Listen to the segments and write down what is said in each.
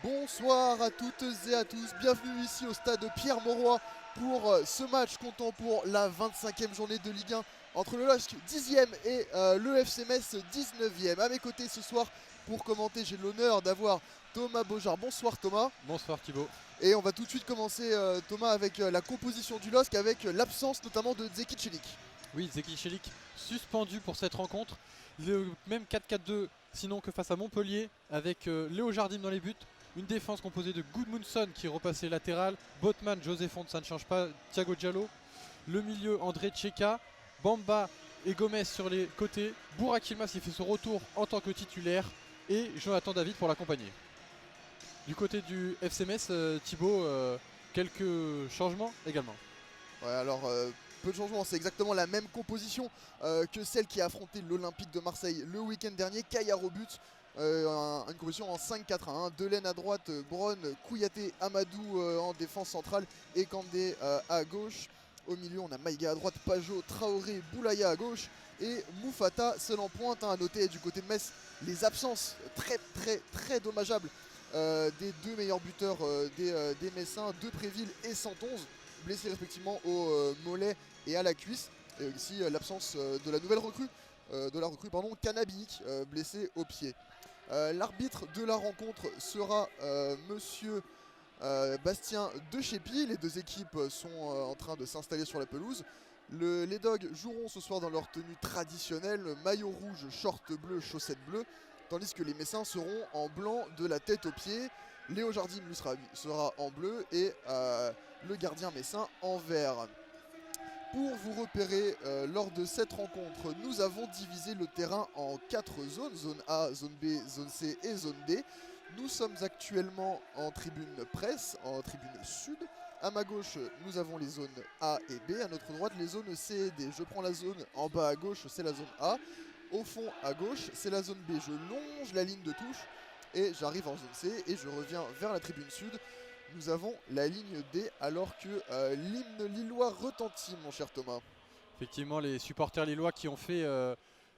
Bonsoir à toutes et à tous, bienvenue ici au stade Pierre-Mauroy pour ce match comptant pour la 25e journée de Ligue 1 entre le LOSC 10e et le FC Metz 19e. A mes côtés ce soir pour commenter, j'ai l'honneur d'avoir Thomas Beaujard. Bonsoir Thomas. Bonsoir Thibaut. Et on va tout de suite commencer Thomas avec la composition du LOSC avec l'absence notamment de Zeki Çelik. Oui, Zeki Çelik suspendu pour cette rencontre. Le même 4-4-2 sinon que face à Montpellier avec Léo Jardim dans les buts. Une défense composée de Gudmundsson qui est repassé latéral, Botman, José Font, ça ne change pas, Thiago Diallo. Le milieu, André Tcheka, Bamba et Gomez sur les côtés. Burak Yilmaz qui fait son retour en tant que titulaire et Jonathan David pour l'accompagner. Du côté du FC Metz, Thibaut, quelques changements également. Ouais, alors peu de changements, c'est exactement la même composition que celle qui a affronté l'Olympique de Marseille le week-end dernier. Caillard au but, une composition en 5-4-1, Delaine à droite, Braun, Kouyaté, Amadou en défense centrale et Kandé à gauche. Au milieu on a Maïga à droite, Pajot, Traoré, Boulaya à gauche et Moufata seul en pointe. À noter du côté de Metz les absences très dommageables des deux meilleurs buteurs des Messins, Depréville et Santonze, blessés respectivement au mollet et à la cuisse. Et aussi l'absence de la nouvelle recrue, Canabic, blessé au pied. L'arbitre de la rencontre sera monsieur Bastien Deschépy. Les deux équipes sont en train de s'installer sur la pelouse. Les Dogs joueront ce soir dans leur tenue traditionnelle, maillot rouge, short bleu, chaussettes bleues, tandis que les Messins seront en blanc de la tête aux pieds. Léo Jardim lui sera en bleu et le gardien messin en vert. Pour vous repérer lors de cette rencontre, nous avons divisé le terrain en 4 zones, zone A, zone B, zone C et zone D. Nous sommes actuellement en tribune presse, en tribune sud. À ma gauche, nous avons les zones A et B, à notre droite les zones C et D. Je prends la zone en bas à gauche, c'est la zone A. Au fond à gauche, c'est la zone B. Je longe la ligne de touche et j'arrive en zone C et je reviens vers la tribune sud. Nous avons la ligne D alors que l'hymne lillois retentit, mon cher Thomas. Effectivement, les supporters lillois qui ont fait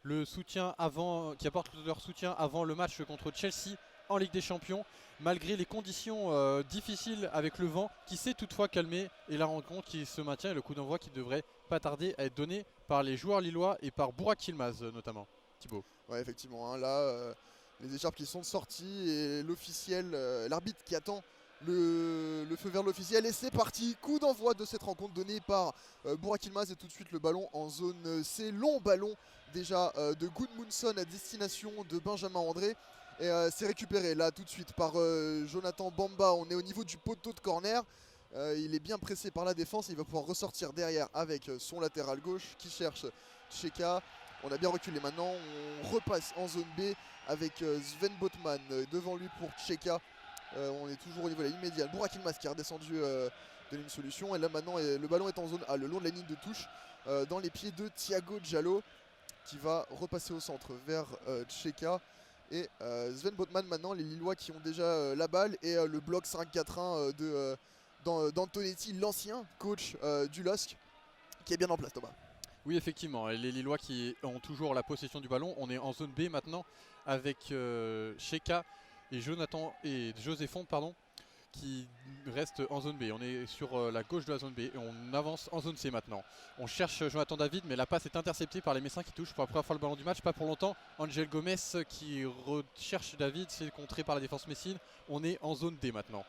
le soutien avant, qui apportent leur soutien avant le match contre Chelsea en Ligue des Champions, malgré les conditions difficiles avec le vent qui s'est toutefois calmé et la rencontre qui se maintient et le coup d'envoi qui devrait pas tarder à être donné par les joueurs lillois et par Burak Yilmaz notamment. Thibaut. Ouais, effectivement, hein, là les écharpes qui sont sorties et l'officiel, l'arbitre qui attend le feu vert l'officiel, et c'est parti, coup d'envoi de cette rencontre donnée par Burak Yilmaz. Et tout de suite le ballon en zone C, long ballon déjà de Gudmundsson à destination de Benjamin André. Et c'est récupéré là tout de suite par Jonathan Bamba. On est au niveau du poteau de corner. Il est bien pressé par la défense, il va pouvoir ressortir derrière avec son latéral gauche qui cherche Tcheka. On a bien reculé maintenant, on repasse en zone B avec Sven Botman devant lui pour Tcheka. On est toujours au niveau de la ligne médiane. Burak Yilmaz qui est redescendu de une solution. Et là maintenant le ballon est en zone A, le long de la ligne de touche, dans les pieds de Thiago Diallo, qui va repasser au centre vers Tcheka. Et Sven Botman maintenant, les Lillois qui ont déjà la balle. Et le bloc 5-4-1 d'Antonetti, l'ancien coach du LOSC, qui est bien en place, Thomas. Oui, effectivement, les Lillois qui ont toujours la possession du ballon. On est en zone B maintenant avec Tcheka et Jonathan et José Font, qui restent en zone B. On est sur la gauche de la zone B et on avance en zone C maintenant. On cherche Jonathan David, mais la passe est interceptée par les Messins qui touchent pour la première fois le ballon du match, pas pour longtemps. Angel Gomez qui recherche David, c'est contré par la défense messine. On est en zone D maintenant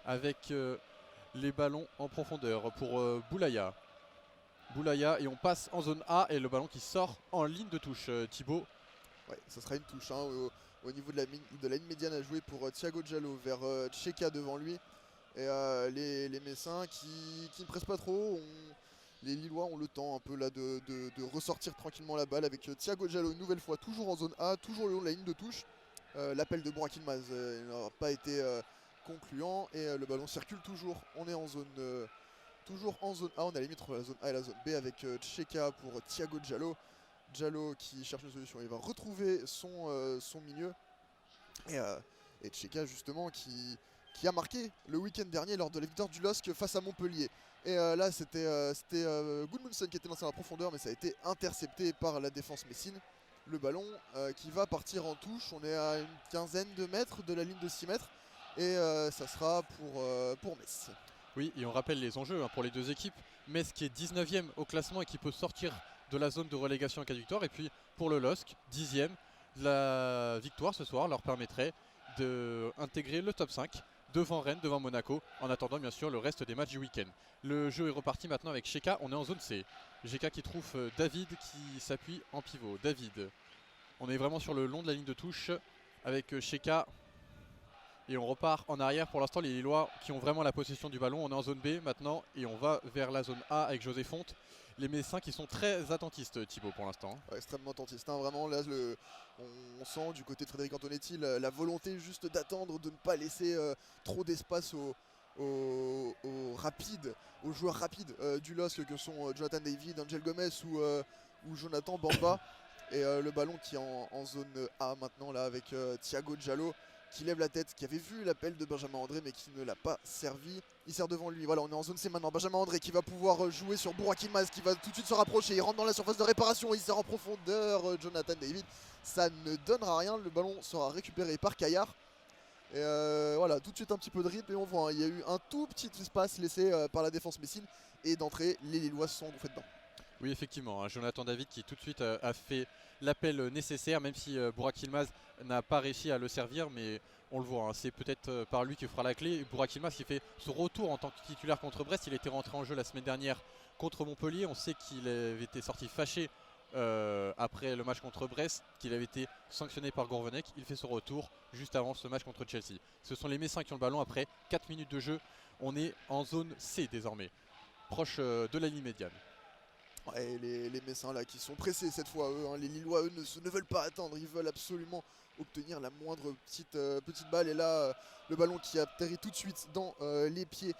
avec les ballons en profondeur pour Boulaya. Et on passe en zone A et le ballon qui sort en ligne de touche. Thibaut. Ouais, ça sera une touche hein, au niveau de la ligne médiane à jouer pour Thiago Diallo vers Tcheka devant lui. Et les Messins qui ne pressent pas trop. Les Lillois ont le temps un peu là de ressortir tranquillement la balle avec Thiago Diallo une nouvelle fois, toujours en zone A, toujours le long de la ligne de touche. L'appel de Burak Yilmaz n'aura pas été concluant et le ballon circule toujours. On est en zone toujours en zone A, on a la limite entre la zone A et la zone B avec Tcheka pour Thiago Diallo. Diallo qui cherche une solution, il va retrouver son milieu. Et Tcheka justement qui a marqué le week-end dernier lors de la victoire du LOSC face à Montpellier. Et là c'était Gudmundsson qui était lancé dans la profondeur, mais ça a été intercepté par la défense messine. Le ballon qui va partir en touche, on est à une quinzaine de mètres de la ligne de 6 mètres. et ça sera pour Metz. Oui, et on rappelle les enjeux pour les deux équipes. Metz qui est 19e au classement et qui peut sortir de la zone de relégation en cas de victoire. Et puis pour le LOSC, 10e, la victoire ce soir leur permettrait d'intégrer le top 5 devant Rennes, devant Monaco, en attendant bien sûr le reste des matchs du week-end. Le jeu est reparti maintenant avec Sheka, on est en zone C. Sheka qui trouve David qui s'appuie en pivot. David, on est vraiment sur le long de la ligne de touche avec Sheka. Et on repart en arrière. Pour l'instant, les Lillois qui ont vraiment la possession du ballon. On est en zone B maintenant et on va vers la zone A avec José Fonte. Les Messins qui sont très attentistes, Thibaut, pour l'instant. Ouais, extrêmement attentiste, hein, vraiment. Là, on sent du côté de Frédéric Antonetti la volonté juste d'attendre, de ne pas laisser trop d'espace aux rapides, aux joueurs rapides du LOSC que sont Jonathan David, Angel Gomez ou Jonathan Bamba. Et le ballon qui est en zone A maintenant là avec Thiago Diallo qui lève la tête, qui avait vu l'appel de Benjamin André mais qui ne l'a pas servi. Il sert devant lui, voilà, on est en zone C maintenant. Benjamin André qui va pouvoir jouer sur Burak Yilmaz, qui va tout de suite se rapprocher, il rentre dans la surface de réparation, il sert en profondeur Jonathan David. Ça ne donnera rien, le ballon sera récupéré par Caillard. Et voilà, tout de suite un petit peu de rythme et on voit, hein, il y a eu un tout petit espace laissé par la défense messine et d'entrée, les Lillois se sont engouffrés dedans. Oui, effectivement, hein, Jonathan David qui tout de suite a fait l'appel nécessaire, même si Burak Yilmaz n'a pas réussi à le servir, mais on le voit, hein, c'est peut-être par lui qui fera la clé. Burak Yilmaz qui fait son retour en tant que titulaire contre Brest. Il était rentré en jeu la semaine dernière contre Montpellier. On sait qu'il avait été sorti fâché après le match contre Brest, qu'il avait été sanctionné par Gourvenec. Il fait son retour juste avant ce match contre Chelsea. Ce sont les Messins qui ont le ballon après 4 minutes de jeu. On est en zone C désormais, proche de la ligne médiane. Ouais, les Messins là qui sont pressés cette fois, eux, hein, les Lillois eux ne veulent pas attendre, ils veulent absolument obtenir la moindre petite balle. Et là le ballon qui atterrit tout de suite dans les pieds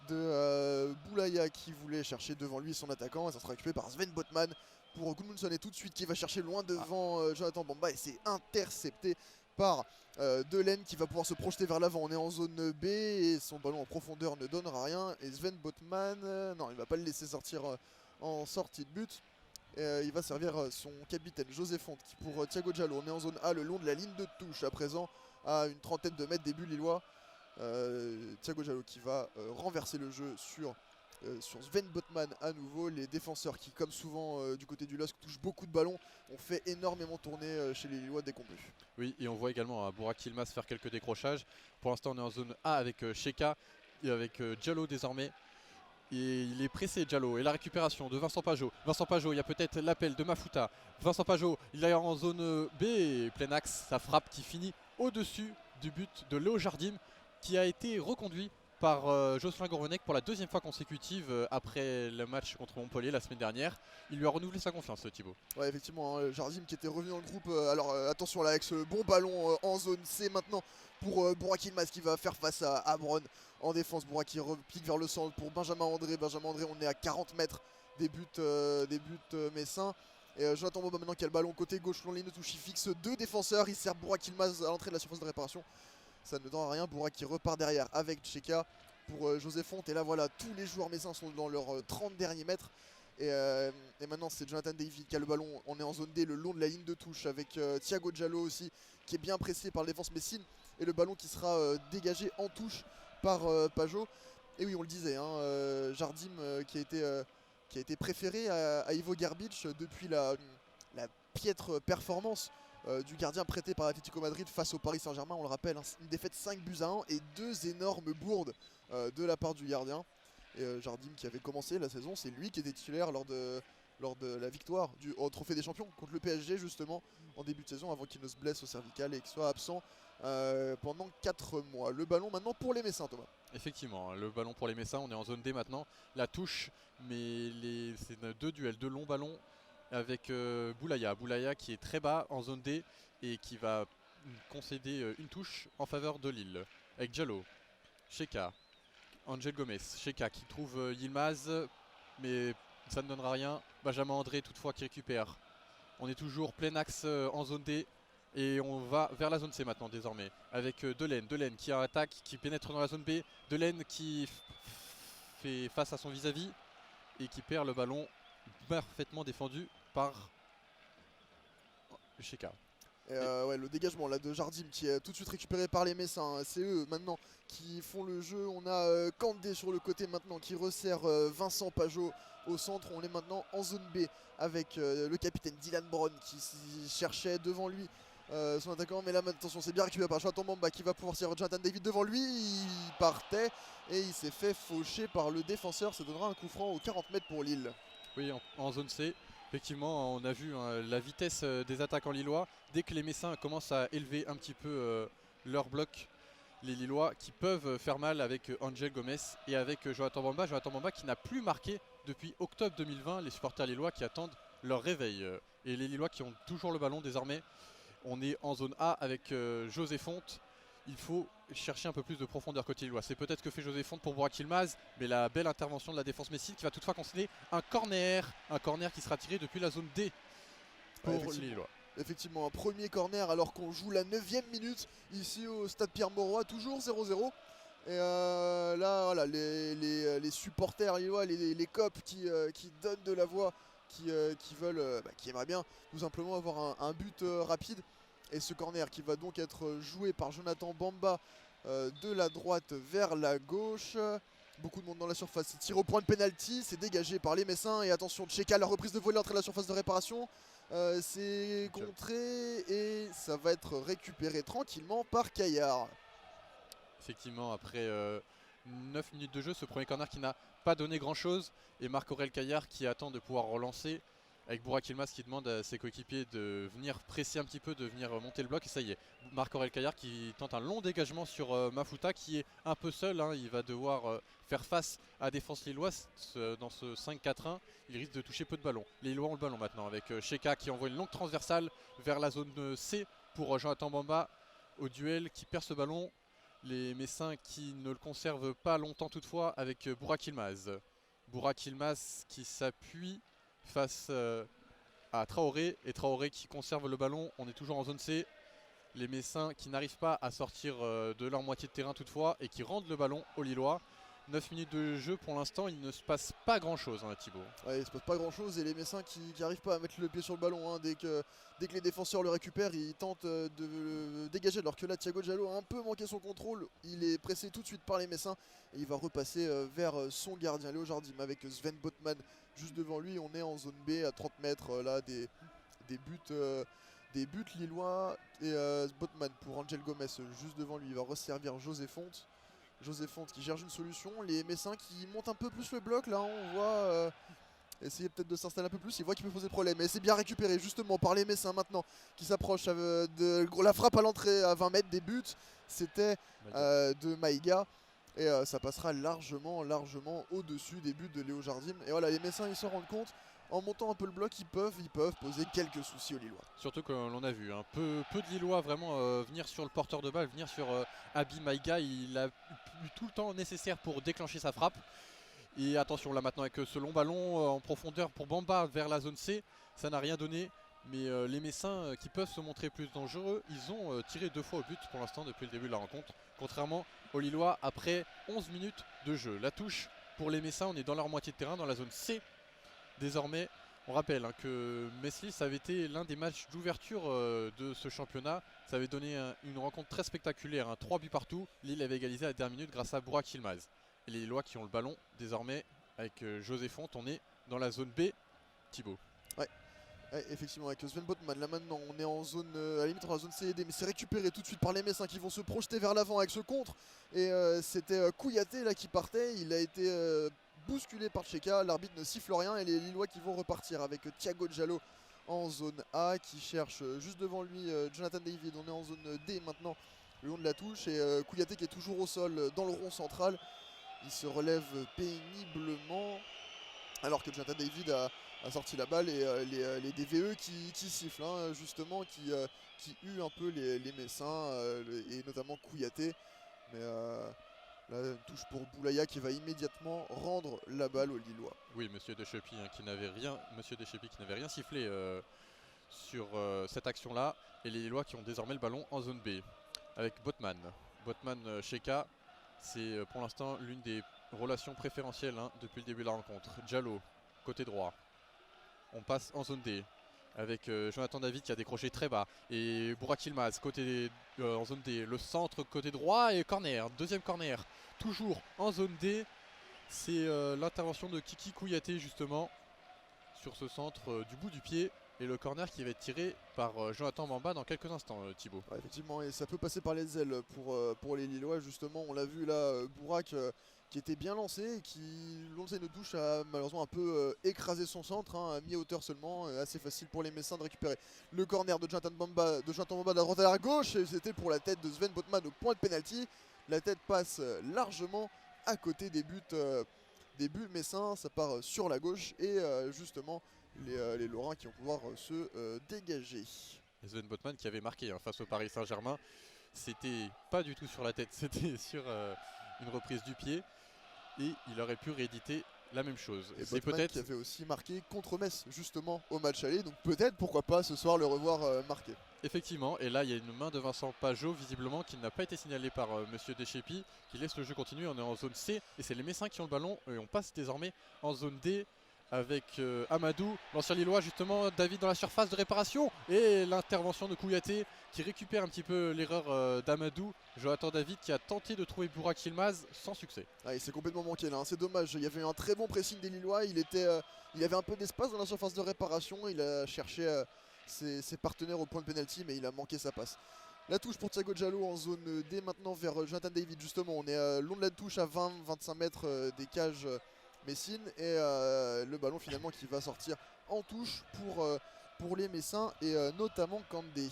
de Boulaya qui voulait chercher devant lui son attaquant, et ça sera récupéré par Sven Botman pour Gudmundsson, et tout de suite qui va chercher loin devant Jonathan Bamba, et c'est intercepté par Delaine qui va pouvoir se projeter vers l'avant. On est en zone B et son ballon en profondeur ne donnera rien, et Sven Botman non, il va pas le laisser sortir en sortie de but. Il va servir son capitaine José Fonte qui pour Thiago Diallo. On est en zone A le long de la ligne de touche à présent à une trentaine de mètres des buts lillois. Thiago Diallo qui va renverser le jeu sur Sven Botman à nouveau. Les défenseurs qui, comme souvent du côté du LOSC, touchent beaucoup de ballons, ont fait énormément tourner chez les Lillois dès qu'on peut. Oui, et on voit également Burak Yilmaz faire quelques décrochages. Pour l'instant on est en zone A avec Sheka et avec Diallo désormais. Et il est pressé Diallo, et la récupération de Vincent Pajot. Vincent Pajot, il y a peut-être l'appel de Mafuta. Vincent Pajot, il est en zone B, et plein axe, sa frappe qui finit au-dessus du but de Léo Jardim, qui a été reconduit par Jocelyn Gourvenec pour la deuxième fois consécutive après le match contre Montpellier la semaine dernière. Il lui a renouvelé sa confiance, Thibaut. Ouais, effectivement, hein, Jardim qui était revenu dans le groupe. Alors attention là avec ce bon ballon en zone C maintenant pour Burak Yilmaz qui va faire face à Abron en défense. Burak qui repique vers le centre pour Benjamin André. Benjamin André, on est à 40 mètres des buts messins. Et Jonathan Bamba maintenant qui a le ballon côté gauche, long ligne de touche, il fixe deux défenseurs. Il sert Burak Yilmaz à l'entrée de la surface de réparation. Ça ne donne rien. Burak qui repart derrière avec Tcheka pour José Fonte. Et là voilà, tous les joueurs messins sont dans leurs 30 derniers mètres. Et maintenant c'est Jonathan David qui a le ballon. On est en zone D le long de la ligne de touche avec Thiago Diallo aussi qui est bien pressé par la défense messine. Et le ballon qui sera dégagé en touche par Pajot. Et oui, on le disait, hein, Jardim qui a été préféré à Ivo Garbic depuis la piètre performance du gardien prêté par l'Atlético Madrid face au Paris Saint-Germain. On le rappelle, hein, une défaite 5-1 et 2 énormes bourdes de la part du gardien. Et Jardim qui avait commencé la saison, c'est lui qui était titulaire lors de la victoire au Trophée des Champions contre le PSG justement en début de saison, avant qu'il ne se blesse au cervical et qu'il soit absent pendant 4 mois. Le ballon maintenant pour les Messins, Thomas. Effectivement, le ballon pour les Messins, on est en zone D maintenant. La touche, mais c'est deux duels, deux longs ballons avec Boulaya. Boulaya qui est très bas en zone D et qui va concéder une touche en faveur de Lille. Avec Diallo, Sheka, Angel Gomez, Sheka qui trouve Yilmaz, mais ça ne donnera rien. Benjamin André toutefois qui récupère. On est toujours plein axe en zone D. Et on va vers la zone C maintenant désormais avec Delaine qui attaque, qui pénètre dans la zone B. Delaine qui fait face à son vis-à-vis et qui perd le ballon parfaitement défendu par Sheka. Et ouais, le dégagement là de Jardim qui est tout de suite récupéré par les Messins. C'est eux maintenant qui font le jeu. On a Kandé sur le côté maintenant qui resserre Vincent Pajot au centre. On est maintenant en zone B avec le capitaine Dylan Brown qui cherchait devant lui son attaquant. Mais là, attention, c'est bien récupéré par Jonathan Bamba qui va pouvoir tirer Jonathan David devant lui. Il partait et il s'est fait faucher par le défenseur. Ça donnera un coup franc aux 40 mètres pour Lille. Oui, en zone C. Effectivement, on a vu la vitesse des attaquants lillois. Dès que les Messins commencent à élever un petit peu leur bloc, les Lillois qui peuvent faire mal avec Angel Gomez et avec Jonathan Bamba. Jonathan Bamba qui n'a plus marqué depuis octobre 2020. Les supporters lillois qui attendent leur réveil. Et les Lillois qui ont toujours le ballon désormais. On est en zone A avec José Fonte. Il faut chercher un peu plus de profondeur côté lillois. C'est peut-être ce que fait José Fonte pour Burak Yilmaz, mais la belle intervention de la défense messine qui va toutefois concéder un corner qui sera tiré depuis la zone D pour les Lillois. Effectivement, un premier corner alors qu'on joue la 9e minute ici au stade Pierre-Mauroy, toujours 0-0. Et là, voilà, les supporters lillois, les cops qui donnent de la voix, qui veulent, qui aimeraient bien tout simplement avoir un but rapide. Et ce corner qui va donc être joué par Jonathan Bamba de la droite vers la gauche. Beaucoup de monde dans la surface. C'est tiré au point de pénalty. C'est dégagé par les Messins. Et attention, Tcheka, la reprise de volée entre la surface de réparation. C'est contré et ça va être récupéré tranquillement par Caillard. Effectivement, après 9 minutes de jeu, ce premier corner qui n'a pas donné grand chose. Et Marc-Aurèle Caillard qui attend de pouvoir relancer. Avec Burak Yilmaz qui demande à ses coéquipiers de venir presser un petit peu, de venir monter le bloc. Et ça y est, Marc-Aurèle Caillard qui tente un long dégagement sur Mafuta qui est un peu seul. Il va devoir faire face à la défense lilloise dans ce 5-4-1. Il risque de toucher peu de ballons. Les Lillois ont le ballon maintenant avec Cheka qui envoie une longue transversale vers la zone C pour Jonathan Bamba au duel qui perd ce ballon. Les Messins qui ne le conservent pas longtemps toutefois avec Burak Yilmaz. Burak Yilmaz qui s'appuie face à Traoré et Traoré qui conserve le ballon. On est toujours en zone C. Les Messins qui n'arrivent pas à sortir de leur moitié de terrain toutefois et qui rendent le ballon aux Lillois. 9 minutes de jeu pour l'instant, il ne se passe pas grand chose Thibaut. Ouais, il se passe pas grand chose et les Messins qui n'arrivent pas à mettre le pied sur le ballon. Dès que les défenseurs le récupèrent, ils tentent de dégager alors que là Thiago Diallo a un peu manqué son contrôle. Il est pressé tout de suite par les Messins et il va repasser vers son gardien Léo Jardim avec Sven Botman juste devant lui. On est en zone B à 30 mètres là des buts lillois et Botman pour Angel Gomez juste devant lui. Il va resservir José Fonte. José Fonte qui cherche une solution, les Messins qui montent un peu plus le bloc là, on voit essayer peut-être de s'installer un peu plus, il voit qu'il peut poser problème et c'est bien récupéré justement par les Messins maintenant qui s'approchent de la frappe à l'entrée à 20 mètres des buts, c'était de Maïga et ça passera largement au-dessus des buts de Léo Jardim et voilà les Messins ils se rendent compte. En montant un peu le bloc, ils peuvent poser quelques soucis aux Lillois. Surtout que l'on a vu peu de Lillois vraiment venir sur le porteur de balle, venir sur Abi Maïga. Il a eu tout le temps nécessaire pour déclencher sa frappe. Et attention là maintenant avec ce long ballon en profondeur pour Bamba vers la zone C. Ça n'a rien donné. Mais les Messins qui peuvent se montrer plus dangereux, ils ont tiré 2 fois au but pour l'instant depuis le début de la rencontre. Contrairement aux Lillois après 11 minutes de jeu. La touche pour les Messins, on est dans leur moitié de terrain, dans la zone C. Désormais, on rappelle que Metz-Lille, ça avait été l'un des matchs d'ouverture de ce championnat. Ça avait donné une rencontre très spectaculaire, 3 buts partout. Lille avait égalisé à la dernière minute grâce à Burak Yilmaz. Et les Lillois qui ont le ballon, désormais, avec José Fonte, on est dans la zone B. Thibaut. Ouais, effectivement, avec Sven Botman, là maintenant, on est en zone, à la limite dans la zone CED, mais c'est récupéré tout de suite par les Messins qui vont se projeter vers l'avant avec ce contre. Et c'était Kouyaté là qui partait, il a été bousculé par Cheka, l'arbitre ne siffle rien et les Lillois qui vont repartir avec Thiago Diallo en zone A qui cherche juste devant lui Jonathan David. On est en zone D maintenant le long de la touche et Kouyaté qui est toujours au sol dans le rond central. Il se relève péniblement alors que Jonathan David a sorti la balle et les DVE qui sifflent justement, qui huent un peu les Messins et notamment Kouyaté. Mais là, une touche pour Boulaya qui va immédiatement rendre la balle aux Lillois. Oui, Monsieur Deschepy qui n'avait rien sifflé sur cette action-là. Et les Lillois qui ont désormais le ballon en zone B. Avec Botman. Botman Cheka, c'est pour l'instant l'une des relations préférentielles depuis le début de la rencontre. Diallo, côté droit. On passe en zone D avec Jonathan David qui a décroché très bas et Burak Yilmaz côté en zone D, le centre côté droit et corner, deuxième corner, toujours en zone D. C'est l'intervention de Kiki Kouyaté justement sur ce centre du bout du pied et le corner qui va être tiré par Jonathan Bamba dans quelques instants, Thibaut. Ouais, effectivement, et ça peut passer par les ailes pour les Lillois justement. On l'a vu là, Burak qui était bien lancé et qui, le long de une touche, a malheureusement un peu écrasé son centre, à mi-hauteur seulement, assez facile pour les Messins de récupérer le corner de Jonathan Bamba de la droite à la gauche, et c'était pour la tête de Sven Botman au point de pénalty. La tête passe largement à côté des buts messins, ça part sur la gauche et justement les Lorrains qui vont pouvoir se dégager. Et Sven Botman qui avait marqué face au Paris Saint-Germain, c'était pas du tout sur la tête, c'était sur une reprise du pied et il aurait pu rééditer la même chose. Et c'est Botman peut-être qui avait aussi marqué contre Metz justement au match aller, donc peut-être pourquoi pas ce soir le revoir marqué. effectivement, et là il y a une main de Vincent Pajot visiblement qui n'a pas été signalée par Monsieur Deschépy, qui laisse le jeu continuer. On est en zone C et c'est les Messins qui ont le ballon et on passe désormais en zone D avec Amadou, l'ancien Lillois justement, David dans la surface de réparation et l'intervention de Kouyaté qui récupère un petit peu l'erreur d'Amadou. Jonathan David qui a tenté de trouver Burak Yilmaz sans succès. Ah, il s'est complètement manqué là, c'est dommage, il y avait eu un très bon pressing des Lillois, il avait un peu d'espace dans la surface de réparation, il a cherché ses partenaires au point de pénalty mais il a manqué sa passe. La touche pour Thiago Diallo en zone D maintenant vers Jonathan David justement, on est long de la touche à 20-25 mètres des cages Messine et le ballon finalement qui va sortir en touche pour les Messins et notamment Kandé.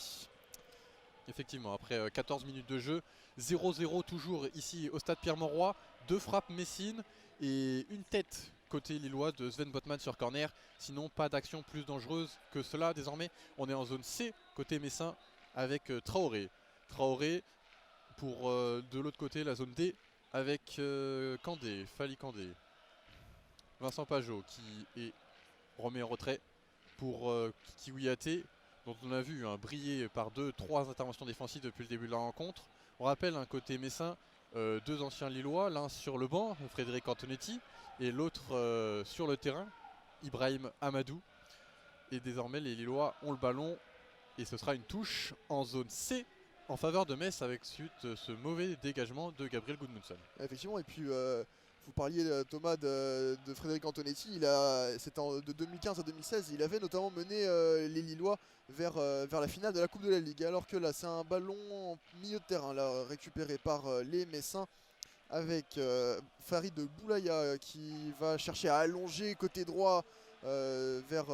Effectivement, après 14 minutes de jeu, 0-0 toujours ici au stade Pierre-Mauroy, 2 frappes Messine et une tête côté lillois de Sven Botman sur corner. Sinon pas d'action plus dangereuse que cela désormais. On est en zone C côté Messin avec Traoré. Traoré pour de l'autre côté la zone D avec Kandé, Fali Kandé. Vincent Pajot qui remet en retrait pour Kiki Kouyaté, dont on a vu briller par 2-3 interventions défensives depuis le début de la rencontre. On rappelle un côté messin, 2 anciens Lillois, l'un sur le banc, Frédéric Antonetti, et l'autre sur le terrain, Ibrahim Amadou. Et désormais les Lillois ont le ballon et ce sera une touche en zone C en faveur de Metz avec suite ce mauvais dégagement de Gabriel Gudmundsson. Effectivement, et puis vous parliez Thomas de Frédéric Antonetti, c'était de 2015 à 2016, il avait notamment mené les Lillois vers la finale de la Coupe de la Ligue, alors que là c'est un ballon en milieu de terrain là, récupéré par les Messins avec Farid Boulaya qui va chercher à allonger côté droit vers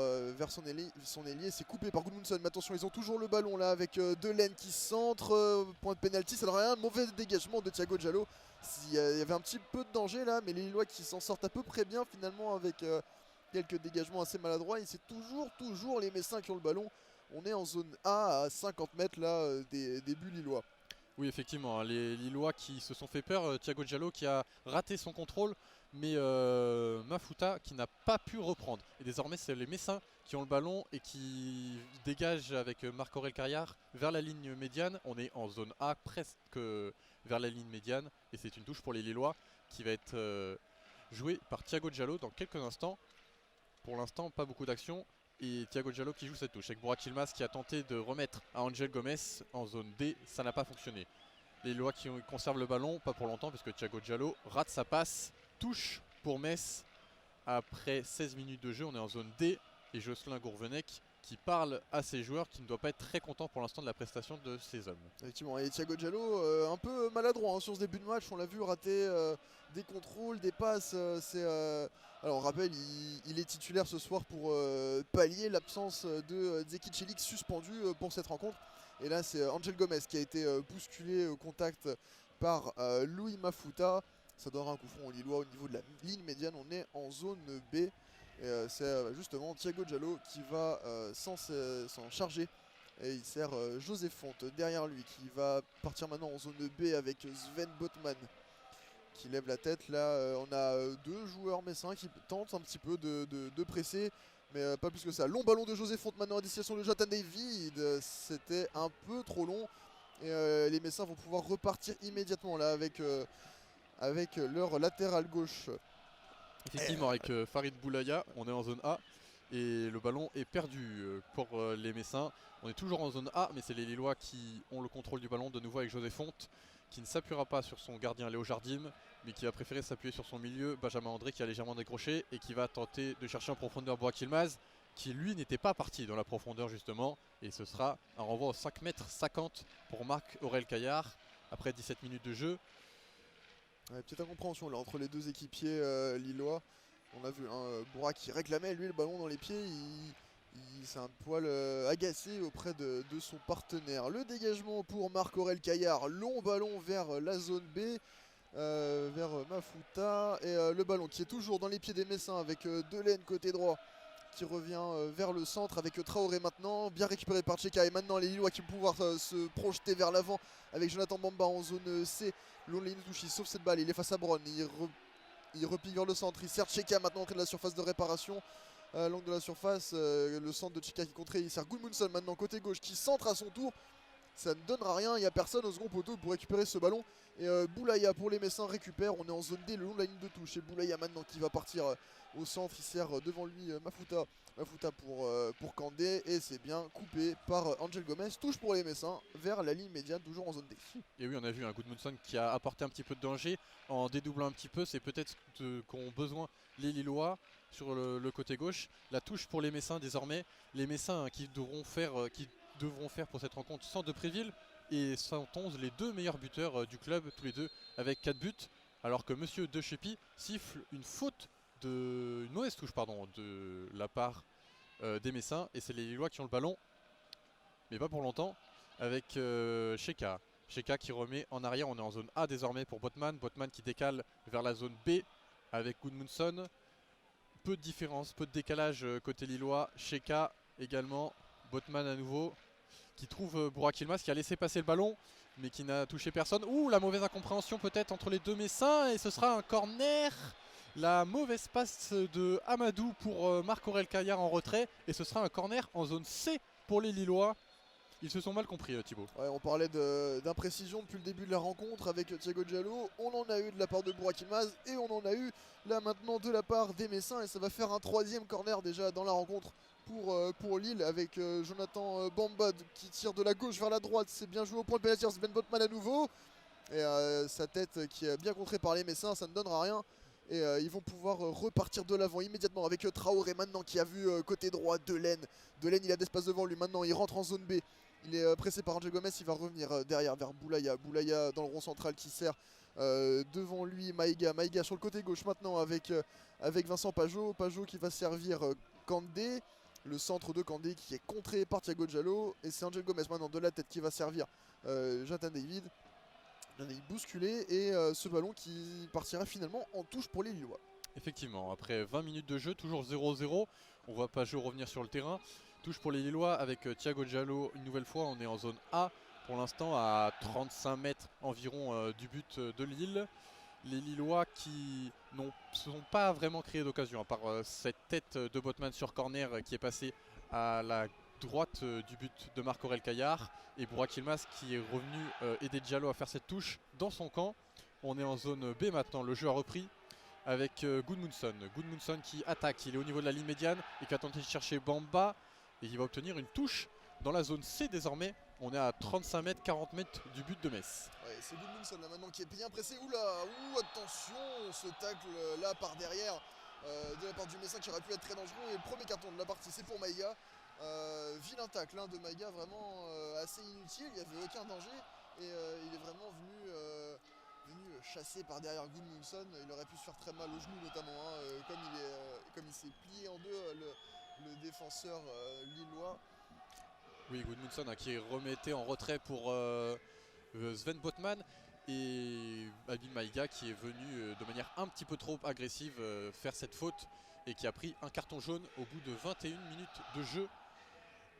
son ailier, c'est coupé par Gudmundsson, mais attention ils ont toujours le ballon là avec Delaine qui centre, point de pénalty, ça n'aurait rien, mauvais dégagement de Thiago Diallo. Il y avait un petit peu de danger là, mais les Lillois qui s'en sortent à peu près bien finalement avec quelques dégagements assez maladroits, et c'est toujours les Messins qui ont le ballon. On est en zone A à 50 mètres là des buts lillois. Oui effectivement, les Lillois qui se sont fait peur, Thiago Diallo qui a raté son contrôle, mais Mafuta qui n'a pas pu reprendre. Et désormais c'est les Messins qui ont le ballon et qui dégagent avec Marc-Aurèle Carrière vers la ligne médiane. On est en zone A presque vers la ligne médiane et c'est une touche pour les Lillois qui va être jouée par Thiago Diallo dans quelques instants. Pour l'instant pas beaucoup d'action et Thiago Diallo qui joue cette touche avec Burak Yilmaz qui a tenté de remettre à Angel Gomez en zone D, ça n'a pas fonctionné. Les Lillois qui conservent le ballon, pas pour longtemps puisque Thiago Diallo rate sa passe, touche pour Metz après 16 minutes de jeu. On est en zone D et Jocelyn Gourvenec qui parle à ses joueurs qui ne doit pas être très content pour l'instant de la prestation de ces hommes. Effectivement, et Thiago Diallo un peu maladroit sur ce début de match, on l'a vu rater des contrôles, des passes. Alors on rappelle, il est titulaire ce soir pour pallier l'absence de Zeki Celik suspendu pour cette rencontre. Et là c'est Angel Gomez qui a été bousculé au contact par Louis Mafuta. Ça donnera un coup franc aux Lillois au niveau de la ligne médiane, on est en zone B. Et c'est justement Thiago Diallo qui va s'en charger. Et il sert José Fonte derrière lui qui va partir maintenant en zone B avec Sven Botman qui lève la tête. Là on a deux joueurs messins qui tentent un petit peu de presser, mais pas plus que ça. Long ballon de José Fonte maintenant à destination de Jonathan David. C'était un peu trop long et les Messins vont pouvoir repartir immédiatement là avec leur latéral gauche. Effectivement avec Farid Boulaya, on est en zone A Et le ballon est perdu pour les Messins. On est toujours en zone A, mais c'est les Lillois qui ont le contrôle du ballon de nouveau avec José Fonte, qui ne s'appuiera pas sur son gardien Léo Jardim, mais qui va préférer s'appuyer sur son milieu Benjamin André, qui a légèrement décroché et qui va tenter de chercher en profondeur Burak Yilmaz, qui lui n'était pas parti dans la profondeur justement. Et ce sera un renvoi au 5,50 m pour Marc-Aurel Caillard après 17 minutes de jeu. Ouais, petite incompréhension là entre les deux équipiers lillois. On a vu Burak qui réclamait lui le ballon dans les pieds, il s'est un poil agacé auprès de son partenaire. Le dégagement pour Marc-Aurel Caillard, long ballon vers la zone B, vers Mafuta. Et le ballon qui est toujours dans les pieds des Messins avec Delaine côté droit qui revient vers le centre avec Traoré maintenant, bien récupéré par Cheka. Et maintenant les Lillois qui vont pouvoir se projeter vers l'avant avec Jonathan Bamba en zone C. Lonely Touchi sauve cette balle, il est face à Bron, il repique vers le centre, il sert Cheka maintenant entrée de la surface de réparation. L'angle de la surface, le centre de Cheka qui contrée, il sert Gudmundsson maintenant côté gauche qui centre à son tour. Ça ne donnera rien, il n'y a personne au second poteau pour récupérer ce ballon. Et Boulaya pour les Messins récupère, on est en zone D le long de la ligne de touche. Et Boulaya maintenant qui va partir au centre, il sert devant lui Mafuta pour Kandé. Et c'est bien coupé par Angel Gomez. Touche pour les Messins vers la ligne médiane, toujours en zone D. Et oui, on a vu un Gudmundsson qui a apporté un petit peu de danger en dédoublant un petit peu. C'est peut-être qu'ont besoin les Lillois sur le côté gauche. La touche pour les Messins désormais. Les Messins qui devront faire pour cette rencontre sans Depréville et 111 les deux meilleurs buteurs du club, tous les deux avec 4 buts, alors que Monsieur De Chépy siffle une mauvaise touche de la part des Messins, et c'est les Lillois qui ont le ballon, mais pas pour longtemps, avec Cheka qui remet en arrière. On est en zone A désormais pour Botman qui décale vers la zone B avec Gudmundsson. Peu de différence, peu de décalage côté Lillois. Cheka également, Botman à nouveau, qui trouve Burak Yilmaz qui a laissé passer le ballon mais qui n'a touché personne. Ouh, la mauvaise incompréhension peut-être entre les deux Messins, et ce sera un corner. La mauvaise passe de Amadou pour Marc-Aurel Caillard en retrait, et ce sera un corner en zone C pour les Lillois. Ils se sont mal compris, Thibaut. Ouais, on parlait d'imprécision depuis le début de la rencontre avec Thiago Diallo. On en a eu de la part de Burak Yilmaz et on en a eu là maintenant de la part des Messins. Et ça va faire un troisième corner déjà dans la rencontre pour Lille avec Jonathan Bamba qui tire de la gauche vers la droite. C'est bien joué au point de pénalty, c'est Ben Botman à nouveau. Et sa tête qui est bien contrée par les Messins, ça ne donnera rien. Et ils vont pouvoir repartir de l'avant immédiatement avec Traoré maintenant qui a vu côté droit Delaine. Delaine, il a d'espace devant lui maintenant, il rentre en zone B. Il est pressé par Angel Gomez, il va revenir derrière vers Boulaya. Boulaya dans le rond central qui sert devant lui Maïga. Maïga sur le côté gauche maintenant avec Vincent Pajot. Pajot qui va servir Kandé. Le centre de Kandé qui est contré par Thiago Diallo. Et c'est Angel Gomez maintenant de la tête qui va servir Jonathan David. Bousculé et ce ballon qui partira finalement en touche pour les Lillois. Effectivement, après 20 minutes de jeu, toujours 0-0. On voit Pajot revenir sur le terrain. Touche pour les Lillois avec Thiago Diallo une nouvelle fois. On est en zone A pour l'instant à 35 mètres environ du but de Lille. Les Lillois qui ne sont pas vraiment créés d'occasion, à part cette tête de Botman sur corner qui est passée à la droite du but de Marc-Aurel Caillard, et Burak Yilmaz qui est revenu aider Diallo à faire cette touche dans son camp. On est en zone B maintenant, le jeu a repris avec Gudmundsson qui attaque, il est au niveau de la ligne médiane et qui a tenté de chercher Bamba, et il va obtenir une touche dans la zone C désormais. On est à 35 mètres, 40 mètres du but de Metz. Ouais, c'est Gudmundsson là maintenant qui est bien pressé. Attention, ce tacle là par derrière de la part du Messin qui aurait pu être très dangereux. Et le premier carton de la partie, c'est pour Maïga. Vilain tacle de Maïga, vraiment assez inutile, il n'y avait aucun danger. Et il est vraiment venu chasser par derrière Gudmundsson. Il aurait pu se faire très mal au genou notamment, comme il s'est plié en deux le défenseur lillois. Oui, Gudmundsson qui remettait en retrait pour Sven Botman, et Habib Maïga qui est venu de manière un petit peu trop agressive faire cette faute et qui a pris un carton jaune au bout de 21 minutes de jeu.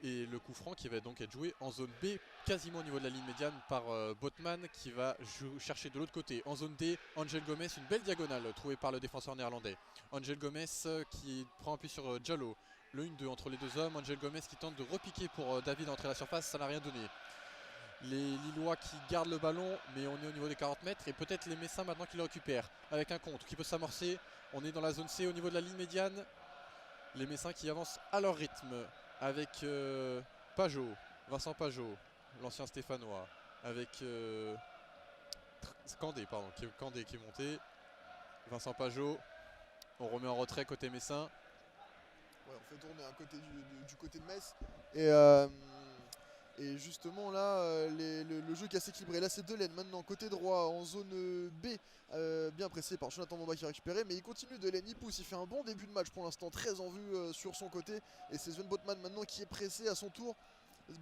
Et le coup franc qui va donc être joué en zone B, quasiment au niveau de la ligne médiane par Botman, qui va chercher de l'autre côté. En zone D, Angel Gomez, une belle diagonale trouvée par le défenseur néerlandais. Angel Gomez qui prend appui sur Diallo. Le 1-2 entre les deux hommes. Angel Gomez qui tente de repiquer pour David entrer à la surface, ça n'a rien donné. Les Lillois qui gardent le ballon, mais on est au niveau des 40 mètres, et peut-être les Messins maintenant qui le récupèrent avec un contre qui peut s'amorcer. On est dans la zone C au niveau de la ligne médiane. Les Messins qui avancent à leur rythme avec Pajot, Vincent Pajot, l'ancien Stéphanois, avec Candé qui est monté. Vincent Pajot, on remet en retrait côté Messin. Ouais, on fait tourner un côté du côté de Metz. Et justement là, le jeu qui est assez équilibré. Là c'est Delaine maintenant, côté droit en zone B, bien pressé par Jonathan Bamba qui a récupéré. Mais il continue, Delaine, il pousse, il fait un bon début de match pour l'instant, très en vue sur son côté. Et c'est Sven Botman maintenant qui est pressé à son tour.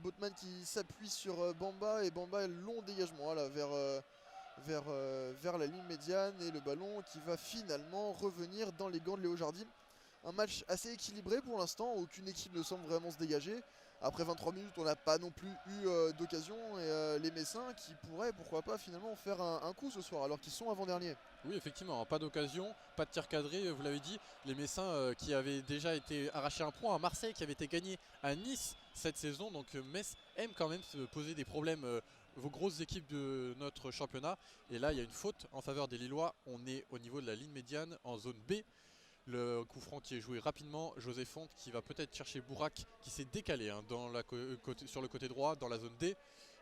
Botman qui s'appuie sur Bamba et Bamba long dégagement voilà, vers la ligne médiane. Et le ballon qui va finalement revenir dans les gants de Léo Jardim. Un match assez équilibré pour l'instant, aucune équipe ne semble vraiment se dégager. Après 23 minutes, on n'a pas non plus eu d'occasion et les Messins qui pourraient, pourquoi pas, finalement faire un coup ce soir alors qu'ils sont avant-derniers. Oui, effectivement, pas d'occasion, pas de tir cadré, vous l'avez dit. Les Messins qui avaient déjà été arrachés un point à Marseille, qui avait été gagné à Nice cette saison. Donc Metz aime quand même se poser des problèmes vos grosses équipes de notre championnat. Et là, il y a une faute en faveur des Lillois. On est au niveau de la ligne médiane en zone B. Le coup franc qui est joué rapidement, José Fonte qui va peut-être chercher Bourak qui s'est décalé sur le côté droit dans la zone D.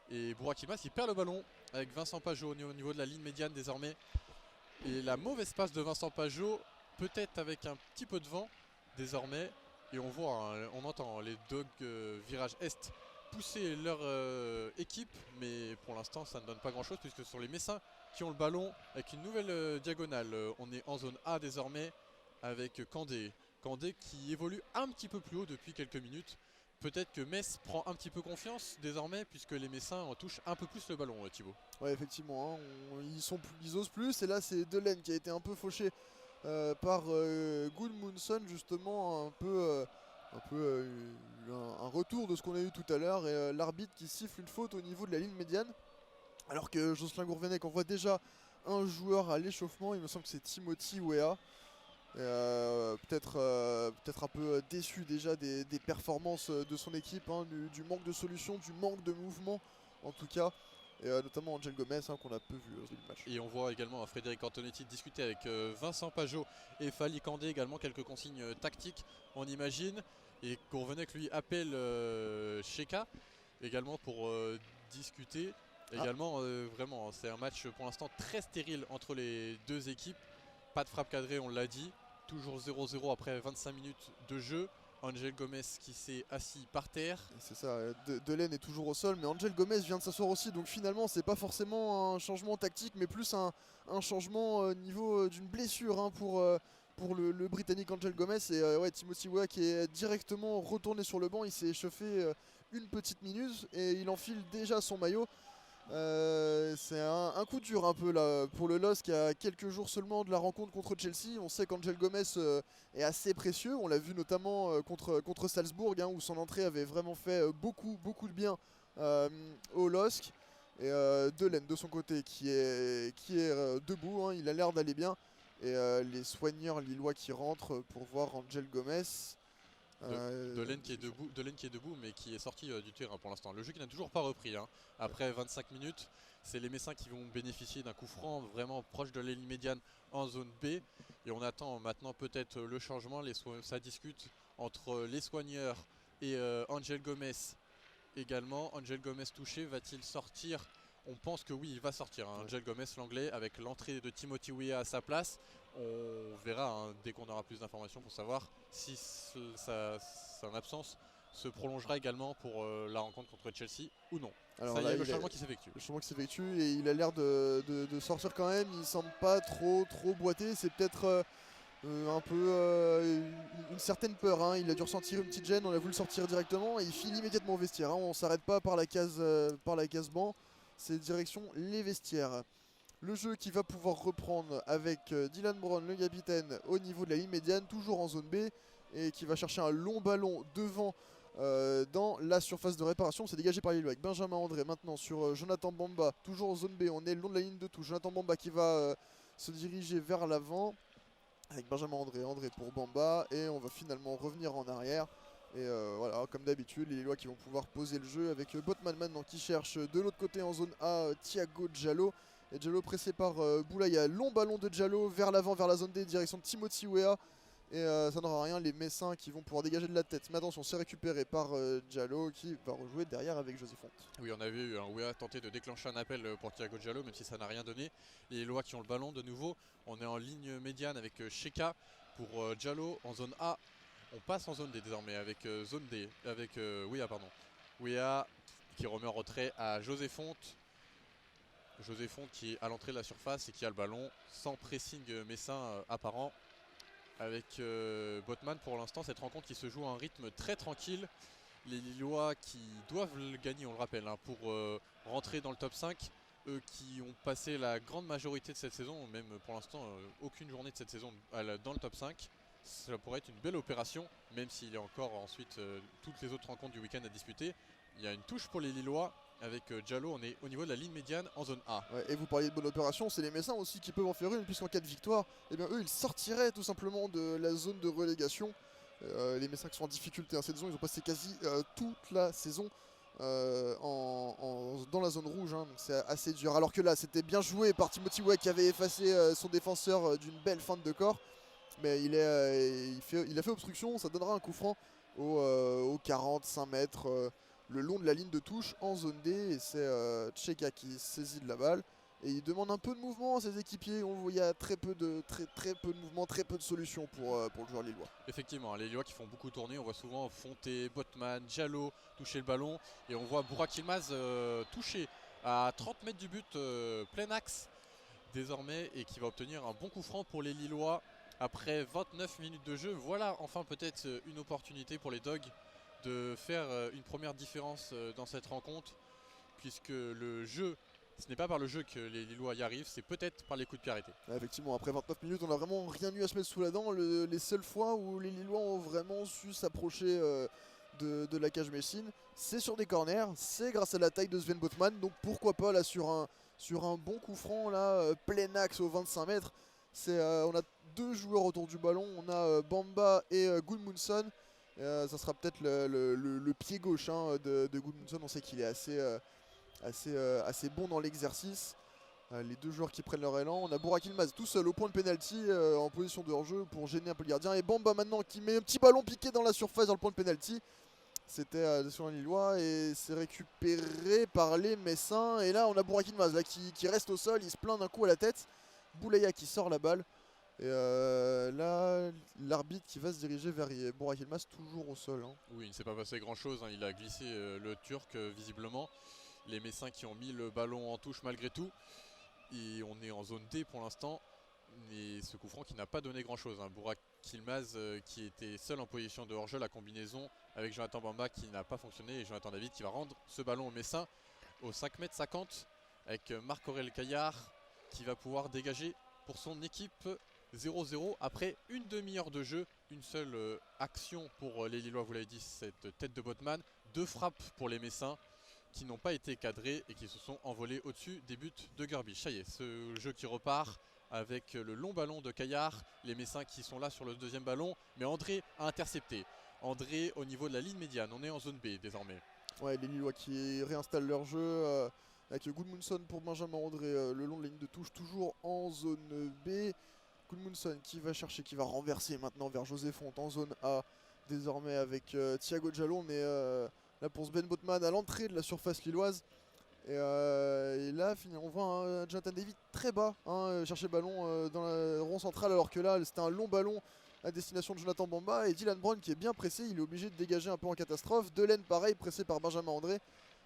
Et Bourak Yilmaz qui perd le ballon avec Vincent Pajot au niveau de la ligne médiane désormais. Et la mauvaise passe de Vincent Pajot, peut-être avec un petit peu de vent désormais. Et on voit, on entend les Dogs virage Est pousser leur équipe. Mais pour l'instant ça ne donne pas grand chose puisque ce sont les Messins qui ont le ballon avec une nouvelle diagonale. On est en zone A désormais. Avec Candé qui évolue un petit peu plus haut depuis quelques minutes. Peut-être que Metz prend un petit peu confiance désormais puisque les Messins touchent un peu plus le ballon, Thibaut. Ouais, effectivement, hein, ils osent plus. Et là c'est Delaine qui a été un peu fauché par Gudmundsson, justement, un retour de ce qu'on a eu tout à l'heure. Et l'arbitre qui siffle une faute au niveau de la ligne médiane. Alors que Jocelyn Gourvenec envoie déjà un joueur à l'échauffement, il me semble que c'est Timothy Weah. Peut-être un peu déçu déjà des performances de son équipe, hein, du manque de solutions, du manque de mouvement en tout cas, et notamment Angel Gomez hein, qu'on a peu vu au début du match. Et on voit également Frédéric Antonetti discuter avec Vincent Pajot et Fally Candé, également quelques consignes tactiques on imagine, et Gourvenec lui appelle Cheka également pour discuter. Également vraiment c'est un match pour l'instant très stérile entre les deux équipes, pas de frappe cadrée, on l'a dit. Toujours 0-0 après 25 minutes de jeu. Angel Gomez qui s'est assis par terre. C'est ça, Delaine est toujours au sol, mais Angel Gomez vient de s'asseoir aussi. Donc finalement, c'est pas forcément un changement tactique, mais plus un changement au niveau d'une blessure hein, pour le Britannique Angel Gomez. Et ouais, Timothy Weah qui est directement retourné sur le banc. Il s'est échauffé une petite minute et il enfile déjà son maillot. C'est un coup dur un peu là pour le LOSC qui a quelques jours seulement de la rencontre contre Chelsea. On sait qu'Angel Gomez est assez précieux, on l'a vu notamment contre Salzbourg hein, où son entrée avait vraiment fait beaucoup de bien au LOSC. Et Delaine de son côté qui est debout, hein, il a l'air d'aller bien. Et les soigneurs lillois qui rentrent pour voir Angel Gomez. Delaine qui est debout mais qui est sorti du terrain pour l'instant. Le jeu qui n'a toujours pas repris hein. Après 25 minutes. C'est les Messins qui vont bénéficier d'un coup franc vraiment proche de la ligne médiane en zone B. Et on attend maintenant peut-être le changement. Ça discute entre les soigneurs et Angel Gomez également. Angel Gomez touché, va-t-il sortir? On pense que oui, il va sortir. Hein. Angel Gomez, l'anglais, avec l'entrée de Timothy Weah à sa place. On verra hein, dès qu'on aura plus d'informations pour savoir si son absence se prolongera également pour la rencontre contre Chelsea ou non. Alors ça là, y est, le changement qui s'effectue. Le changement qui s'effectue et il a l'air de sortir quand même. Il semble pas trop boiter. C'est peut-être un peu une certaine peur. Hein. Il a dû ressentir une petite gêne. On a voulu le sortir directement et il file immédiatement au vestiaire. Hein. On s'arrête pas par la case banc. C'est direction les vestiaires. Le jeu qui va pouvoir reprendre avec Dylan Brown, le capitaine, au niveau de la ligne médiane, toujours en zone B, et qui va chercher un long ballon devant dans la surface de réparation. C'est dégagé par Lillois avec Benjamin André maintenant sur Jonathan Bamba, toujours en zone B. On est le long de la ligne de touche. Jonathan Bamba qui va se diriger vers l'avant avec Benjamin André pour Bamba, et on va finalement revenir en arrière. Et voilà, comme d'habitude, les Lillois qui vont pouvoir poser le jeu avec Botman maintenant qui cherche de l'autre côté en zone A Thiago Diallo. Et Diallo pressé par Boulaya. Long ballon de Diallo vers l'avant, vers la zone D, direction de Timothy Weah Et ça n'aura rien, les Messins qui vont pouvoir dégager de la tête. Mais attention, c'est récupéré par Diallo qui va rejouer derrière avec José Fonte. Oui, on avait eu un Wea tenter de déclencher un appel pour Thiago Diallo, même si ça n'a rien donné. Les Lillois qui ont le ballon de nouveau. On est en ligne médiane avec Sheka pour Diallo en zone A. On passe en zone D désormais avec zone D, avec Wea, pardon. Wea qui remet en retrait à José Fonte. José Fonte qui est à l'entrée de la surface et qui a le ballon sans pressing messin apparent. Avec Botman pour l'instant, cette rencontre qui se joue à un rythme très tranquille. Les Lillois qui doivent le gagner, on le rappelle, hein, pour rentrer dans le top 5. Eux qui ont passé la grande majorité de cette saison, même pour l'instant aucune journée de cette saison dans le top 5. Ça pourrait être une belle opération, même s'il y a encore ensuite toutes les autres rencontres du week-end à disputer. Il y a une touche pour les Lillois. Avec Diallo, on est au niveau de la ligne médiane en zone A. Ouais, et vous parliez de bonne opération, c'est les Messins aussi qui peuvent en faire une, puisqu'en cas de victoire, eh bien, eux ils sortiraient tout simplement de la zone de relégation. Les Messins qui sont en difficulté cette saison, ils ont passé quasi toute la saison dans la zone rouge, hein, donc c'est assez dur. Alors que là, c'était bien joué par Timothy Way qui avait effacé son défenseur d'une belle feinte de corps. Mais il a fait obstruction, ça donnera un coup franc aux 45 mètres. Le long de la ligne de touche en zone D, et c'est Tcheka qui saisit de la balle et il demande un peu de mouvement à ses équipiers. On voit il y a très peu de mouvement, très peu de solutions pour le joueur lillois. Effectivement, les Lillois qui font beaucoup tourner, on voit souvent Fonte, Botman, Diallo toucher le ballon et on voit Burak Yilmaz toucher à 30 mètres du but plein axe désormais et qui va obtenir un bon coup franc pour les Lillois après 29 minutes de jeu. Voilà enfin peut-être une opportunité pour les Dogs de faire une première différence dans cette rencontre, puisque le jeu, ce n'est pas par le jeu que les Lillois y arrivent, c'est peut-être par les coups de pied arrêtés. Effectivement, après 29 minutes, on n'a vraiment rien eu à se mettre sous la dent. Les seules fois où les Lillois ont vraiment su s'approcher de la cage messine, c'est sur des corners, c'est grâce à la taille de Sven Botman. Donc pourquoi pas là sur un bon coup franc, là, plein axe aux 25 mètres. On a deux joueurs autour du ballon, on a Bamba et Gudmundsson. Ça sera peut-être le pied gauche de Gudmundsson. On sait qu'il est assez bon dans l'exercice. Les deux joueurs qui prennent leur élan. On a Burak Yilmaz tout seul au point de pénalty en position de hors-jeu pour gêner un peu le gardien. Et Bamba maintenant qui met un petit ballon piqué dans la surface dans le point de pénalty. C'était sur un Lillois et c'est récupéré par les Messins. Et là on a Burak Yilmaz là, qui reste au sol, il se plaint d'un coup à la tête. Boulaya qui sort la balle. Et là, l'arbitre qui va se diriger vers Burak Yilmaz, toujours au sol. Hein. Oui, il ne s'est pas passé grand-chose, hein. Il a glissé le Turc visiblement. Les Messins qui ont mis le ballon en touche malgré tout. Et on est en zone D pour l'instant. Et ce coup franc qui n'a pas donné grand-chose. Hein. Burak Yilmaz qui était seul en position de hors-jeu, la combinaison avec Jonathan Bamba qui n'a pas fonctionné. Et Jonathan David qui va rendre ce ballon aux Messins au 5,50 m avec Marc-Aurel Caillard qui va pouvoir dégager pour son équipe 0-0 après une demi-heure de jeu. Une seule action pour les Lillois, vous l'avez dit, cette tête de Botman. Deux frappes pour les Messins qui n'ont pas été cadrées et qui se sont envolées au-dessus des buts de Gurbic. Ça y est, ce jeu qui repart avec le long ballon de Caillard. Les Messins qui sont là sur le deuxième ballon, mais André a intercepté. André au niveau de la ligne médiane, on est en zone B désormais. Ouais, les Lillois qui réinstallent leur jeu avec Gudmundsson pour Benjamin André le long de la ligne de touche, toujours en zone B. Gudmundsson qui va chercher, qui va renverser maintenant vers José Fonte en zone A, désormais avec Thiago Diallo. On est là pour Sven Botman à l'entrée de la surface lilloise. Et là, on voit un Jonathan David très bas chercher le ballon dans la rond centrale, alors que là, c'était un long ballon à destination de Jonathan Bamba. Et Dylan Brown qui est bien pressé, il est obligé de dégager un peu en catastrophe. Delaine, pareil, pressé par Benjamin André.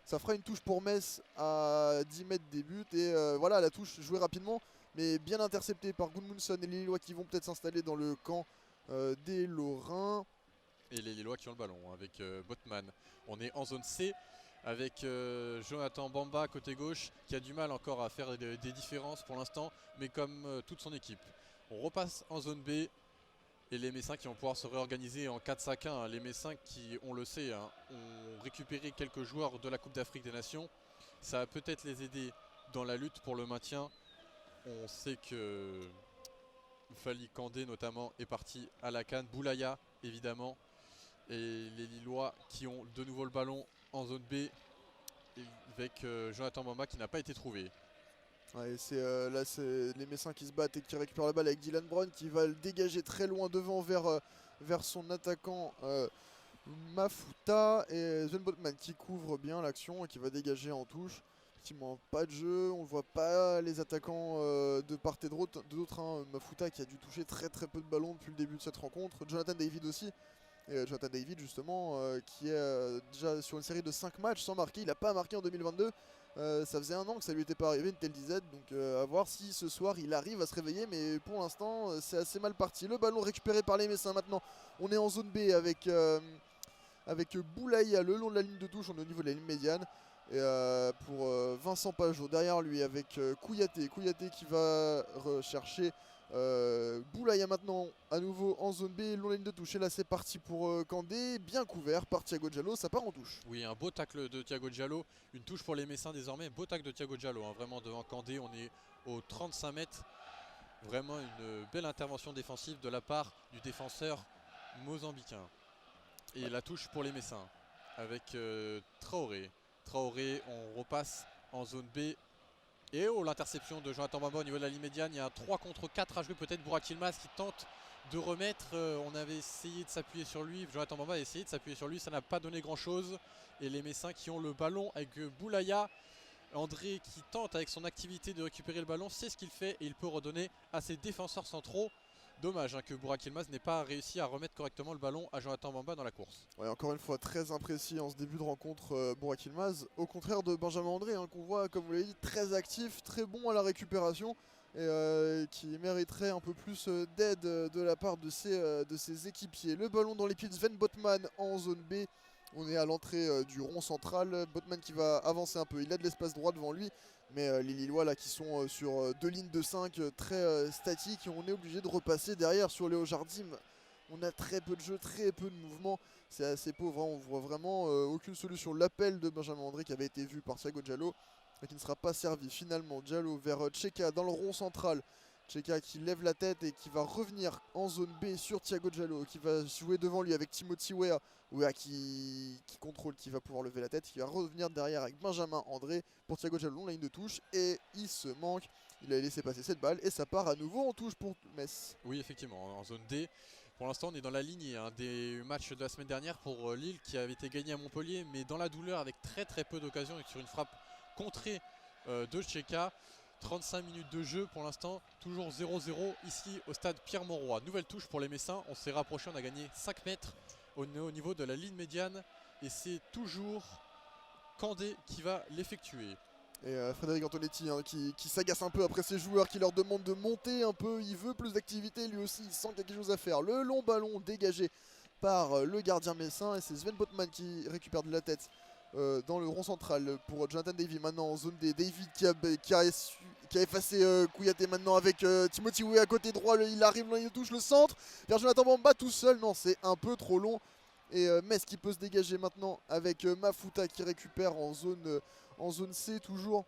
Ça fera une touche pour Metz à 10 mètres des buts. Et voilà, la touche jouée rapidement, mais bien interceptée par Gudmundsson et les Lillois qui vont peut-être s'installer dans le camp des Lorrains. Et les Lillois qui ont le ballon avec Botman. On est en zone C avec Jonathan Bamba côté gauche qui a du mal encore à faire des différences pour l'instant, mais comme toute son équipe. On repasse en zone B et les Messins qui vont pouvoir se réorganiser en 4-5-1. Hein. Les Messins qui, on le sait, hein, ont récupéré quelques joueurs de la Coupe d'Afrique des Nations. Ça va peut-être les aider dans la lutte pour le maintien. On sait que Fali Kandé notamment est parti à la CAN, Boulaya évidemment. Et les Lillois qui ont de nouveau le ballon en zone B avec Jonathan Bamba qui n'a pas été trouvé. Ouais, là c'est les Messins qui se battent et qui récupèrent la balle avec Dylan Brown qui va le dégager très loin devant vers son attaquant Mafuta et Sven Botman qui couvre bien l'action et qui va dégager en touche. Effectivement, pas de jeu, on ne voit pas les attaquants de part et d'autre. Mafuta qui a dû toucher très peu de ballons depuis le début de cette rencontre. Jonathan David aussi. Et Jonathan David justement qui est déjà sur une série de 5 matchs sans marquer. Il n'a pas marqué en 2022. Ça faisait un an que ça lui était pas arrivé une telle disette. Donc à voir si ce soir il arrive à se réveiller. Mais pour l'instant c'est assez mal parti. Le ballon récupéré par les Messins maintenant. On est en zone B avec Boulaïa le long de la ligne de touche. On est au niveau de la ligne médiane. Et pour Vincent Pajot derrière lui avec Kouyaté qui va rechercher Boulaïa maintenant à nouveau en zone B, long ligne de touche. Et là c'est parti pour Kandé, bien couvert par Thiago Diallo, ça part en touche. Oui, un beau tacle de Thiago Diallo, une touche pour les Messins désormais, beau tacle de Thiago Diallo, hein, vraiment devant Kandé, on est aux 35 mètres. Vraiment une belle intervention défensive de la part du défenseur mozambicain. Et la touche pour les Messins avec Traoré. Traoré, on repasse en zone B. Et oh, l'interception de Jonathan Bamba au niveau de la ligne médiane. Il y a un 3 contre 4 à jouer peut-être. Burak Yilmaz qui tente de remettre. On avait essayé de s'appuyer sur lui. Jonathan Bamba a essayé de s'appuyer sur lui. Ça n'a pas donné grand-chose. Et les Messins qui ont le ballon avec Boulaïa. André qui tente avec son activité de récupérer le ballon. C'est ce qu'il fait et il peut redonner à ses défenseurs centraux. Dommage que Burak Yilmaz n'ait pas réussi à remettre correctement le ballon à Jonathan Bamba dans la course. Ouais, encore une fois très imprécis en ce début de rencontre Burak Yilmaz. Au contraire de Benjamin André qu'on voit comme vous l'avez dit très actif, très bon à la récupération. Et qui mériterait un peu plus d'aide de la part de ses équipiers. Le ballon dans les pieds de Sven Botman en zone B. On est à l'entrée du rond central. Botman qui va avancer un peu. Il a de l'espace droit devant lui. Mais les Lillois là qui sont sur 2 lignes de 5 très statiques. Et on est obligé de repasser derrière sur Léo Jardim. On a très peu de jeu, très peu de mouvement. C'est assez pauvre. Hein. On voit vraiment aucune solution. L'appel de Benjamin André qui avait été vu par Thiago Diallo. Et qui ne sera pas servi finalement. Diallo vers Tcheka dans le rond central. Tcheka qui lève la tête et qui va revenir en zone B sur Thiago Diallo. Qui va jouer devant lui avec Timothy Weah. Weah qui contrôle, qui va pouvoir lever la tête. Qui va revenir derrière avec Benjamin André pour Thiago Diallo long la ligne de touche. Et il se manque. Il a laissé passer cette balle. Et ça part à nouveau en touche pour Metz. Oui, effectivement, en zone D. Pour l'instant, on est dans la lignée des matchs de la semaine dernière pour Lille qui avait été gagné à Montpellier. Mais dans la douleur avec très peu d'occasions et sur une frappe contrée de Tcheka. 35 minutes de jeu pour l'instant, toujours 0-0 ici au stade Pierre-Mauroy. Nouvelle touche pour les Messins, on s'est rapproché, on a gagné 5 mètres au niveau de la ligne médiane. Et c'est toujours Kandé qui va l'effectuer. Et Frédéric Antonetti qui s'agace un peu après ses joueurs, qui leur demande de monter un peu. Il veut plus d'activité, lui aussi, il sent qu'il y a quelque chose à faire. Le long ballon dégagé par le gardien messin. Et c'est Sven Botman qui récupère de la tête dans le rond central pour Jonathan David. Maintenant en zone D. David qui a effacé Kouyaté maintenant avec Timothy Weah à côté droit. Il arrive, là, il touche le centre. Vers Jonathan Bamba tout seul. Non, c'est un peu trop long. Et Metz qui peut se dégager maintenant avec Mafuta qui récupère en zone C toujours.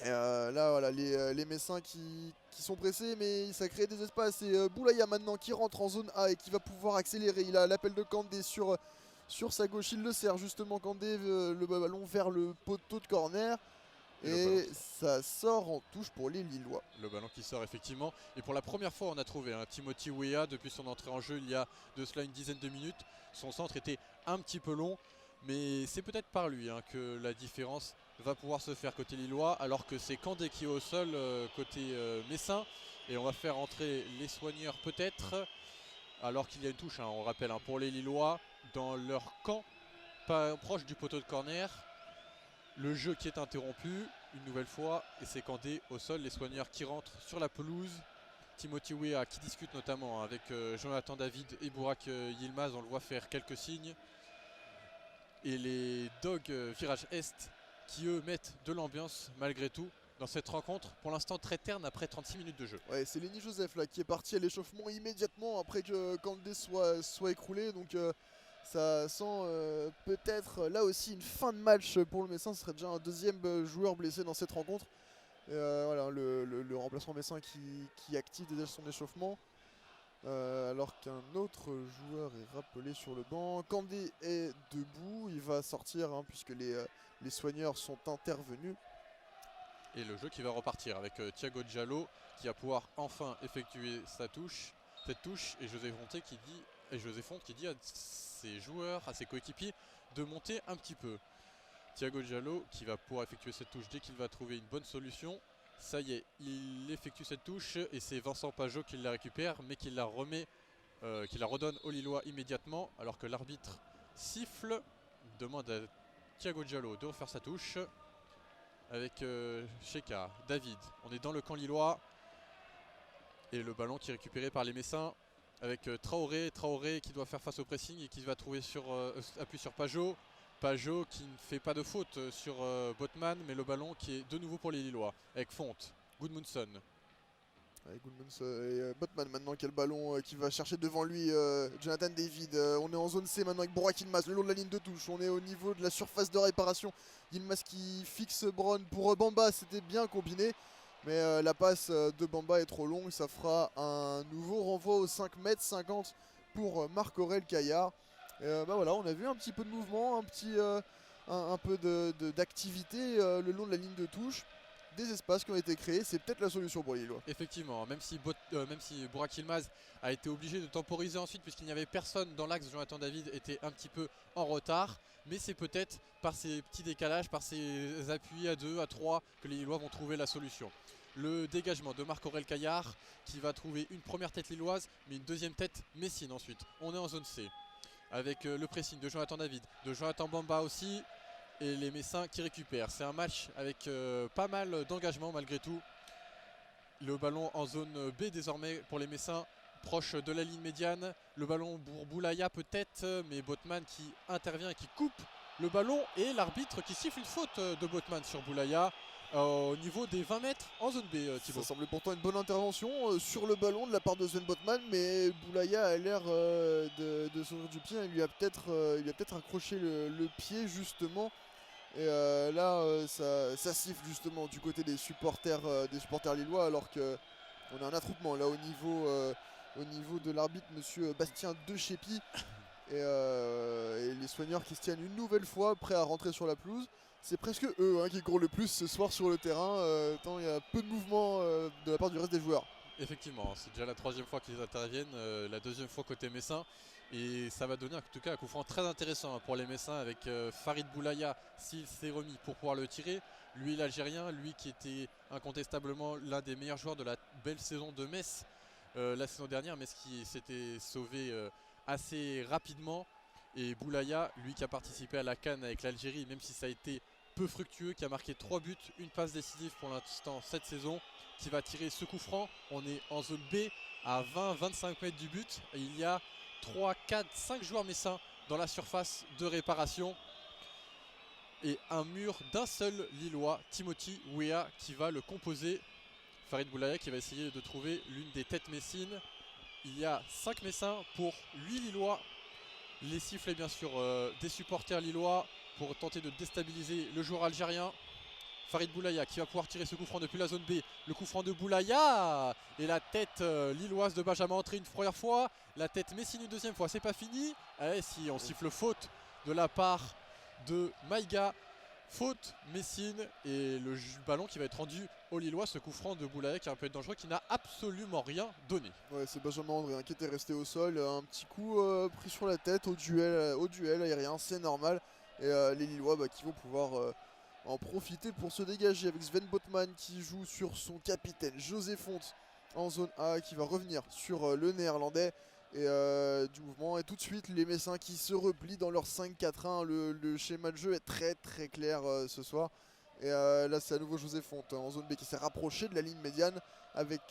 Et là voilà les Messins qui sont pressés mais ça crée des espaces. Et Boulaïa maintenant qui rentre en zone A et qui va pouvoir accélérer. Il a l'appel de Kandé sur sa gauche. Il le sert justement Kandé le ballon vers le poteau de corner. Et ça sort en touche pour les Lillois. Le ballon qui sort effectivement. Et pour la première fois on a trouvé Timothy Weah depuis son entrée en jeu il y a de cela une dizaine de minutes. Son centre était un petit peu long. Mais c'est peut-être par lui que la différence va pouvoir se faire côté Lillois. Alors que c'est Kandé qui est au sol côté messin. Et on va faire entrer les soigneurs peut-être. Alors qu'il y a une touche, on rappelle, pour les Lillois dans leur camp, pas proche du poteau de corner. Le jeu qui est interrompu une nouvelle fois et c'est Kandé au sol, les soigneurs qui rentrent sur la pelouse. Timothy Weah qui discute notamment avec Jonathan David et Burak Yilmaz, on le voit faire quelques signes. Et les Dogs Virage Est qui eux mettent de l'ambiance malgré tout dans cette rencontre pour l'instant très terne après 36 minutes de jeu. Ouais, c'est Lenny Joseph là qui est parti à l'échauffement immédiatement après que Kandé soit écroulé. Donc ça sent peut-être là aussi une fin de match pour le Messin. Ce serait déjà un deuxième joueur blessé dans cette rencontre. Et voilà le remplaçant messin qui active déjà son échauffement. Alors qu'un autre joueur est rappelé sur le banc. Kandé est debout, il va sortir puisque les soigneurs sont intervenus. Et le jeu qui va repartir avec Thiago Diallo qui va pouvoir enfin effectuer cette touche et José Fonte qui dit à ses joueurs, à ses coéquipiers de monter un petit peu. Thiago Diallo qui va pouvoir effectuer cette touche dès qu'il va trouver une bonne solution. Ça y est, il effectue cette touche et c'est Vincent Pajot qui la récupère mais qui la redonne aux Lillois immédiatement alors que l'arbitre siffle, demande à Thiago Diallo de refaire sa touche avec Cheka, David. On est dans le camp lillois et le ballon qui est récupéré par les Messins avec Traoré qui doit faire face au pressing et qui va trouver appui sur Pajot. Pajot qui ne fait pas de faute sur Botman, mais le ballon qui est de nouveau pour les Lillois avec Fonte, Gudmundsson. Avec Gudmundsson et Botman maintenant qui a le ballon qui va chercher devant lui Jonathan David. On est en zone C maintenant avec Burak Yilmaz le long de la ligne de touche. On est au niveau de la surface de réparation. Yilmaz qui fixe Brown pour Bamba, c'était bien combiné. Mais la passe de Bamba est trop longue. Ça fera un nouveau renvoi au 5m50 pour Marc-Aurèle Caillard. Voilà, on a vu un petit peu de mouvement, un peu d'activité le long de la ligne de touche. Des espaces qui ont été créés, c'est peut-être la solution pour les Lillois. Effectivement, même si Burak Yilmaz a été obligé de temporiser ensuite puisqu'il n'y avait personne dans l'axe, Jonathan David était un petit peu en retard. Mais c'est peut-être par ces petits décalages, par ces appuis à 2, à 3 que les Lillois vont trouver la solution. Le dégagement de Marc-Aurèle Caillard qui va trouver une première tête lilloise mais une deuxième tête messine ensuite. On est en zone C avec le pressing de Jonathan David, de Jonathan Bamba aussi. Et les Messins qui récupèrent. C'est un match avec pas mal d'engagement malgré tout. Le ballon en zone B désormais pour les Messins, proche de la ligne médiane. Le ballon pour Boulaya peut-être, mais Botman qui intervient et qui coupe le ballon. Et l'arbitre qui siffle une faute de Botman sur Boulaya au niveau des 20 mètres en zone B, Thibaut. Ça semblait pourtant une bonne intervention sur le ballon de la part de Sven Botman, mais Boulaya a l'air de sortir du pied. Il lui a peut-être accroché le pied justement. Et ça siffle justement du côté des supporters lillois alors qu'on a un attroupement là au niveau de l'arbitre, monsieur Bastien Dechepi. Et les soigneurs qui se tiennent une nouvelle fois prêts à rentrer sur la pelouse. C'est presque eux qui courent le plus ce soir sur le terrain, tant il y a peu de mouvement de la part du reste des joueurs. Effectivement, c'est déjà la 3e fois qu'ils interviennent, la 2e fois côté Messin. Et ça va donner en tout cas un coup franc très intéressant pour les Messins avec Farid Boulaya s'il s'est remis pour pouvoir le tirer. Lui l'Algérien, lui qui était incontestablement l'un des meilleurs joueurs de la belle saison de Metz la saison dernière. Metz qui s'était sauvé assez rapidement. Et Boulaya, lui qui a participé à la CAN avec l'Algérie, même si ça a été peu fructueux, qui a marqué 3 buts, une passe décisive pour l'instant cette saison, qui va tirer ce coup franc. On est en zone B à 20-25 mètres du but. Et il y a 3, 4, 5 joueurs messins dans la surface de réparation. Et un mur d'un seul Lillois, Timothy Weah, qui va le composer. Farid Boulaya qui va essayer de trouver l'une des têtes messines. Il y a 5 Messins pour 8 Lillois. Les sifflets bien sûr des supporters lillois pour tenter de déstabiliser le joueur algérien. Farid Boulaya qui va pouvoir tirer ce coup franc depuis la zone B. Le coup franc de Boulaya et la tête lilloise de Benjamin entrée une première fois. La tête messine une deuxième fois, c'est pas fini. Allez, si on siffle faute de la part de Maïga. Faute Messine et le ballon qui va être rendu au Lillois. Ce coup franc de Boulaya qui est un peu dangereux, qui n'a absolument rien donné. Ouais, c'est Benjamin André qui était resté au sol. Un petit coup pris sur la tête au duel aérien, c'est normal. Et les Lillois qui vont pouvoir en profiter pour se dégager avec Sven Botman qui joue sur son capitaine José Fonte en zone A, qui va revenir sur le néerlandais. Et du mouvement, et tout de suite les Messins qui se replient dans leur 5-4-1. Le schéma de jeu est très très clair ce soir. Et là c'est à nouveau José Fonte en zone B qui s'est rapproché de la ligne médiane avec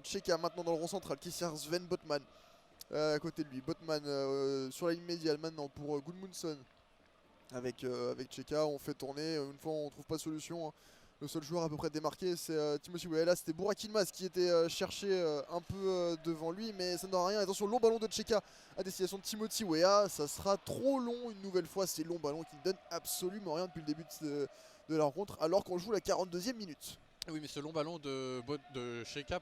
Cheka maintenant dans le rond central qui sert Sven Botman à côté de lui. Botman sur la ligne médiane maintenant pour Gudmundsson avec Cheka. On fait tourner, une fois on trouve pas de solution. Le seul joueur à peu près démarqué c'est Timothy Weah. Là c'était Burak Yilmaz qui était cherché un peu devant lui, mais ça ne donne rien. Attention, long ballon de Cheka à destination de Timothy Weah. Ça sera trop long une nouvelle fois, ces longs ballons qui ne donnent absolument rien depuis le début de la rencontre, alors qu'on joue la 42e minute. Oui, mais ce long ballon de Cheka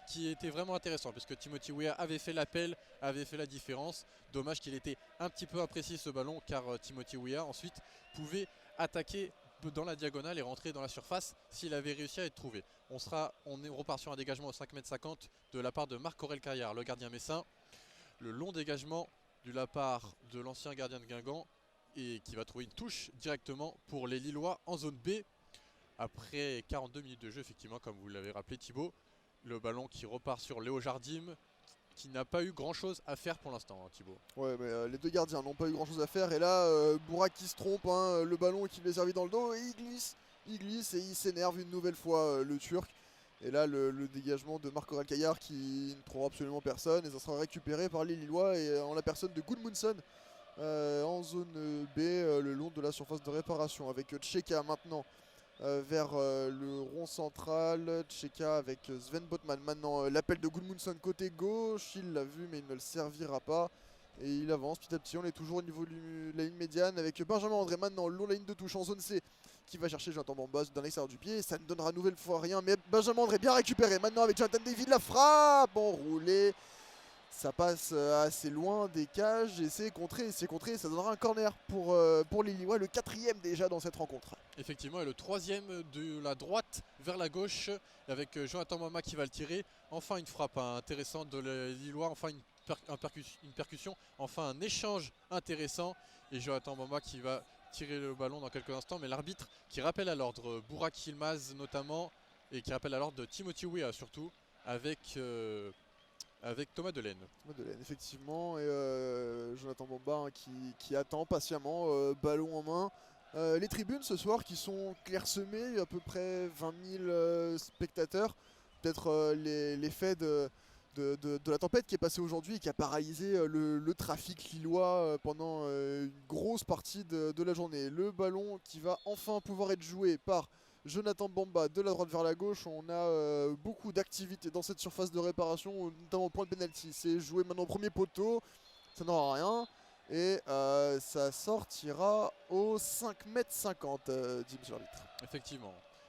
qui était vraiment intéressant puisque Timothy Weah avait fait l'appel, avait fait la différence. Dommage qu'il était un petit peu imprécis ce ballon car Timothy Weah ensuite pouvait attaquer dans la diagonale et rentrer dans la surface s'il avait réussi à être trouvé. On repart sur un dégagement au 5,50 m de la part de Marc-Aurèle Carrière, le gardien messin. Le long dégagement de la part de l'ancien gardien de Guingamp et qui va trouver une touche directement pour les Lillois en zone B. Après 42 minutes de jeu, effectivement, comme vous l'avez rappelé Thibaut, le ballon qui repart sur Léo Jardim, qui n'a pas eu grand chose à faire pour l'instant, hein, Thibaut. Ouais, mais les deux gardiens n'ont pas eu grand chose à faire. Et là, Bourak qui se trompe, hein, le ballon qui lui est servi dans le dos, et il glisse et il s'énerve une nouvelle fois, le Turc. Et là, le dégagement de Marc-Aurèle Caillard qui ne trouvera absolument personne. Et ça sera récupéré par les Lillois et en la personne de Gudmundsson en zone B, le long de la surface de réparation. Avec Tcheka maintenant vers le rond central. Tcheka avec Sven Botman. Maintenant, l'appel de Gudmundsson côté gauche. Il l'a vu, mais il ne le servira pas. Et il avance petit à petit. On est toujours au niveau de la ligne médiane avec Benjamin André maintenant, long la ligne de touche en zone C, qui va chercher Jonathan Bamba dans l'extérieur du pied. Ça ne donnera nouvelle fois rien, mais Benjamin André bien récupéré maintenant avec Jonathan David. La frappe enroulée. Ça passe assez loin des cages et c'est contré. Ça donnera un corner pour les Lillois, le 4e déjà dans cette rencontre. Effectivement, et le 3e de la droite vers la gauche avec Jonathan Bamba qui va le tirer. Enfin une frappe intéressante de les Lillois, enfin une percussion, enfin un échange intéressant. Et Jonathan Bamba qui va tirer le ballon dans quelques instants, mais l'arbitre qui rappelle à l'ordre Bourak Yilmaz notamment, et qui rappelle à l'ordre de Timothy Weah surtout, avec Thomas Delaine. Thomas Delaine, effectivement, et Jonathan Bamba qui attend patiemment, ballon en main. Les tribunes ce soir qui sont clairsemées, à peu près 20 000 spectateurs. Peut-être l'effet de la tempête qui est passée aujourd'hui et qui a paralysé le trafic lillois pendant une grosse partie de la journée. Le ballon qui va enfin pouvoir être joué par Jonathan Bamba de la droite vers la gauche. On a beaucoup d'activités dans cette surface de réparation, notamment au point de pénalty. C'est joué maintenant au premier poteau, ça n'aura rien. Et ça sortira au 5,50 m, dit M. l'arbitre.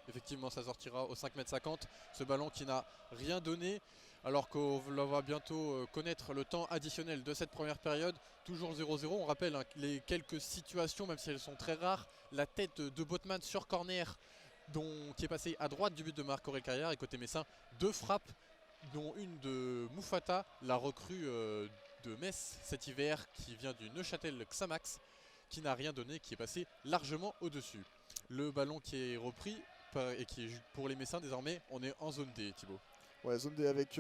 Effectivement, ça sortira au 5,50 m. Ce ballon qui n'a rien donné. Alors qu'on va bientôt connaître le temps additionnel de cette première période. Toujours 0-0. On rappelle les quelques situations, même si elles sont très rares. La tête de Botman sur corner, qui est passé à droite du but de Marc-Aurèle Carrière. Et côté messin, 2 frappes, dont une de Moufata, la recrue de Metz cet hiver, qui vient du Neuchâtel Xamax, qui n'a rien donné, qui est passé largement au-dessus. Le ballon qui est repris et qui est pour les Messins désormais. On est en zone D, Thibaut. Ouais, zone D avec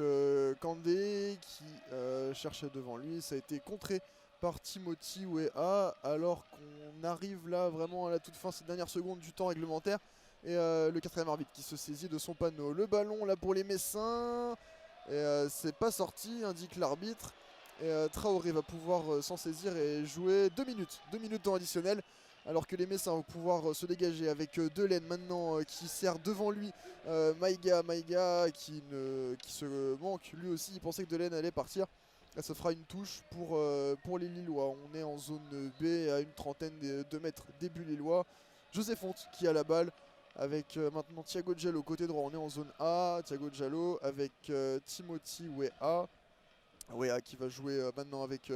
Kandé qui cherchait devant lui. Ça a été contré par Timothy Weah, alors qu'on arrive là vraiment à la toute fin, ces dernières secondes du temps réglementaire. Et le 4e arbitre qui se saisit de son panneau. Le ballon là pour les Messins. Et c'est pas sorti, indique l'arbitre. Et Traoré va pouvoir s'en saisir et jouer 2 minutes. 2 minutes temps additionnel. Alors que les Messins vont pouvoir se dégager avec Delaine maintenant qui sert devant lui Maïga qui se manque lui aussi. Il pensait que Delaine allait partir. Là, ça fera une touche pour les Lillois. On est en zone B à une trentaine de mètres début Lillois. José Fonte qui a la balle avec maintenant Thiago Diallo côté droit. On est en zone A. Thiago Diallo avec Timothy Weah. Weah qui va jouer maintenant avec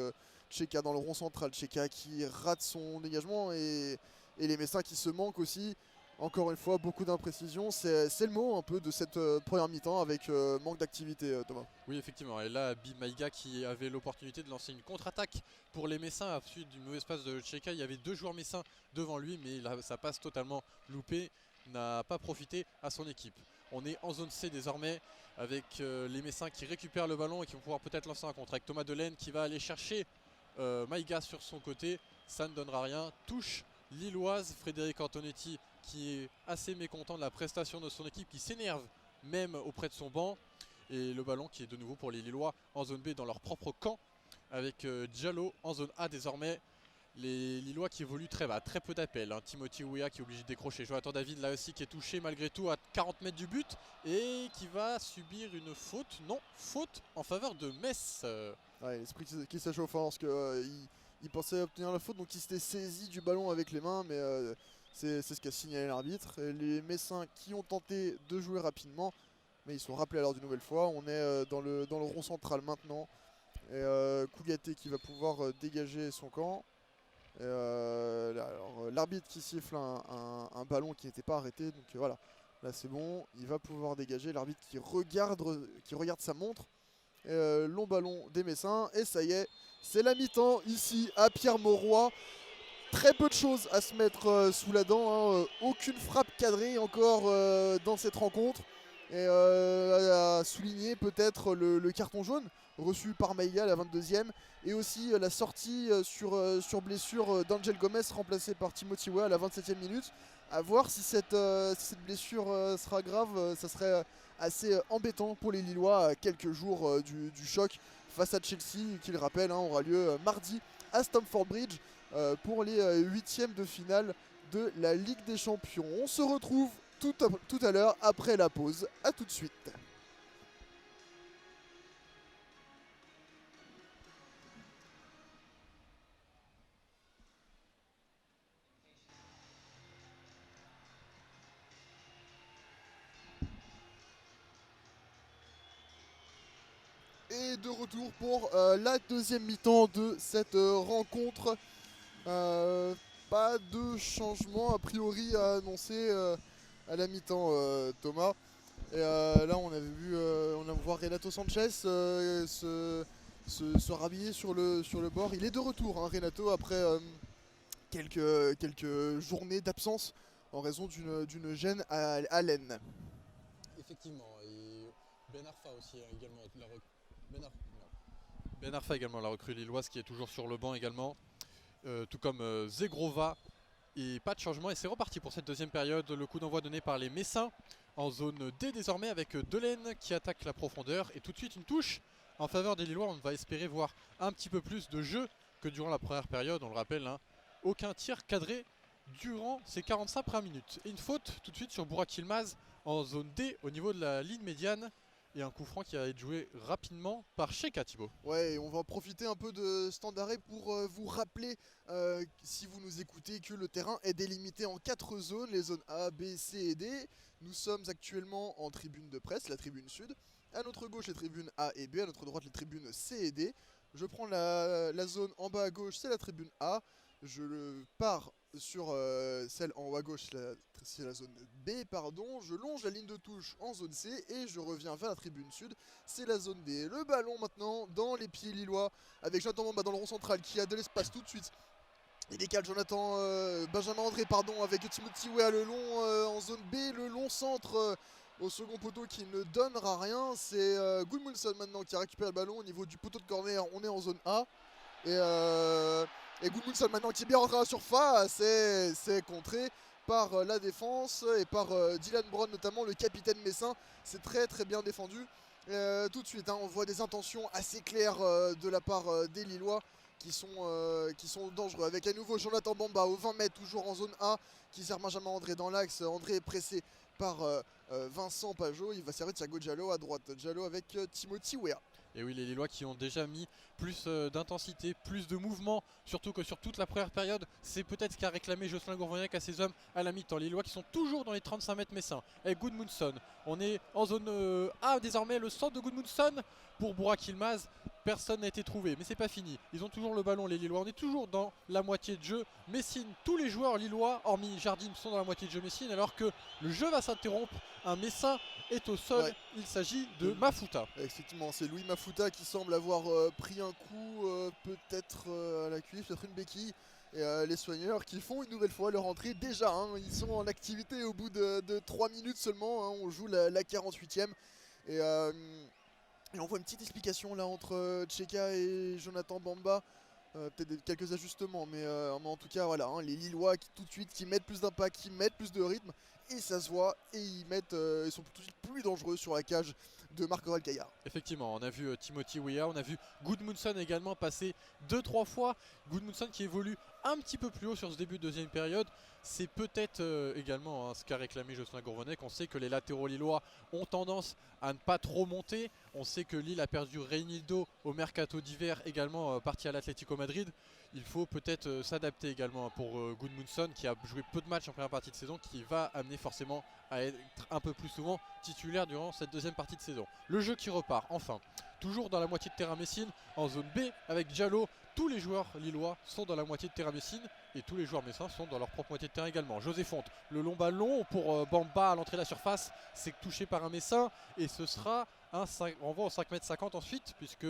Tcheka dans le rond central. Tcheka qui rate son dégagement et les Messins qui se manquent aussi. Encore une fois, beaucoup d'imprécisions. C'est le mot un peu de cette première mi-temps avec manque d'activité, Thomas. Oui, effectivement. Et là, Maïga qui avait l'opportunité de lancer une contre-attaque pour les Messins à la suite d'une mauvaise passe de Tcheka. Il y avait 2 joueurs Messins devant lui, mais sa passe totalement loupée n'a pas profité à son équipe. On est en zone C désormais avec les Messins qui récupèrent le ballon et qui vont pouvoir peut-être lancer un contre avec Thomas Delaine qui va aller chercher Maïga sur son côté. Ça ne donnera rien. Touche lilloise. Frédéric Antonetti qui est assez mécontent de la prestation de son équipe, qui s'énerve même auprès de son banc. Et le ballon qui est de nouveau pour les Lillois en zone B dans leur propre camp avec Diallo en zone A désormais. Les Lillois qui évoluent très bas, très peu d'appels. Timothy Weah qui est obligé de décrocher. Jonathan David là aussi qui est touché malgré tout à 40 mètres du but et qui va subir une faute. Non, faute en faveur de Metz. Ouais, l'esprit qui s'échauffe parce qu'il pensait obtenir la faute, donc il s'était saisi du ballon avec les mains, mais c'est ce qu'a signalé l'arbitre. Les Messins qui ont tenté de jouer rapidement, mais ils sont rappelés à l'heure d'une nouvelle fois. On est dans le rond central maintenant. Et Kougaté qui va pouvoir dégager son camp. L'arbitre qui siffle un ballon qui n'était pas arrêté, donc voilà, là c'est bon, il va pouvoir dégager. L'arbitre qui regarde sa montre. Long ballon des Messins, et ça y est, c'est la mi-temps ici à Pierre-Mauroy. Très peu de choses à se mettre sous la dent, hein. Aucune frappe cadrée encore dans cette rencontre. Et à souligner peut-être le carton jaune reçu par Maïga à la 22e, et aussi la sortie sur blessure d'Angel Gomez remplacé par Timothy Weah à la 27e minute. À voir si cette blessure sera grave, ça serait assez embêtant pour les Lillois à quelques jours du choc face à Chelsea, qui le rappelle, hein, aura lieu mardi à Stamford Bridge pour les huitièmes de finale de la Ligue des Champions. On se retrouve tout à l'heure après la pause. A tout de suite. Et de retour pour la deuxième mi-temps de cette rencontre. Pas de changement a priori à annoncer à la mi-temps, Thomas. Et là on a vu Renato Sanchez se rhabiller sur le bord. Il est de retour, hein, Renato, après quelques journées d'absence en raison d'une gêne à l'aine. Effectivement, et Ben Arfa aussi également, Ben Arfa également, la recrue lilloise qui est toujours sur le banc également, tout comme Zegrova. Et pas de changement, et c'est reparti pour cette deuxième période. Le coup d'envoi donné par les Messins en zone D désormais, avec Delaine qui attaque la profondeur, et tout de suite une touche en faveur des Lillois. On va espérer voir un petit peu plus de jeu que durant la première période, on le rappelle, hein. Aucun tir cadré durant ces 45 premières minutes. Et une faute tout de suite sur Burak Yilmaz en zone D au niveau de la ligne médiane, et un coup franc qui va être joué rapidement par Cheka, Thibaut. Ouais, et on va en profiter un peu de ce temps d'arrêt pour vous rappeler, si vous nous écoutez, que le terrain est délimité en 4 zones, les zones A, B, C et D. Nous sommes actuellement en tribune de presse, la tribune sud. À notre gauche, les tribunes A et B, à notre droite, les tribunes C et D. Je prends la zone en bas à gauche, c'est la tribune A. Je pars sur celle en haut à gauche, c'est la zone B, pardon. Je longe la ligne de touche en zone C et je reviens vers la tribune sud, c'est la zone D. Le ballon maintenant dans les pieds lillois avec Jonathan Bamba dans le rond central qui a de l'espace tout de suite. Il décale Benjamin André pardon, avec Timothy Weah le long en zone B, le long centre au second poteau qui ne donnera rien. C'est Gudmundsson maintenant qui a récupéré le ballon au niveau du poteau de corner. On est en zone A. Et Gudmundsson maintenant qui est bien rentré à la surface, c'est contré par la défense et par Dylan Brown notamment, le capitaine messin. C'est très très bien défendu. Tout de suite, hein, on voit des intentions assez claires de la part des Lillois qui sont dangereux. Avec à nouveau Jonathan Bamba au 20 mètres, toujours en zone A, qui sert Benjamin André dans l'axe. André est pressé par Vincent Pajot. Il va servir Thiago Diallo à droite. Diallo avec Timothy Weah. Et oui, les Lillois qui ont déjà mis plus d'intensité, plus de mouvement, surtout que sur toute la première période. C'est peut-être ce qu'a réclamé Jocelyn Gourvagnac à ses hommes à la mi-temps. Les Lillois qui sont toujours dans les 35 mètres messins. Et Gudmundsson, on est en zone A désormais, le centre de Gudmundsson pour Burak Yilmaz. Personne n'a été trouvé, mais c'est pas fini. Ils ont toujours le ballon, les Lillois. On est toujours dans la moitié de jeu. Messine, tous les joueurs lillois, hormis Jardim, sont dans la moitié de jeu Messine, alors que le jeu va s'interrompre. Un Messin est au sol, ouais. Il s'agit de Mafuta. Effectivement, c'est Louis Mafuta qui semble avoir pris un coup, peut-être à la cuisse, peut-être une béquille. Et les soigneurs qui font une nouvelle fois leur entrée déjà, hein, ils sont en activité au bout de 3 minutes seulement, hein, on joue la 48e. Et on voit une petite explication là entre Cheka et Jonathan Bamba. Peut-être quelques ajustements, mais en tout cas voilà, hein, les Lillois qui tout de suite qui mettent plus d'impact, qui mettent plus de rythme, et ça se voit, et ils sont tout de suite plus dangereux sur la cage de Marc-Aurèle Caillard. Effectivement, on a vu Timothy Weah, on a vu Gudmundsson également passer 2-3 fois. Gudmundsson qui évolue un petit peu plus haut sur ce début de deuxième période. C'est peut-être également hein, ce qu'a réclamé Jocelyn Gourvagnac. On sait que les latéraux lillois ont tendance à ne pas trop monter. On sait que Lille a perdu Reinildo au mercato d'hiver, également parti à l'Atlético Madrid. Il faut peut-être s'adapter également pour Gudmundsson qui a joué peu de matchs en première partie de saison, qui va amener forcément à être un peu plus souvent titulaire durant cette deuxième partie de saison. Le jeu qui repart, enfin, toujours dans la moitié de terrain Messine, en zone B avec Diallo. Tous les joueurs lillois sont dans la moitié de terrain Messine et tous les joueurs messins sont dans leur propre moitié de terrain également. José Fonte, le long ballon pour Bamba à l'entrée de la surface, c'est touché par un messin et ce sera un renvoi au 5,50 m ensuite puisque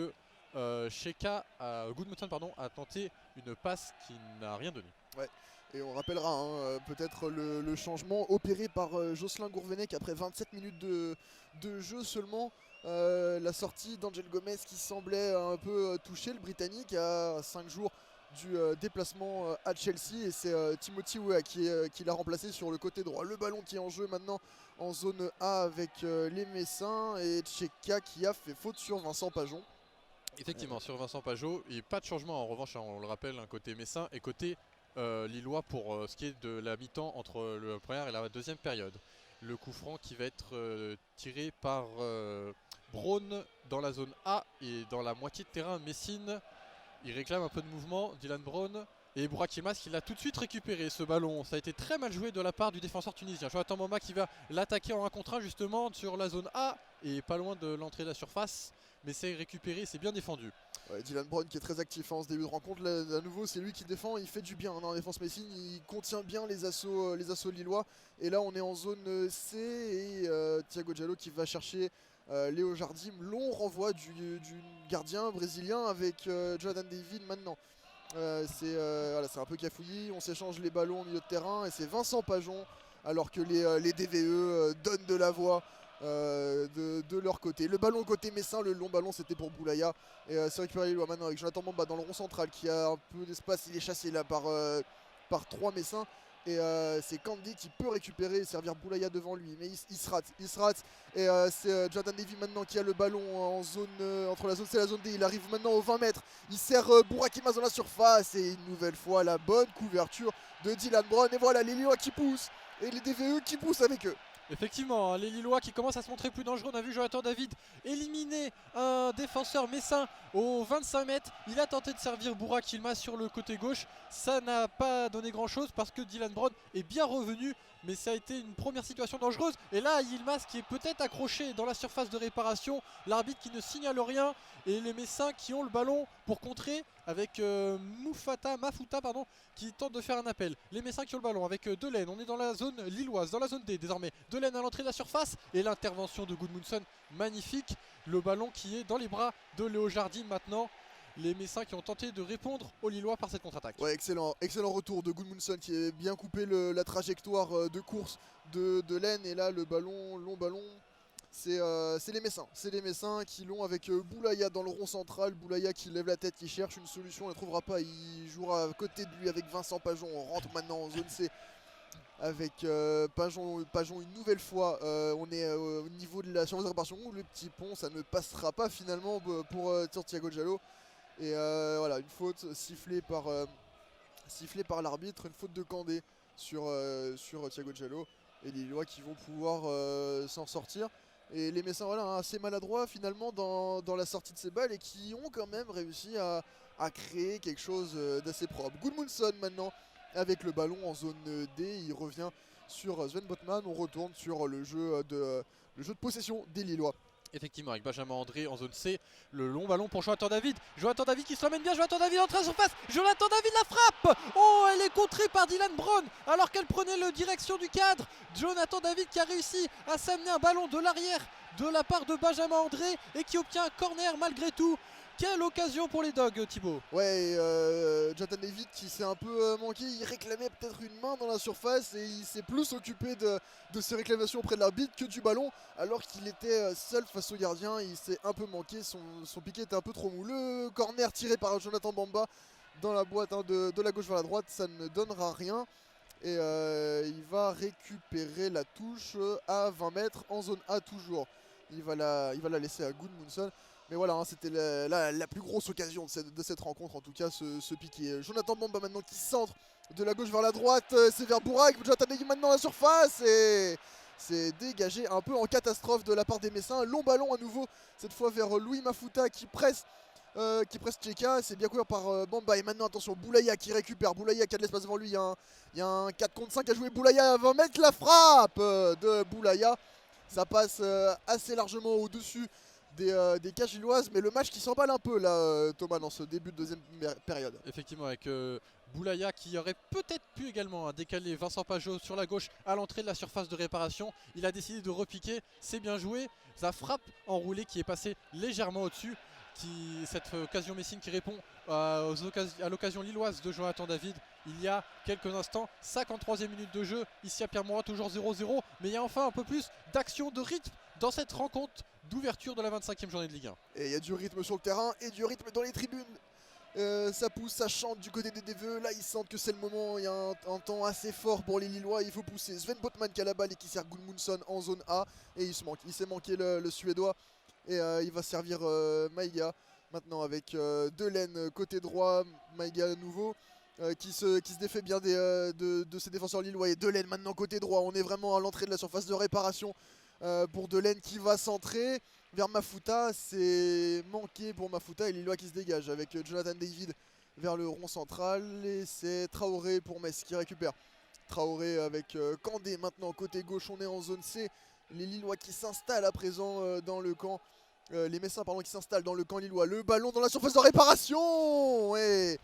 Gudmundsson a tenté une passe qui n'a rien donné. Ouais. Et on rappellera peut-être le changement opéré par Jocelyn Gourvenec après 27 minutes de jeu seulement. La sortie d'Angel Gomez qui semblait un peu toucher le Britannique à 5 jours du déplacement à Chelsea. Et c'est Timothy Weah qui l'a remplacé sur le côté droit. Le ballon qui est en jeu maintenant en zone A avec les Messins et Tcheka qui a fait faute sur Vincent Pajon. Effectivement, sur Vincent Pajot, il n'y a pas de changement en revanche, on le rappelle, un côté messin et côté lillois pour ce qui est de la mi-temps entre la première et la deuxième période. Le coup franc qui va être tiré par Braun dans la zone A et dans la moitié de terrain Messine. Il réclame un peu de mouvement, Dylan Braun. Et Burak Yilmaz qui l'a tout de suite récupéré ce ballon. Ça a été très mal joué de la part du défenseur tunisien. Jonathan Bamba qui va l'attaquer en 1 contre 1 justement sur la zone A et pas loin de l'entrée de la surface. Mais c'est récupéré, c'est bien défendu. Ouais, Dylan Braun qui est très actif en ce début de rencontre. Là, à nouveau, c'est lui qui défend. Il fait du bien dans la défense Messine. Il contient bien les assauts lillois. Et là, on est en zone C et Thiago Diallo qui va chercher Léo Jardim. Long renvoi du gardien brésilien avec Jonathan David maintenant. C'est un peu cafouillis. On s'échange les ballons au milieu de terrain. Et c'est Vincent Pajon alors que les DVE donnent de la voix. De leur côté. Le ballon côté messin, le long ballon c'était pour Boulaya. Et c'est récupéré les lois maintenant avec Jonathan Bamba dans le rond central qui a un peu d'espace. Il est chassé là par 3 messins. Et c'est Candy qui peut récupérer et servir Boulaya devant lui. Mais il se rate. Et c'est Jonathan Davy maintenant qui a le ballon en zone entre la zone C et la zone D. Il arrive maintenant aux 20 mètres. Il sert Burak Yilmaz dans la surface. Et une nouvelle fois la bonne couverture de Dylan Braun. Et voilà les Lillois qui poussent. Et les DVE qui poussent avec eux. Effectivement, les Lillois qui commencent à se montrer plus dangereux. On a vu Jonathan David éliminer un défenseur messin aux 25 mètres. Il a tenté de servir Burak Yilmaz sur le côté gauche. Ça n'a pas donné grand chose parce que Dylan Braun est bien revenu. Mais ça a été une première situation dangereuse. Et là, Yilmaz qui est peut-être accroché dans la surface de réparation. L'arbitre qui ne signale rien. Et les Messins qui ont le ballon pour contrer avec Mafuta qui tente de faire un appel. Les Messins qui ont le ballon avec Delaine. On est dans la zone lilloise, dans la zone D désormais. Delaine à l'entrée de la surface. Et l'intervention de Gudmundsson magnifique. Le ballon qui est dans les bras de Léo Jardim maintenant. Les Messins qui ont tenté de répondre aux Lillois par cette contre-attaque. Ouais, excellent retour de Gudmundsson qui a bien coupé la trajectoire de course de Laine. Et là, le long ballon, c'est les Messins qui l'ont avec Boulaya dans le rond central. Boulaya qui lève la tête, qui cherche une solution, on ne la trouvera pas. Il jouera à côté de lui avec Vincent Pajon. On rentre maintenant en zone C avec Pajon une nouvelle fois. On est au niveau de la surface de réparation où le petit pont, ça ne passera pas finalement pour Thiago Diallo. Et voilà, une faute sifflée par l'arbitre, une faute de Candé sur Thiago Diallo. Et les Lillois qui vont pouvoir s'en sortir. Et les Messins assez maladroits finalement dans la sortie de ces balles et qui ont quand même réussi à créer quelque chose d'assez propre. Gudmundsson maintenant avec le ballon en zone D, il revient sur Sven Botman. On retourne sur le jeu de possession des Lillois. Effectivement, avec Benjamin André en zone C, le long ballon pour Jonathan David. Jonathan David qui se l'emmène bien, Jonathan David entre la surface. Jonathan David la frappe. Oh, elle est contrée par Dylan Braun alors qu'elle prenait la direction du cadre. Jonathan David qui a réussi à s'amener un ballon de l'arrière de la part de Benjamin André et qui obtient un corner malgré tout. Quelle occasion pour les Dogs, Thibaut. Ouais, Jonathan David qui s'est un peu manqué, il réclamait peut-être une main dans la surface et il s'est plus occupé de ses réclamations auprès de l'arbitre que du ballon alors qu'il était seul face au gardien. Il s'est un peu manqué, son piqué était un peu trop mou. Le corner tiré par Jonathan Bamba dans la boîte de la gauche vers la droite, ça ne donnera rien. Et il va récupérer la touche à 20 mètres en zone A toujours. Il va la laisser à Gudmundsson. Mais voilà, c'était la plus grosse occasion de cette rencontre, en tout cas ce piqué. Jonathan Bamba maintenant qui centre de la gauche vers la droite, c'est vers Burak. Jonathan David maintenant à la surface et c'est dégagé un peu en catastrophe de la part des Messins. Long ballon à nouveau, cette fois vers Louis Mafuta qui presse qui presse Cheka, c'est bien couvert par Bamba. Et maintenant attention, Boulaya qui récupère, Boulaya qui a de l'espace devant lui, il y a un 4 contre 5 à jouer, Boulaya à 20 mètres, la frappe de Boulaya. Ça passe assez largement au-dessus des cages lilloises, mais le match qui s'emballe un peu là, Thomas, dans ce début de deuxième période. Effectivement, avec Boulaya qui aurait peut-être pu également décaler Vincent Pajot sur la gauche à l'entrée de la surface de réparation. Il a décidé de repiquer, c'est bien joué. Sa frappe enroulée qui est passée légèrement au-dessus. Cette occasion Messine qui répond à l'occasion lilloise de Jonathan David il y a quelques instants. 53e minute de jeu ici à Pierre-Mauroy, toujours 0-0, mais il y a enfin un peu plus d'action, de rythme dans cette rencontre d'ouverture de la 25e journée de Ligue 1. Et il y a du rythme sur le terrain et du rythme dans les tribunes. Ça pousse, ça chante du côté des DVE. Là ils sentent que c'est le moment. Il y a un temps assez fort pour les Lillois. Il faut pousser. Sven Botman qui a la balle et qui sert Gudmundsson en zone A. Et il s'est manqué le Suédois. Et il va servir Maïga maintenant avec Delaine côté droit. Maïga à nouveau qui se défait bien de ses défenseurs lillois. Et Delaine maintenant côté droit. On est vraiment à l'entrée de la surface de réparation pour Delaine qui va centrer vers Mafuta. C'est manqué pour Mafuta et Lillois qui se dégage avec Jonathan David vers le rond central. Et c'est Traoré pour Metz qui récupère. Traoré avec Kandé maintenant côté gauche. On est en zone C. Les Lillois qui s'installent à présent dans le camp. Les Messins pardon, qui s'installent dans le camp lillois. Le ballon dans la surface de réparation. Et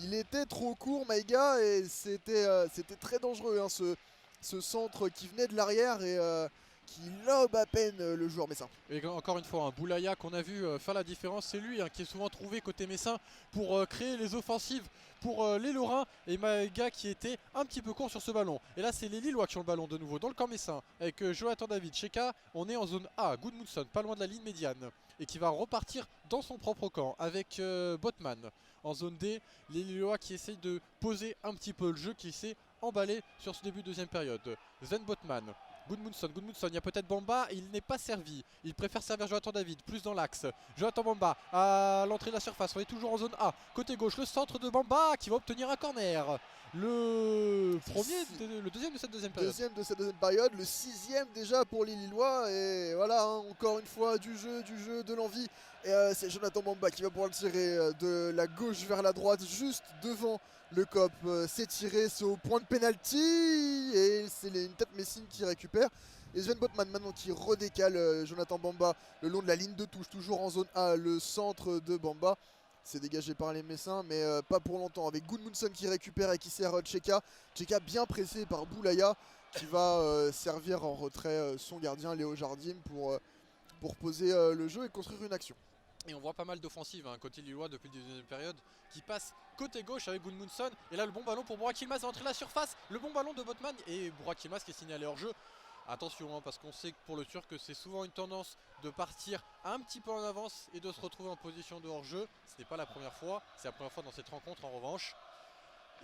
il était trop court Maïga et c'était très dangereux hein, ce centre qui venait de l'arrière et qui lobe à peine le joueur messin. Et encore une fois, un Boulaya qu'on a vu faire la différence, c'est lui qui est souvent trouvé côté messin pour créer les offensives pour les Lorrains, et Maïga qui était un petit peu court sur ce ballon. Et là c'est les Lillois qui ont le ballon de nouveau dans le camp messin avec Jonathan David, Cheka. On est en zone A, Gudmundsson pas loin de la ligne médiane et qui va repartir dans son propre camp avec Botman. En zone D, les Lillois qui essayent de poser un petit peu le jeu qui s'est emballé sur ce début de deuxième période. Sven Botman, Gudmundsson, il y a peut-être Bamba, il n'est pas servi. Il préfère servir Jonathan David, plus dans l'axe. Jonathan Bamba à l'entrée de la surface, on est toujours en zone A. Côté gauche, le centre de Bamba qui va obtenir un corner. Le deuxième de cette deuxième période. Deuxième de cette deuxième période, le 6e déjà pour les Lillois. Et voilà, hein, encore une fois, du jeu, de l'envie. Et c'est Jonathan Bamba qui va pouvoir le tirer de la gauche vers la droite, juste devant le COP. C'est tiré, c'est au point de pénalty. Et c'est une tête Messine qui récupère. Et Sven Botman maintenant qui redécale Jonathan Bamba le long de la ligne de touche, toujours en zone A. Le centre de Bamba. C'est dégagé par les Messins, mais pas pour longtemps. Avec Gudmundsson qui récupère et qui sert Cheka. Cheka bien pressé par Boulaya qui va servir en retrait son gardien Léo Jardim pour poser le jeu et construire une action. Et on voit pas mal d'offensives côté lillois depuis la deuxième période qui passe côté gauche avec Gudmundsson. Et là le bon ballon pour Burak Yilmaz à entrer la surface. Le bon ballon de Botman et Burak Yilmaz qui est signalé hors jeu. Attention parce qu'on sait que pour le Turc c'est souvent une tendance de partir un petit peu en avance et de se retrouver en position de hors-jeu. Ce n'est pas la première fois, c'est la première fois dans cette rencontre en revanche.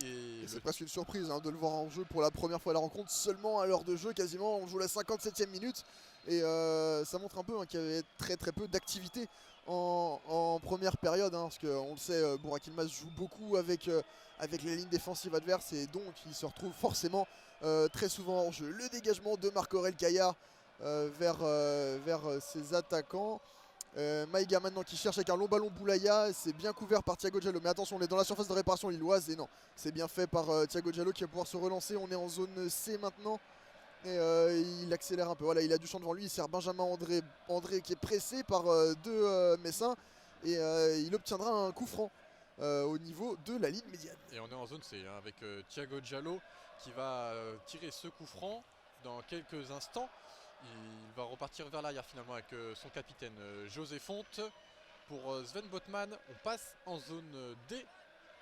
Et c'est presque une surprise de le voir en jeu pour la première fois à la rencontre, seulement à l'heure de jeu, quasiment on joue la 57e minute. Et ça montre un peu qu'il y avait très peu d'activité en première période, parce qu'on le sait, Burak Yilmaz joue beaucoup avec la ligne défensive adverse et donc il se retrouve forcément très souvent hors jeu. Le dégagement de Marc-Aurel Caillard vers ses attaquants. Maïga maintenant qui cherche avec un long ballon. Boulaya, c'est bien couvert par Thiago Diallo, mais attention, on est dans la surface de réparation lilloise et non, c'est bien fait par Thiago Diallo qui va pouvoir se relancer. On est en zone C maintenant et il accélère un peu, voilà, il a du champ devant lui. Il sert Benjamin André qui est pressé par deux Messins et il obtiendra un coup franc au niveau de la ligne médiane. Et on est en zone C avec Thiago Diallo qui va tirer ce coup franc dans quelques instants. Il va repartir vers l'arrière finalement avec son capitaine José Fonte. Pour Sven Botman, on passe en zone D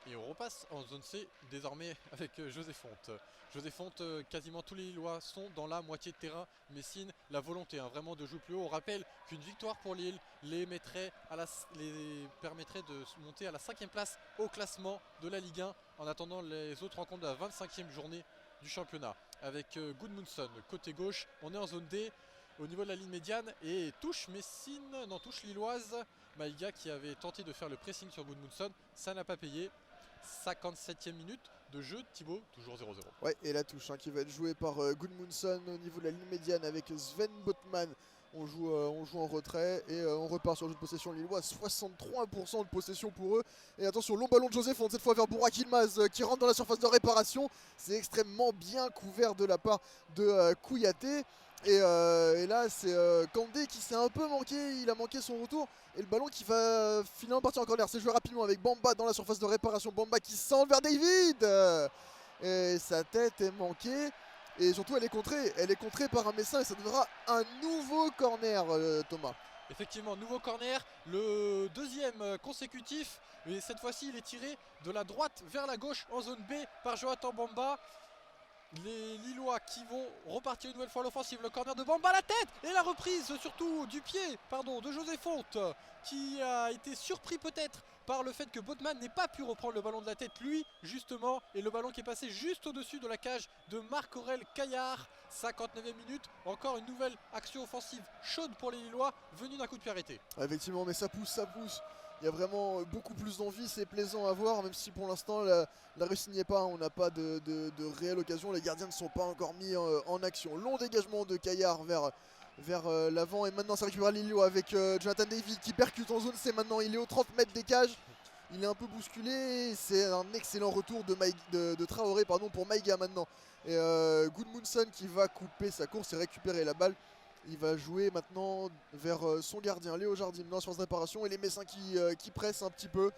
et on repasse en zone C désormais avec José Fonte. José Fonte, quasiment tous les Lillois sont dans la moitié de terrain. Messine, la volonté vraiment de jouer plus haut. On rappelle qu'une victoire pour Lille les permettrait de monter à la 5e place au classement de la Ligue 1 en attendant les autres rencontres de la 25e journée du championnat. Avec Gudmundsson côté gauche, on est en zone D au niveau de la ligne médiane et touche lilloise. Maïga qui avait tenté de faire le pressing sur Gudmundsson, ça n'a pas payé. 57e minute de jeu, Thibaut, toujours 0-0. Ouais, et la touche qui va être jouée par Gudmundsson au niveau de la ligne médiane avec Sven Botman On joue en retrait et on repart sur le jeu de possession lillois. 63% de possession pour eux. Et attention, long ballon de Joseph, cette fois vers Burak Yilmaz qui rentre dans la surface de réparation. C'est extrêmement bien couvert de la part de Kouyaté. Et là, c'est Kandé qui s'est un peu manqué. Il a manqué son retour. Et le ballon qui va finalement partir en corner. C'est joué rapidement avec Bamba dans la surface de réparation. Bamba qui s'envole vers David. Et sa tête est manquée. Et surtout elle est contrée par un Messin et ça donnera un nouveau corner Thomas. Effectivement, nouveau corner, le deuxième consécutif, et cette fois-ci il est tiré de la droite vers la gauche en zone B par Jonathan Bamba. Les Lillois qui vont repartir une nouvelle fois à l'offensive, le corner de Bamba à la tête et la reprise surtout du pied de José Fonte qui a été surpris peut-être par le fait que Botman n'ait pas pu reprendre le ballon de la tête lui justement, et le ballon qui est passé juste au-dessus de la cage de Marc-Aurèle Caillard. 59e minute, encore une nouvelle action offensive chaude pour les Lillois venue d'un coup de pied arrêté. Effectivement, mais ça pousse. Il y a vraiment beaucoup plus d'envie, c'est plaisant à voir, même si pour l'instant la réussite n'y est pas, on n'a pas de réelle occasion, les gardiens ne sont pas encore mis en action. Long dégagement de Caillard vers l'avant et maintenant ça récupère Lillois avec Jonathan David qui percute en zone, c'est maintenant, il est aux 30 mètres des cages, il est un peu bousculé, c'est un excellent retour de Traoré pour Maïga maintenant. Et Gudmundsson qui va couper sa course et récupérer la balle. Il va jouer maintenant vers son gardien Léo Jardim dans la surface de réparation et les Messins qui pressent un petit peu,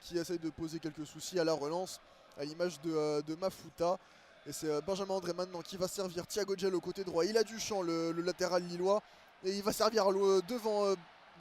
qui essayent de poser quelques soucis à la relance, à l'image de Mafuta. Et c'est Benjamin André maintenant qui va servir Thiago Gel au côté droit. Il a du champ le latéral lillois et il va servir devant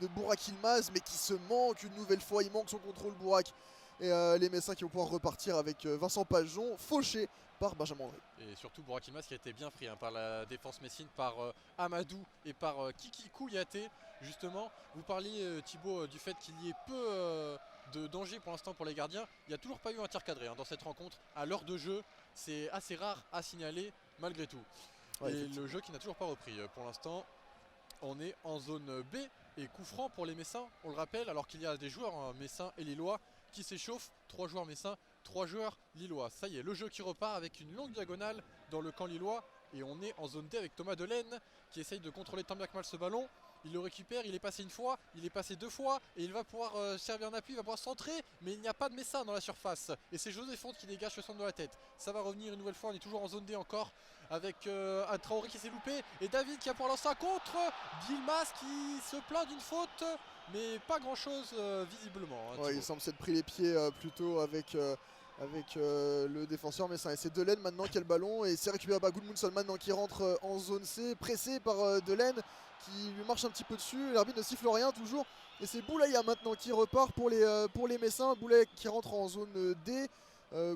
de Burak Yilmaz mais qui se manque une nouvelle fois, il manque son contrôle Burak. Et les Messins qui vont pouvoir repartir avec Vincent Pajon, fauché par Benjamin André. Et surtout Burak Yilmaz qui a été bien pris par la défense messine, par Amadou et par Kiki Kouyaté. Justement, vous parliez Thibaut du fait qu'il y ait peu de danger pour l'instant pour les gardiens. Il n'y a toujours pas eu un tir cadré dans cette rencontre. À l'heure de jeu, c'est assez rare à signaler malgré tout. Ouais, et le jeu qui n'a toujours pas repris pour l'instant. On est en zone B et coup franc pour les Messins, on le rappelle, alors qu'il y a des joueurs Messins et Lillois qui s'échauffent. 3 joueurs Messins, 3 joueurs Lillois. Ça y est, le jeu qui repart avec une longue diagonale dans le camp Lillois. Et on est en zone D avec Thomas Delaine qui essaye de contrôler tant bien que mal ce ballon. Il le récupère, il est passé une fois, il est passé 2 fois et il va pouvoir servir un appui, il va pouvoir centrer, mais il n'y a pas de Messin dans la surface. Et c'est José Fonte qui dégage le centre de la tête. Ça va revenir une nouvelle fois, on est toujours en zone D encore avec un Traoré qui s'est loupé et David qui a pour lancer un contre. Yilmaz qui se plaint d'une faute, mais pas grand chose visiblement. Ouais, il semble s'être pris les pieds plutôt avec le défenseur Messin. Et c'est Delaine maintenant qui a le ballon et c'est récupéré par Gudmundsson maintenant qui rentre en zone C, pressé par Delaine qui lui marche un petit peu dessus. L'arbitre ne siffle rien toujours. Et c'est Boulaya maintenant qui repart pour les Messins. Boulaya qui rentre en zone D.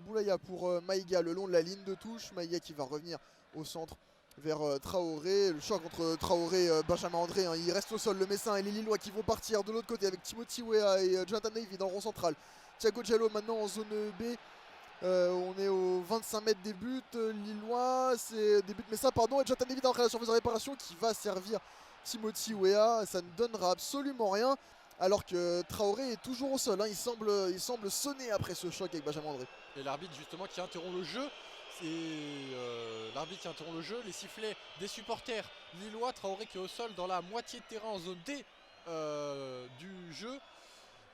Boulaya pour Maïga le long de la ligne de touche. Maïga qui va revenir au centre vers Traoré. Le choc entre Traoré et Benjamin André. Il reste au sol le Messin et les Lillois qui vont partir de l'autre côté avec Timothy Weah et Jonathan David dans le rond central. Thiago Giallo maintenant en zone B. On est aux 25 mètres des buts Lillois. C'est des buts Messin pardon. Et Jonathan David dans la surface de réparation qui va servir Timothy Weah. Ça ne donnera absolument rien. Alors que Traoré est toujours au sol. Il semble sonner après ce choc avec Benjamin André. Et l'arbitre justement qui interrompt le jeu. L'arbitre qui interrompt le jeu, les sifflets des supporters lillois. Traoré qui est au sol dans la moitié de terrain en zone D du jeu.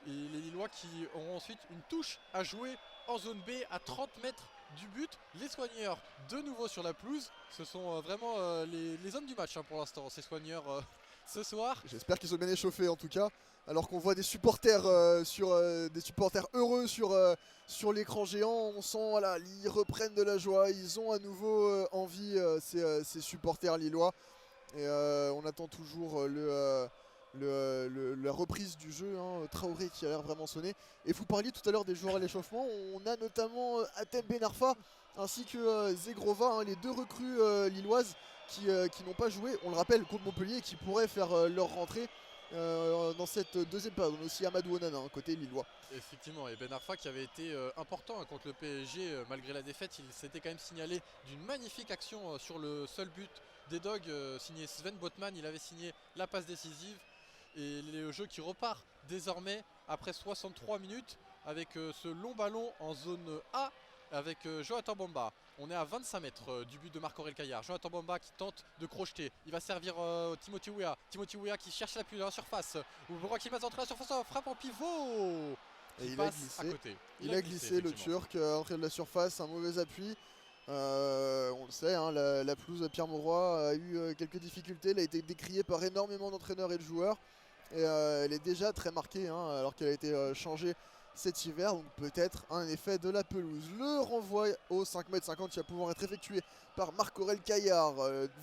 Et les Lillois qui auront ensuite une touche à jouer en zone B à 30 mètres du but. Les soigneurs de nouveau sur la pelouse. Ce sont vraiment les hommes du match pour l'instant, ces soigneurs ce soir. J'espère qu'ils sont bien échauffés en tout cas. Alors qu'on voit des supporters heureux sur l'écran géant, on sent voilà, ils reprennent de la joie, ils ont à nouveau envie ces supporters lillois. Et on attend toujours la reprise du jeu, Traoré qui a l'air vraiment sonné. Et vous parliez tout à l'heure des joueurs à l'échauffement, on a notamment Atem Benarfa ainsi que Zegrova, les 2 recrues lilloises qui n'ont pas joué, on le rappelle, contre Montpellier, qui pourraient faire leur rentrée dans cette deuxième période. On a aussi Amadou Onana côté lillois. Effectivement, et Benarfa qui avait été important contre le PSG malgré la défaite, il s'était quand même signalé d'une magnifique action sur le seul but des Dogs signé Sven Botman. Il avait signé la passe décisive et le jeu qui repart désormais après 63 minutes avec ce long ballon en zone A avec Jonathan Bamba. On est à 25 mètres du but de Marc-Aurèle Caillard. Jonathan Bamba qui tente de crocheter. Il va servir Timothy Weah. Timothy Weah qui cherche l'appui dans la surface. Burak Yılmaz entre la surface, frappe en pivot. Et Il il a passe glissé. à côté. Il a glissé le Turc à l'entrée de la surface, un mauvais appui. On le sait, hein, la pelouse Pierre Mauroy a eu quelques difficultés. Elle a été décriée par énormément d'entraîneurs et de joueurs. Et elle est déjà très marquée, hein, alors qu'elle a été changée cet hiver. Donc peut-être un effet de la pelouse. Le renvoi au 5,50 m qui va pouvoir être effectué par Marc-Aurèle Caillard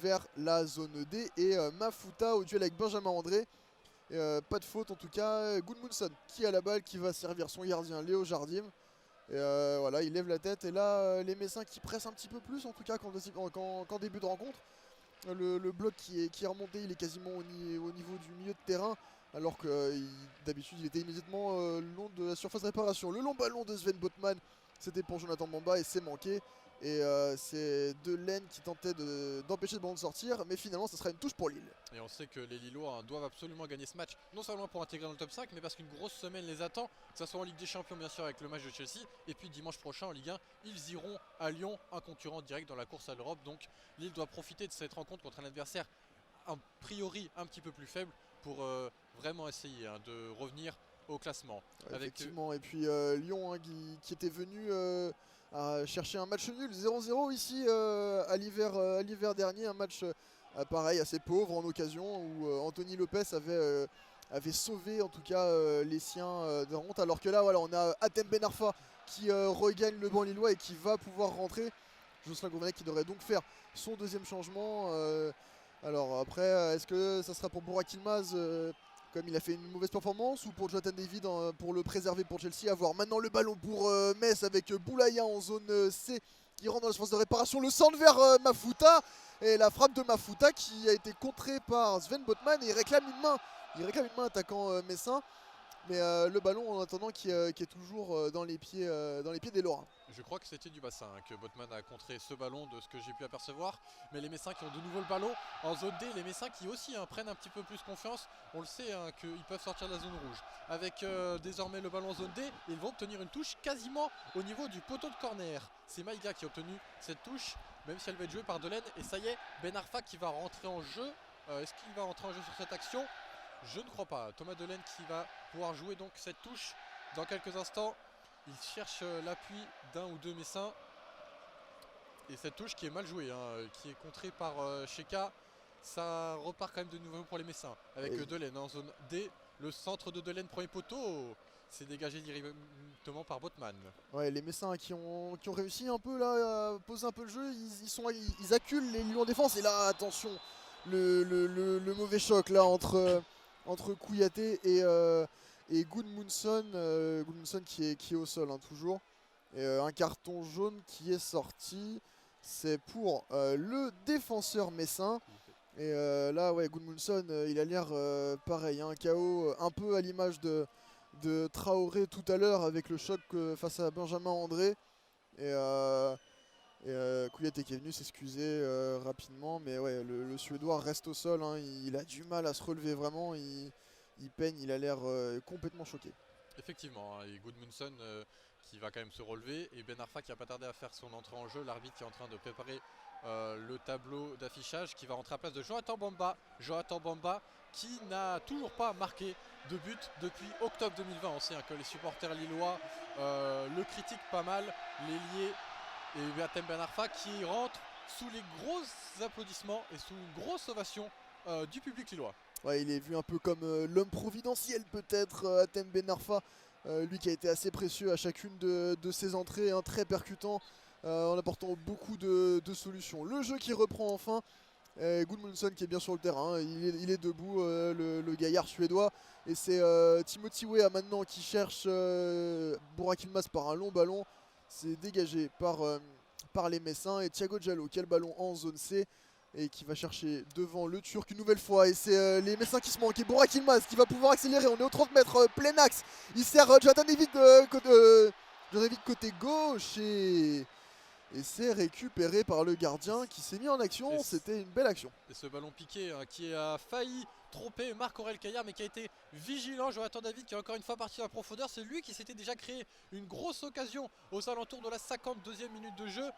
vers la zone D. Et Mafuta au duel avec Benjamin André. Pas de faute en tout cas. Gudmundsson qui a la balle, qui va servir son gardien Léo Jardim. Et voilà, il lève la tête. Et là, les Messins qui pressent un petit peu plus, en tout cas qu'en début de rencontre. Le bloc qui est remonté, il est quasiment au niveau du milieu de terrain. Alors que d'habitude, il était immédiatement le long de la surface de réparation. Le long ballon de Sven Botman, c'était pour Jonathan Bamba et c'est manqué. Et c'est Delaine qui tentait d'empêcher le ballon de sortir. Mais finalement, ce sera une touche pour Lille. Et on sait que les Lillois doivent absolument gagner ce match, non seulement pour intégrer dans le top 5, mais parce qu'une grosse semaine les attend, que ce soit en Ligue des Champions bien sûr avec le match de Chelsea, et puis dimanche prochain en Ligue 1, ils iront à Lyon, un concurrent direct dans la course à l'Europe. Donc Lille doit profiter de cette rencontre contre un adversaire a priori un petit peu plus faible pour vraiment essayer de revenir au classement. Ouais, effectivement, et puis Lyon hein, qui était venu à chercher un match nul 0-0 ici à l'hiver dernier, un match pareil assez pauvre en occasion où Anthony Lopez avait sauvé en tout cas les siens de honte, alors que là voilà, on a Hatem Ben Arfa qui regagne le banc lillois et qui va pouvoir rentrer. Jocelyn Gourvenec qui devrait donc faire son deuxième changement. Alors après, est-ce que ça sera pour Burak Yılmaz comme il a fait une mauvaise performance, ou pour Jonathan David pour le préserver pour Chelsea? À voir. Maintenant le ballon pour Metz avec Boulaya en zone C qui rentre dans la surface de réparation. Le centre vers Mafuta et la frappe de Mafuta qui a été contrée par Sven Botman et il réclame une main. Il réclame une main attaquant messin. Mais le ballon en attendant qui est toujours dans les pieds des Lorrains. Je crois que c'était du bassin que Botman a contré ce ballon de ce que j'ai pu apercevoir. Mais les Messins qui ont de nouveau le ballon en zone D, les Messins qui aussi prennent un petit peu plus confiance. On le sait qu'ils peuvent sortir de la zone rouge. Avec désormais le ballon en zone D, ils vont obtenir une touche quasiment au niveau du poteau de corner. C'est Maïga qui a obtenu cette touche, même si elle va être jouée par Delaine. Et ça y est, Ben Arfa qui va rentrer en jeu. Est-ce qu'il va rentrer en jeu sur cette action? Je ne crois pas. Thomas Delaine qui va pouvoir jouer donc cette touche dans quelques instants. Il cherche l'appui d'un ou deux Messins. Et cette touche qui est mal jouée, qui est contrée par Cheka. Ça repart quand même de nouveau pour les Messins. Avec Delaine en zone D. Le centre de Delaine, premier poteau. C'est dégagé directement par Botman. Ouais, les Messins qui ont réussi un peu là à poser un peu le jeu. Ils acculent les Lyon en défense. Et là, attention, le mauvais choc là entre Kouyaté et Gudmundsson. Gudmundsson qui est au sol toujours. Et un carton jaune qui est sorti. C'est pour le défenseur messin. Et là, ouais, Gudmundsson, il a l'air pareil, KO un peu à l'image de Traoré tout à l'heure avec le choc face à Benjamin André. Et Kouyaté qui est venu s'excuser rapidement. Mais ouais, le Suédois reste au sol. Il a du mal à se relever vraiment. Il peigne, il a l'air complètement choqué. Effectivement, et Gudmundsson qui va quand même se relever. Et Ben Arfa qui va pas tarder à faire son entrée en jeu. L'arbitre qui est en train de préparer le tableau d'affichage qui va rentrer à la place de Jonathan Bamba. Jonathan Bamba qui n'a toujours pas marqué de but depuis octobre 2020. On sait que les supporters lillois le critiquent pas mal. L'ailier et Hatem Ben Arfa qui rentre sous les gros applaudissements et sous une grosse ovation du public lillois. Ouais, il est vu un peu comme l'homme providentiel peut-être, Hatem Ben Arfa. Lui qui a été assez précieux à chacune de ses entrées, très percutant, en apportant beaucoup de solutions. Le jeu qui reprend enfin. Gudmundsson qui est bien sur le terrain, il est debout, le gaillard suédois. Et c'est Timothy Weah maintenant qui cherche Burak Yılmaz par un long ballon. C'est dégagé par les Messins. Et Thiago Diallo qui a le ballon en zone C. Et qui va chercher devant le Turc une nouvelle fois. Et c'est les Messins qui se manquent. Et Burak Yılmaz qui va pouvoir accélérer. On est au 30 mètres, plein axe. Il sert Jonathan David côté gauche. Et c'est récupéré par le gardien qui s'est mis en action. C'était une belle action. Et ce ballon piqué qui a failli trompé Marc-Aurèle Caillard, mais qui a été vigilant. Jonathan David qui est encore une fois parti dans la profondeur. C'est lui qui s'était déjà créé une grosse occasion aux alentours de la 52e minute de jeu.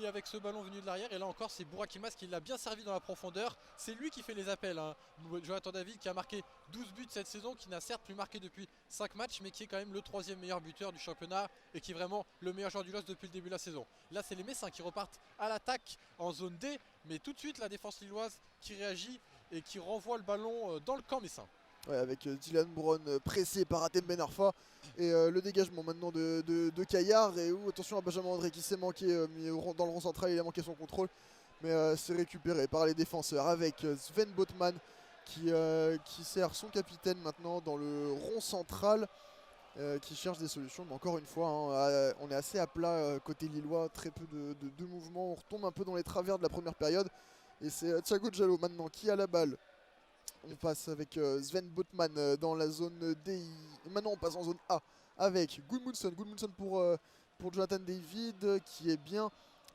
Avec ce ballon venu de l'arrière, et là encore c'est Burak Yılmaz qui l'a bien servi dans la profondeur. C'est lui qui fait les appels, hein. Jonathan David qui a marqué 12 buts cette saison, qui n'a certes plus marqué depuis 5 matchs, mais qui est quand même le 3e meilleur buteur du championnat et qui est vraiment le meilleur joueur du LOSC depuis le début de la saison. Là c'est les Messins qui repartent à l'attaque en zone D, mais tout de suite la défense lilloise qui réagit et qui renvoie le ballon dans le camp messin. Ouais, avec Dylan Brown pressé par Hatem Ben Arfa et le dégagement maintenant de Caillard, et attention à Benjamin André qui s'est manqué dans le rond central, il a manqué son contrôle, mais c'est récupéré par les défenseurs avec Sven Botman qui sert son capitaine maintenant dans le rond central, qui cherche des solutions, mais encore une fois hein, on est assez à plat côté lillois, très peu de mouvements, on retombe un peu dans les travers de la première période, et c'est Thiago Diallo maintenant qui a la balle. On passe avec Sven Botman dans la zone D. Maintenant on passe en zone A avec Gudmundsson. Gudmundsson pour Jonathan David qui est bien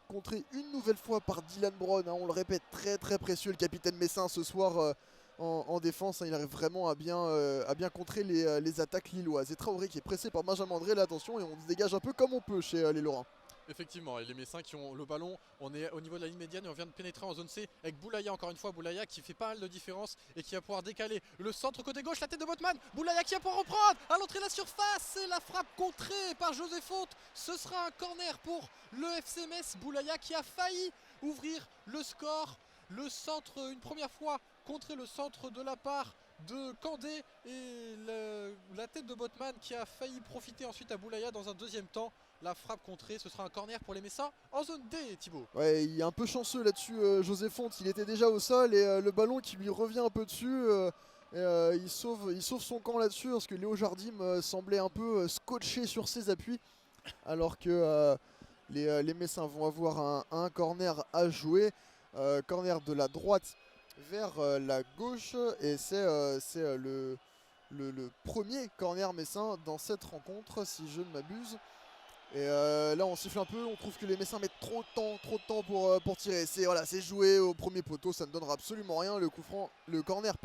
contré une nouvelle fois par Dylan Brown. Hein, on le répète, très très précieux le capitaine messin ce soir en défense. Hein, il arrive vraiment à bien contrer les attaques lilloises. Et Traoré qui est pressé par Benjamin André. Là attention, et on se dégage un peu comme on peut chez les Lorrains. Effectivement, et les Messins qui ont le ballon, on est au niveau de la ligne médiane et on vient de pénétrer en zone C avec Boulaya, encore une fois Boulaya qui fait pas mal de différence et qui va pouvoir décaler le centre côté gauche, la tête de Botman, Boulaya qui va pouvoir reprendre à l'entrée de la surface, et la frappe contrée par José Fonte. Ce sera un corner pour le FC Metz. Boulaya qui a failli ouvrir le score, le centre une première fois contré, le centre de la part de Kandé, et la tête de Botman qui a failli profiter ensuite à Boulaya dans un deuxième temps. La frappe contrée, ce sera un corner pour les Messins en zone D, Thibaut. Ouais, il est un peu chanceux là-dessus, José Fonte. Il était déjà au sol et le ballon qui lui revient un peu dessus. Il sauve son camp là-dessus parce que Léo Jardim semblait un peu scotché sur ses appuis. Alors que les Messins vont avoir un corner à jouer. Corner de la droite vers la gauche. Et c'est le premier corner messin dans cette rencontre, si je ne m'abuse. Et là on siffle un peu, on trouve que les Messins mettent trop de temps pour tirer. C'est joué au premier poteau, ça ne donnera absolument rien. Le corner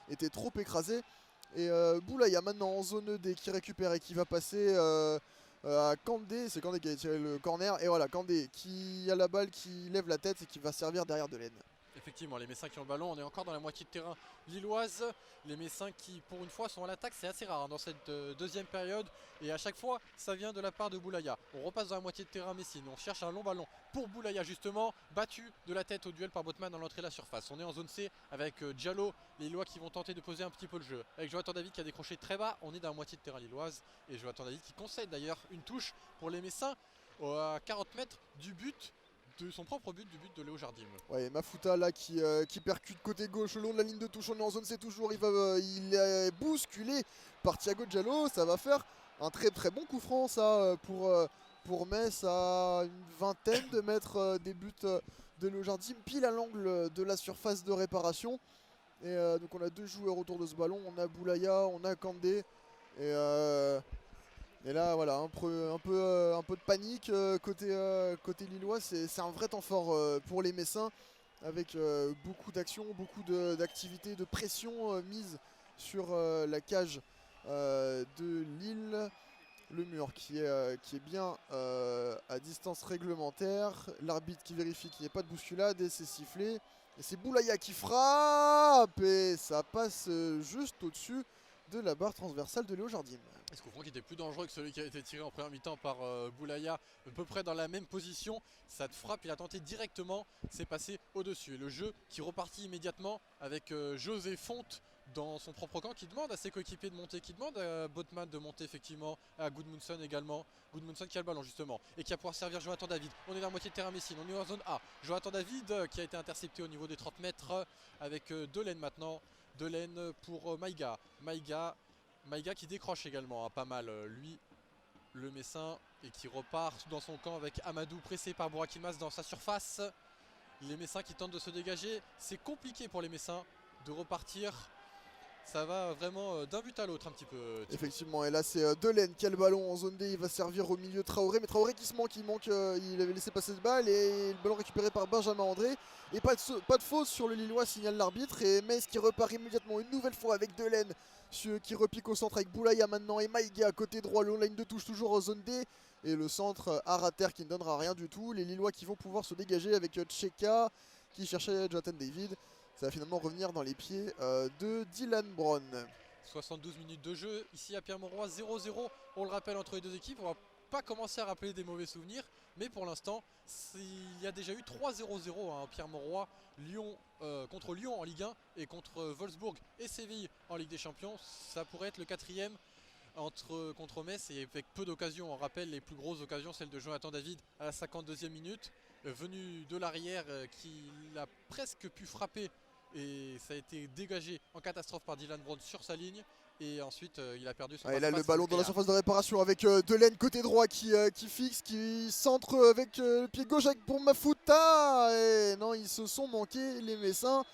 était trop écrasé. Et Boulaya maintenant en zone D qui récupère et qui va passer à Kandé. C'est Kandé qui a tiré le corner. Et voilà, Kandé qui a la balle, qui lève la tête et qui va servir derrière Delaine. Effectivement, les Messins qui ont le ballon, on est encore dans la moitié de terrain lilloise. Les Messins qui pour une fois sont à l'attaque, c'est assez rare hein, dans cette deuxième période. Et à chaque fois ça vient de la part de Boulaya. On repasse dans la moitié de terrain messine, on cherche un long ballon pour Boulaya justement, battu de la tête au duel par Botman dans l'entrée de la surface. On est en zone C avec Diallo, les Lillois qui vont tenter de poser un petit peu le jeu. Avec Jonathan David qui a décroché très bas, on est dans la moitié de terrain lilloise. Et Jonathan David qui concède d'ailleurs une touche pour les Messins à 40 mètres du but. De son propre but, du but de Léo Jardim. Ouais, Mafuta là qui percute côté gauche le long de la ligne de touche. On est en zone C toujours, il est bousculé par Thiago Diallo. Ça va faire un très très bon coup franc ça pour Metz à une vingtaine de mètres des buts de Léo Jardim, pile à l'angle de la surface de réparation. Et donc on a deux joueurs autour de ce ballon, on a Boulaya, on a Kandé. Et là voilà, un peu de panique côté lillois. C'est un vrai temps fort pour les Messins, avec beaucoup d'actions, beaucoup d'activités, de pression mise sur la cage de Lille. Le mur qui est bien à distance réglementaire. L'arbitre qui vérifie qu'il n'y ait pas de bousculade et c'est sifflé. Et c'est Boulaya qui frappe et ça passe juste au-dessus de la barre transversale de Léo Jardim. Ce coup franc qui était plus dangereux que celui qui a été tiré en première mi-temps par Boulaya, à peu près dans la même position. Cette frappe, il a tenté directement, c'est passé au-dessus. Et le jeu qui repartit immédiatement avec José Fonte dans son propre camp, qui demande à ses coéquipiers de monter, qui demande à Botman de monter effectivement, à Gudmundsson également. Gudmundsson qui a le ballon justement et qui va pouvoir servir Jonathan David. On est dans la moitié de terrain messine, on est en zone A. Jonathan David qui a été intercepté au niveau des 30 mètres avec Delaine maintenant. Delaine pour Maïga. Maïga qui décroche également pas mal, lui, le Messin, et qui repart dans son camp avec Amadou pressé par Burak Yılmaz dans sa surface. Les Messins qui tentent de se dégager, c'est compliqué pour les Messins de repartir. Ça va vraiment d'un but à l'autre un petit peu. Thibaut. Effectivement, et là c'est Delaine qui a le ballon en zone D, il va servir au milieu Traoré, mais Traoré qui se manque, il avait laissé passer ce balle et le ballon récupéré par Benjamin André. Et pas de faute sur le Lillois, signale l'arbitre, et Metz qui repart immédiatement une nouvelle fois avec Delaine qui repique au centre avec Boulaya maintenant et Maïga à côté droit, long line de touche toujours en zone D. Et le centre à rater qui ne donnera rien du tout. Les Lillois qui vont pouvoir se dégager avec Tcheka qui cherchait Jonathan David. Ça va finalement revenir dans les pieds de Dylan Brown. 72 minutes de jeu ici à Pierre-Mauroy, 0-0. On le rappelle entre les deux équipes. On va pas commencer à rappeler des mauvais souvenirs, mais pour l'instant, il y a déjà eu 3-0-0 à Pierre-Mauroy, Lyon contre Lyon en Ligue 1 et contre Wolfsburg et Séville en Ligue des Champions. Ça pourrait être le quatrième contre Metz et avec peu d'occasions. On rappelle les plus grosses occasions, celle de Jonathan David à la 52e minute, venu de l'arrière, qui a presque pu frapper et ça a été dégagé en catastrophe par Dylan Brown sur sa ligne. Et ensuite il a perdu son et là le passe ballon dans la nucléaire. surface de réparation avec Delaine côté droit qui fixe, qui centre avec le pied gauche avec pour Mafuta. Et non, ils se sont manqués les Messins.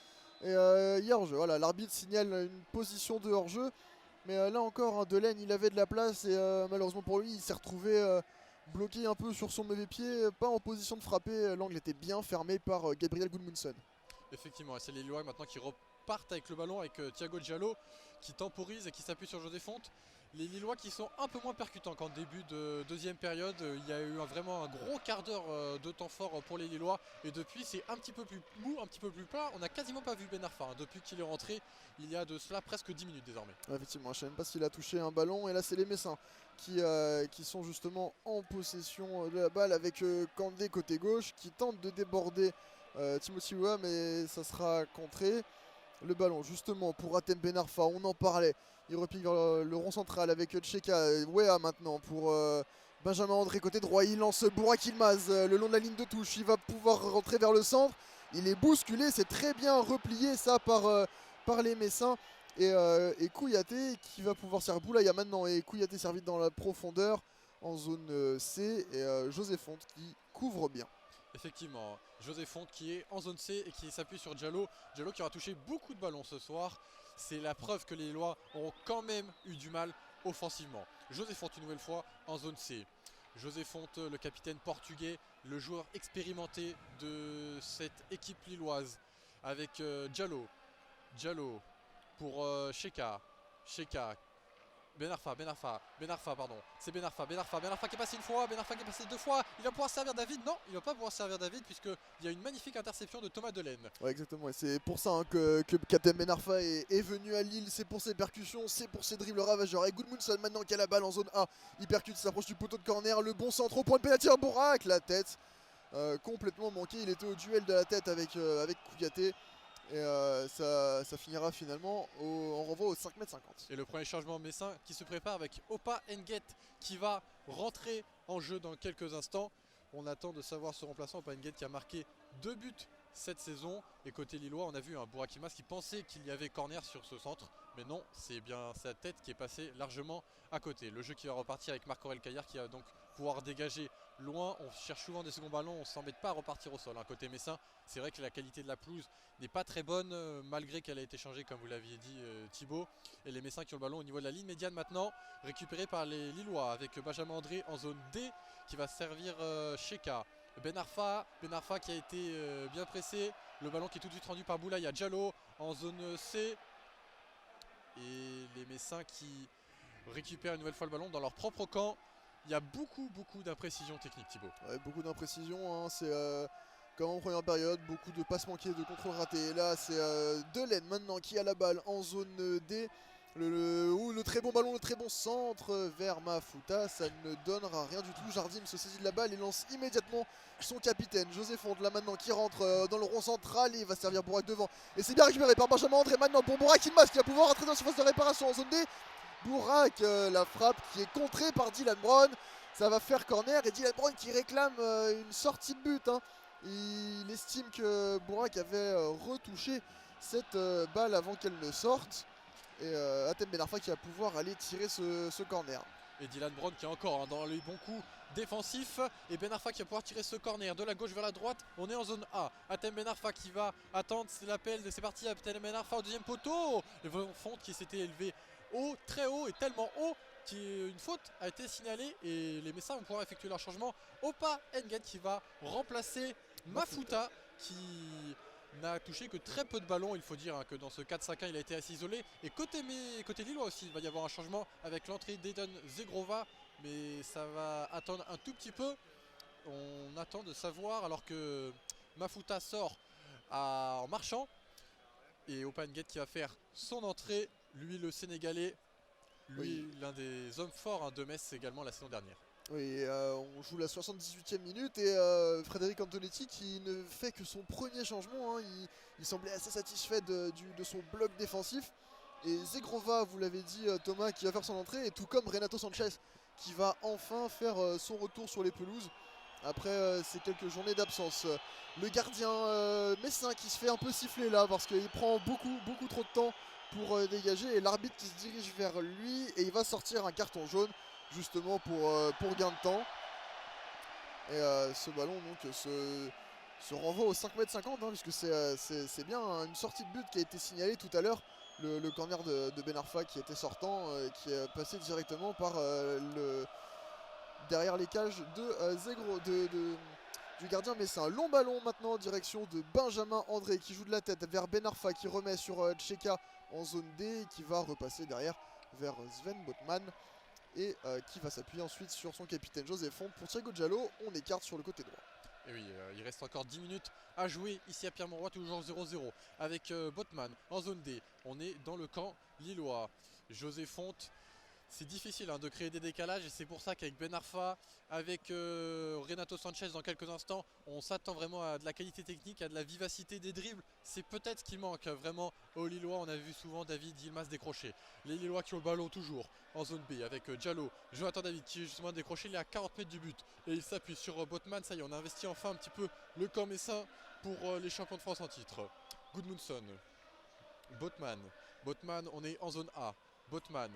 Et il y a hors-jeu. Voilà, l'arbitre signale une position de hors-jeu. Mais là encore, Delaine il avait de la place et malheureusement pour lui il s'est retrouvé bloqué un peu sur son mauvais pied, pas en position de frapper. L'angle était bien fermé par Gabriel Gudmundsson. Effectivement, et c'est les Lillois maintenant qui repartent avec le ballon avec Thiago Diallo qui temporise et qui s'appuie sur José Fonte. Les Lillois qui sont un peu moins percutants qu'en début de deuxième période. Il y a eu vraiment un gros quart d'heure de temps fort pour les Lillois. Et depuis, c'est un petit peu plus mou, un petit peu plus plat. On n'a quasiment pas vu Ben Arfa depuis qu'il est rentré. Il y a de cela presque 10 minutes désormais. Effectivement, je ne sais même pas s'il a touché un ballon. Et là, c'est les Messins qui sont justement en possession de la balle avec Kandé côté gauche qui tente de déborder Timothy Weah, mais ça sera contré. Le ballon justement pour Hatem Ben Arfa, on en parlait. Il repique vers le rond central avec Tcheka. Weah maintenant pour Benjamin André côté droit. Il lance Burak Yılmaz le long de la ligne de touche. Il va pouvoir rentrer vers le centre. Il est bousculé, c'est très bien replié ça par les Messins. Et Kouyaté qui va pouvoir servir Boulaya maintenant. Et Kouyaté servi dans la profondeur en zone C. Et José Fonte qui couvre bien. Effectivement, José Fonte qui est en zone C et qui s'appuie sur Diallo. Diallo qui aura touché beaucoup de ballons ce soir. C'est la preuve que les Lillois ont quand même eu du mal offensivement. José Fonte une nouvelle fois en zone C. José Fonte, le capitaine portugais, le joueur expérimenté de cette équipe lilloise. Avec Diallo. Diallo pour Tcheka. Tcheka. Ben Arfa, pardon. C'est Ben Arfa qui est passé une fois, Ben Arfa qui est passé deux fois. Il va pouvoir servir David. Non, il va pas pouvoir servir David puisqu'il y a une magnifique interception de Thomas Delaine. Ouais, exactement. Et c'est pour ça que Hatem Ben Arfa est venu à Lille. C'est pour ses percussions, c'est pour ses dribbles ravageurs. Et Gudmundsson maintenant qui a la balle en zone A. Il percute, il s'approche du poteau de corner. Le bon centre au point de pénalty. Borak, la tête complètement manquée. Il était au duel de la tête avec Kouyaté. Et ça finira finalement en renvoi au 5,50 m. Et le premier changement messin qui se prépare avec Opa Nguet qui va rentrer en jeu dans quelques instants. On attend de savoir ce remplaçant, Opa Nguet qui a marqué 2 buts cette saison. Et côté lillois, on a vu un Burak Yılmaz qui pensait qu'il y avait corner sur ce centre. Mais non, c'est bien sa tête qui est passée largement à côté. Le jeu qui va repartir avec Marc-Aurèle Caillard qui va donc pouvoir dégager loin. On cherche souvent des seconds ballons, on ne s'embête pas à repartir au sol. Côté messin, c'est vrai que la qualité de la pelouse n'est pas très bonne malgré qu'elle a été changée comme vous l'aviez dit Thibaut. Et les Messins qui ont le ballon au niveau de la ligne médiane maintenant, récupéré par les Lillois avec Benjamin André en zone D qui va servir Tcheka. Ben Arfa qui a été bien pressé. Le ballon qui est tout de suite rendu par Boulaya. Diallo en zone C. Et les Messins qui récupèrent une nouvelle fois le ballon dans leur propre camp. Il y a beaucoup d'imprécisions techniques, Thibaut. Ouais, beaucoup d'imprécisions, c'est comme en première période, beaucoup de passes manquées, de contrôles ratés. Et là c'est Delaine maintenant qui a la balle en zone D. Le très bon ballon, le très bon centre vers Mafuta, ça ne donnera rien du tout. Jardim se saisit de la balle et lance immédiatement son capitaine José Fonte là maintenant qui rentre dans le rond central et va servir Burak devant. Et c'est bien récupéré par Benjamin André maintenant pour Burak Yılmaz qui va pouvoir rentrer dans la surface de réparation en zone D. Burak, la frappe qui est contrée par Dylan Brown. Ça va faire corner et Dylan Brown qui réclame une sortie de but. Il estime que Burak avait retouché cette balle avant qu'elle ne sorte. Et Hatem Ben Arfa qui va pouvoir aller tirer ce corner. Et Dylan Brown qui est encore dans les bons coups défensif. Et Ben Arfa qui va pouvoir tirer ce corner de la gauche vers la droite. On est en zone A. Atem Ben Arfa qui va attendre, c'est l'appel, c'est parti. Atem Ben Arfa au deuxième poteau. Le fond qui s'était élevé haut, très haut et tellement haut qu'une faute a été signalée et les Messins vont pouvoir effectuer leur changement. Opa Engen qui va remplacer Mafuta qui n'a touché que très peu de ballons. Il faut dire que dans ce 4-5-1 il a été assez isolé. Et côté Lillois aussi il va y avoir un changement avec l'entrée d'Eden Zegrova, mais ça va attendre un tout petit peu. On attend de savoir alors que Mafuta sort en marchant et Opa Engen qui va faire son entrée, lui le Sénégalais, lui l'un des hommes forts de Metz également la saison dernière. Oui, on joue la 78e minute et Frédéric Antonetti qui ne fait que son premier changement, hein. Il semblait assez satisfait de son bloc défensif. Et Zegrova, vous l'avez dit Thomas, qui va faire son entrée, et tout comme Renato Sanchez qui va enfin faire son retour sur les pelouses après ces quelques journées d'absence. Le gardien messin qui se fait un peu siffler là parce qu'il prend beaucoup trop de temps pour dégager, et l'arbitre qui se dirige vers lui et il va sortir un carton jaune justement pour gain de temps. Et ce ballon donc se renvoie au 5,50 m, hein, puisque c'est bien une sortie de but qui a été signalée tout à l'heure. Le corner de Ben Arfa qui était sortant, qui est passé directement par derrière les cages du gardien messin. Long ballon maintenant en direction de Benjamin André qui joue de la tête vers Ben Arfa qui remet sur Tcheka en zone D, qui va repasser derrière vers Sven Botman et qui va s'appuyer ensuite sur son capitaine José Font. Pour Thiago Diallo, on écarte sur le côté droit. Et oui, il reste encore 10 minutes à jouer ici à Pierre-Mauroy, toujours 0-0 avec Botman en zone D. On est dans le camp lillois. José Font, c'est difficile de créer des décalages, et c'est pour ça qu'avec Ben Arfa, avec Renato Sanchez dans quelques instants, on s'attend vraiment à de la qualité technique, à de la vivacité des dribbles. C'est peut-être ce qui manque vraiment aux Lillois. On a vu souvent David Yilmaz décrocher. Les Lillois qui ont le ballon toujours en zone B avec Diallo. Jonathan David qui est justement décroché, il est à 40 mètres du but et il s'appuie sur Botman. Ça y est, on a investi enfin un petit peu le camp messin pour les champions de France en titre. Gudmundsson, Botman, on est en zone A. Botman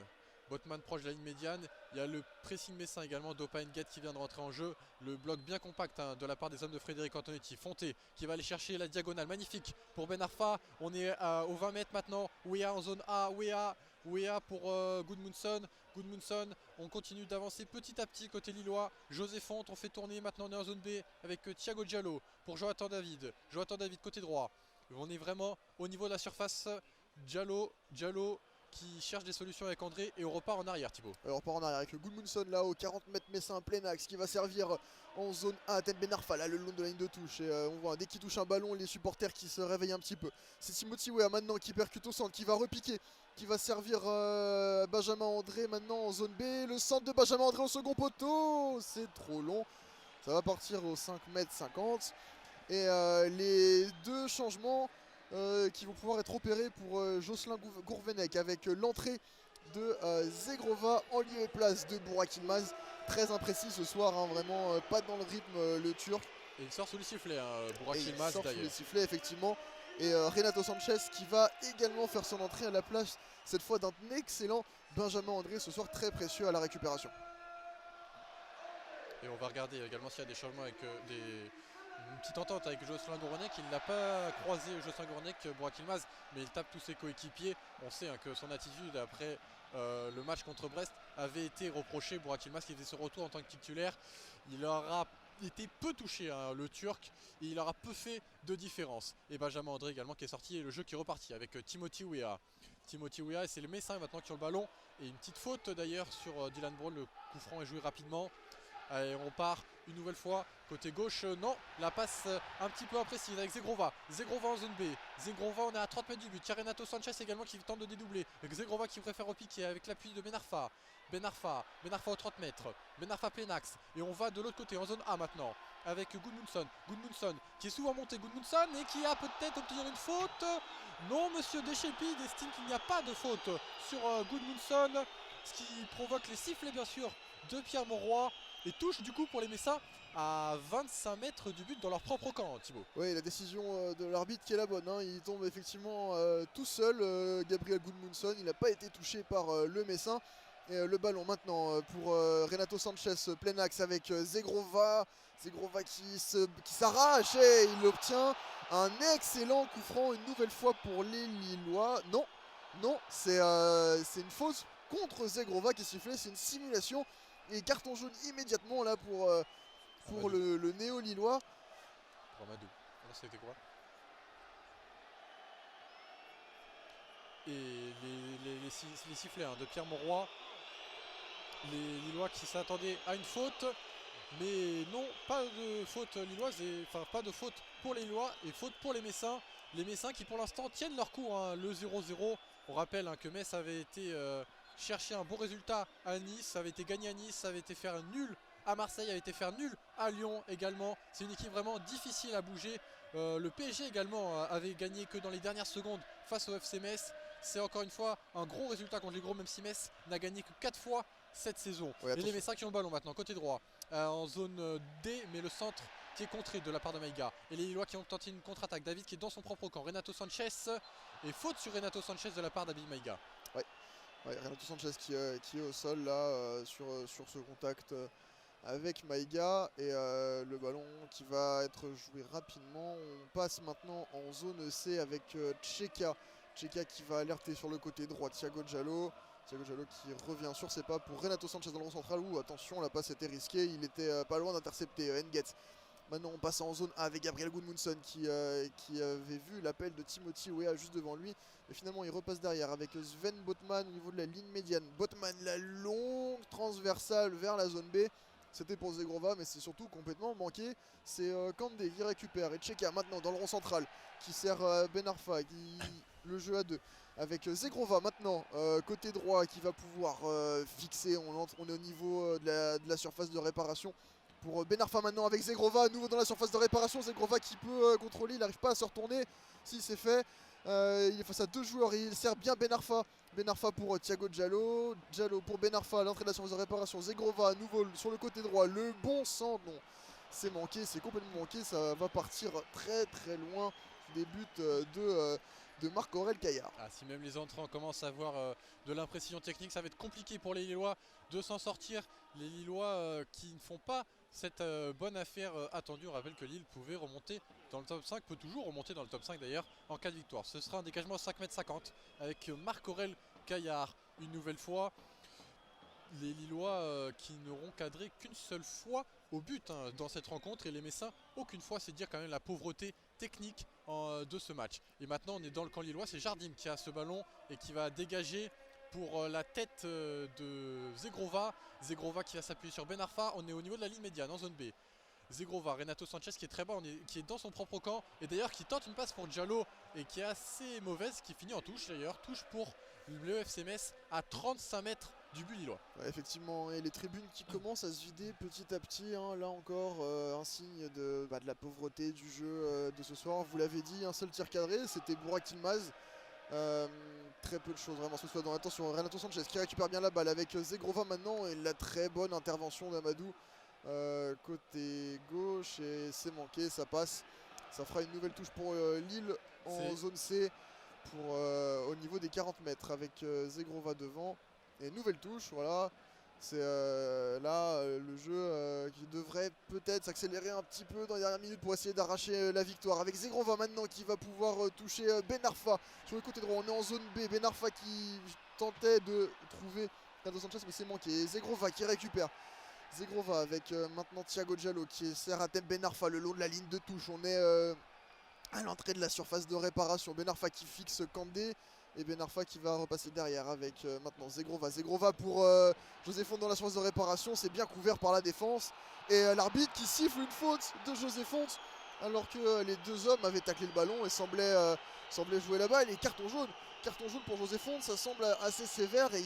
proche de la ligne médiane. Il y a le pressing messin également d'Opa Engen qui vient de rentrer en jeu. Le bloc bien compact de la part des hommes de Frédéric Antonetti. Fonté qui va aller chercher la diagonale. Magnifique pour Ben Arfa. On est aux 20 mètres maintenant. Ouéa en zone A. Ouéa pour Gudmundsson. On continue d'avancer petit à petit côté lillois. José Font, on fait tourner. Maintenant on est en zone B avec Thiago Diallo pour Jonathan David côté droit. On est vraiment au niveau de la surface. Diallo qui cherche des solutions avec André, et on repart en arrière, Thibaut. On repart en arrière avec le Gudmundsson là au 40 mètres messin plein axe qui va servir en zone A à Atem Ben Arfa là le long de la ligne de touche, et on voit dès qu'il touche un ballon les supporters qui se réveillent un petit peu. C'est Timothy Weah maintenant qui percute au centre, qui va repiquer, qui va servir Benjamin André maintenant en zone B. Le centre de Benjamin André au second poteau, c'est trop long, ça va partir au 5,50 m. Et les deux changements qui vont pouvoir être opérés pour Jocelyn Gourvenec avec l'entrée de Zegrova en lieu et place de Burak Yilmaz. Très imprécis ce soir, hein, vraiment pas dans le rythme le turc. Et il sort sous les sifflets, Burak Yilmaz d'ailleurs. Il sort sous les sifflets effectivement. Et Renato Sanchez qui va également faire son entrée à la place cette fois d'un excellent Benjamin André, ce soir très précieux à la récupération. Et on va regarder également s'il y a des changements avec une petite entente avec Jocelyn Gourvenec. Il n'a pas croisé Jocelyn Gourvenec, Burak Yilmaz, mais il tape tous ses coéquipiers. On sait que son attitude après le match contre Brest avait été reprochée. Burak Yilmaz qui faisait son retour en tant que titulaire, il aura été peu touché, le turc, et il aura peu fait de différence. Et Benjamin André également qui est sorti, et le jeu qui est reparti avec Timothy Weah, et c'est les Messins maintenant qui ont le ballon, et une petite faute d'ailleurs sur Dylan Braun. Le coup franc est joué rapidement. Allez, on part une nouvelle fois côté gauche. Non, la passe un petit peu imprécise avec Zegrova en zone B. On est à 30 mètres du but. Il y a Renato Sanchez également qui tente de dédoubler. Zegrova qui préfère repiquer avec l'appui de Ben Arfa. Ben Arfa aux 30 mètres. Ben Arfa plein axe. Et on va de l'autre côté en zone A maintenant avec Gudmundsson qui est souvent monté. Gudmundsson et qui a peut-être obtenir une faute. Non, monsieur Deschépide estime qu'il n'y a pas de faute sur Gudmundsson, ce qui provoque les sifflets bien sûr de Pierre-Mauroy. Et touche du coup pour les Messins à 25 mètres du but dans leur propre camp, Thibaut. Oui, la décision de l'arbitre qui est la bonne, hein. Il tombe effectivement tout seul, Gabriel Gudmundsson. Il n'a pas été touché par le Messin. Et le ballon maintenant pour Renato Sanchez, plein axe avec Zegrova. Zegrova qui s'arrache et il obtient un excellent coup franc une nouvelle fois pour les Lillois. Non, non, c'est une fausse contre Zegrova qui est sifflée, c'est une simulation. Et carton jaune immédiatement là pour le néo-lillois. Pour Amadou. Alors c'était quoi? Et les sifflets de Pierre Mauroy. Les Lillois qui s'attendaient à une faute. Mais non, pas de faute lilloise, enfin pas de faute pour les Lillois et faute pour les Messins. Les Messins qui pour l'instant tiennent leur coup, le 0-0. On rappelle que Metz avait été chercher un bon résultat à Nice, ça avait été gagné à Nice, ça avait été faire nul à Marseille, avait été faire nul à Lyon également. C'est une équipe vraiment difficile à bouger. Le PSG également avait gagné que dans les dernières secondes face au FC Metz. C'est encore une fois un gros résultat contre les gros, même si Metz n'a gagné que 4 fois cette saison. Ouais, et les Messins qui ont le ballon maintenant, côté droit, en zone D, mais le centre qui est contré de la part de Maïga. Et les Lillois qui ont tenté une contre-attaque. David qui est dans son propre camp. Renato Sanchez. Et faute sur Renato Sanchez de la part d'David Maïga. Ouais, Renato Sanchez qui est au sol là sur ce contact avec Maïga. Et le ballon qui va être joué rapidement. On passe maintenant en zone C avec Tcheka. Tcheka qui va alerter sur le côté droit. Thiago Diallo. Thiago Diallo qui revient sur ses pas pour Renato Sanchez dans le rond central. Ouh, attention, la passe était risquée. Il était pas loin d'intercepter Nguet. Maintenant, on passe en zone A avec Gabriel Gudmundsson qui avait vu l'appel de Timothy Weah juste devant lui. Et finalement, il repasse derrière avec Sven Botman au niveau de la ligne médiane. Botman, la longue transversale vers la zone B. C'était pour Zegrova, mais c'est surtout complètement manqué. C'est Kandé qui récupère. Et Tcheka maintenant dans le rond central qui sert Ben Arfa. Le jeu à deux. Avec Zegrova maintenant, côté droit qui va pouvoir fixer. On est au niveau de la surface de réparation. Pour Ben Arfa maintenant avec Zegrova, à nouveau dans la surface de réparation. Zegrova qui peut contrôler, il n'arrive pas à se retourner. Si c'est fait, il est face à deux joueurs et il sert bien Ben Arfa. Ben Arfa pour Thiago Diallo. Diallo pour Ben Arfa à l'entrée de la surface de réparation. Zegrova à nouveau sur le côté droit. Le bon sang, non. C'est manqué, c'est complètement manqué. Ça va partir très très loin des buts de Marc-Aurèle Caillard. Si même les entrants commencent à avoir de l'imprécision technique, ça va être compliqué pour les Lillois de s'en sortir. Les Lillois qui ne font pas cette bonne affaire attendue. On rappelle que Lille pouvait remonter dans le top 5, peut toujours remonter dans le top 5 d'ailleurs en cas de victoire. Ce sera un dégagement à 5,50 m avec Marc-Aurèle Caillard une nouvelle fois. Les Lillois qui n'auront cadré qu'une seule fois au but dans cette rencontre, et les Messins aucune fois. C'est dire quand même la pauvreté technique de ce match. Et maintenant on est dans le camp lillois, c'est Jardim qui a ce ballon et qui va dégager pour la tête de Zegrova. Zegrova qui va s'appuyer sur Ben Arfa. On est au niveau de la ligne médiane en zone B. Zegrova, Renato Sanchez qui est très bas, qui est dans son propre camp, et d'ailleurs qui tente une passe pour Diallo et qui est assez mauvaise, qui finit en touche d'ailleurs. Touche pour le FC Metz à 35 mètres du but lillois. Ouais, effectivement, et les tribunes qui commencent à se vider petit à petit, là encore un signe de la pauvreté du jeu de ce soir. Vous l'avez dit, un seul tir cadré, c'était Burak Yilmaz. Très peu de choses vraiment ce soir. Attention, Renato Sanchez qui récupère bien la balle avec Zegrova maintenant, et la très bonne intervention d'Amadou côté gauche, et c'est manqué, ça passe. Ça fera une nouvelle touche pour Lille en zone C pour au niveau des 40 mètres avec Zegrova devant. Et nouvelle touche, voilà. C'est là le jeu qui devrait peut-être s'accélérer un petit peu dans les dernières minutes pour essayer d'arracher la victoire. Avec Zegrova maintenant qui va pouvoir toucher Ben Arfa sur le côté droit. On est en zone B. Ben Arfa qui tentait de trouver Renato Sanchez, mais c'est manqué. Zegrova qui récupère. Zegrova avec maintenant Thiago Diallo qui sert à thème Ben Arfa le long de la ligne de touche. On est à l'entrée de la surface de réparation. Ben Arfa qui fixe Kandé. Et Ben Arfa qui va repasser derrière avec maintenant Zegrova. Zegrova pour José Fonte dans la surface de réparation. C'est bien couvert par la défense. Et l'arbitre qui siffle une faute de José Fonte alors que les deux hommes avaient taclé le ballon et semblaient jouer la balle. Et carton jaune pour José Fonte. Ça semble assez sévère et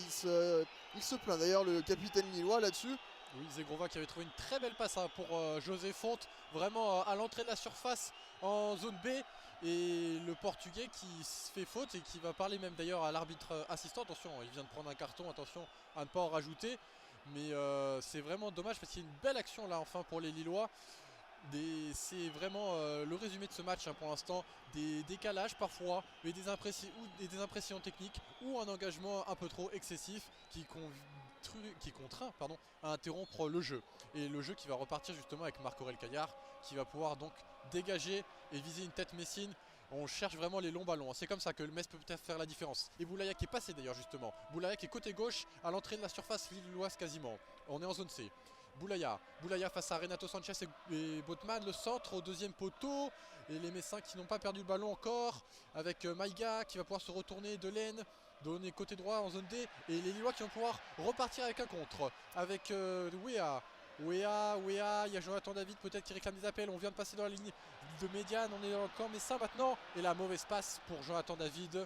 il se plaint d'ailleurs le capitaine lillois là-dessus. Oui, Zegrova qui avait trouvé une très belle passe pour José Fonte. Vraiment à l'entrée de la surface en zone B. Et le portugais qui se fait faute et qui va parler même d'ailleurs à l'arbitre assistant. Attention, il vient de prendre un carton, attention à ne pas en rajouter. Mais c'est vraiment dommage parce qu'il y a une belle action là enfin pour les Lillois. C'est vraiment le résumé de ce match hein, pour l'instant. Des décalages parfois, mais des impressions techniques ou un engagement un peu trop excessif qui contraint à interrompre le jeu. Et le jeu qui va repartir justement avec Marc-Aurèle Caillard qui va pouvoir donc dégager et viser une tête messine. On cherche vraiment les longs ballons. C'est comme ça que le Metz peut peut-être faire la différence. Et Boulaya qui est passé d'ailleurs justement. Boulaya qui est côté gauche à l'entrée de la surface lilloise quasiment. On est en zone C. Boulaya face à Renato Sanchez et Botman, le centre au deuxième poteau. Et les Messins qui n'ont pas perdu le ballon encore. Avec Maïga qui va pouvoir se retourner de l'aine. Donner côté droit en zone D. Et les Lillois qui vont pouvoir repartir avec un contre. Avec Wea, il y a Jonathan David peut-être qui réclame des appels. On vient de passer dans la ligne de médiane. On est dans le camp Messin maintenant. Et la mauvaise passe pour Jonathan David.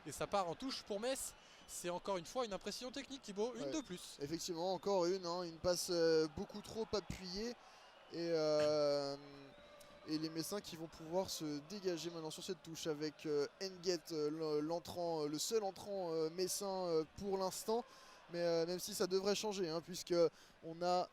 Et ça part en touche pour Metz. C'est encore une fois une impression technique Thibaut, une de plus. Effectivement, encore une passe beaucoup trop appuyée. Et les Messins qui vont pouvoir se dégager maintenant sur cette touche avec Nguet, le seul entrant messin pour l'instant. Mais même si ça devrait changer, hein, puisque on a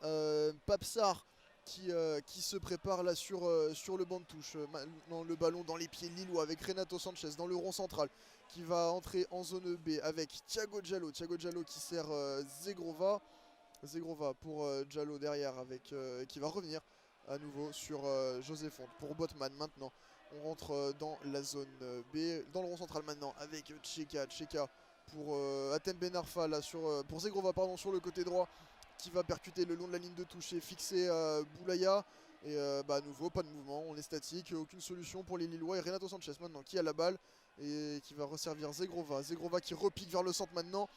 Papsar qui se prépare là sur le banc de touche. Maintenant le ballon dans les pieds lillois avec Renato Sanchez dans le rond central qui va entrer en zone B avec Thiago Diallo. Thiago Diallo qui sert Zegrova. Zegrova pour Diallo derrière avec qui va revenir à nouveau sur José Fonte pour Botman maintenant. On rentre dans la zone B, dans le rond central maintenant avec Tcheka pour Atem Benarfa là pour Zegrova pardon sur le côté droit qui va percuter le long de la ligne de touche et fixer Boulaya. Et à nouveau pas de mouvement, on est statique, aucune solution pour les Lillois et Renato Sanchez maintenant qui a la balle et qui va resservir Zegrova. Zegrova qui repique vers le centre maintenant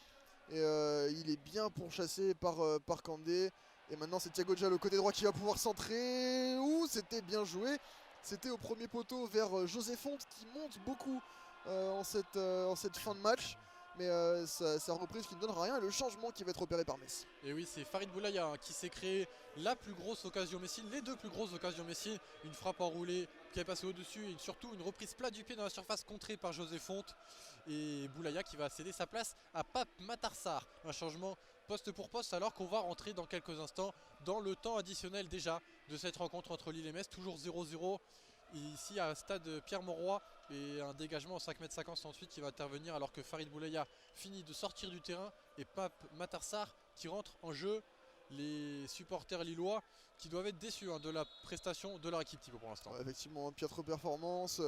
et il est bien pourchassé par Kandé. Et maintenant c'est Thiago Diallo côté droit qui va pouvoir centrer. Ouh, c'était bien joué. C'était au premier poteau vers José Fonte qui monte beaucoup en cette fin de match. Mais sa reprise qui ne donnera rien et le changement qui va être opéré par Metz. Et oui, c'est Farid Boulaya hein, qui s'est créé la plus grosse occasion messine, les deux plus grosses occasions messine. Une frappe enroulée qui est passée au-dessus et surtout une reprise plat du pied dans la surface contrée par José Fonte. Et Boulaya qui va céder sa place à Pape Matarsar. Un changement poste pour poste alors qu'on va rentrer dans quelques instants dans le temps additionnel déjà de cette rencontre entre Lille et Metz. Toujours 0-0. Ici à stade Pierre-Mauroy et un dégagement en 5,50 m ensuite qui va intervenir alors que Farid Boulaya finit de sortir du terrain et Pape Matarsar qui rentre en jeu. Les supporters lillois qui doivent être déçus hein, de la prestation de leur équipe Thibaut pour l'instant. Ouais, effectivement, piètre performance,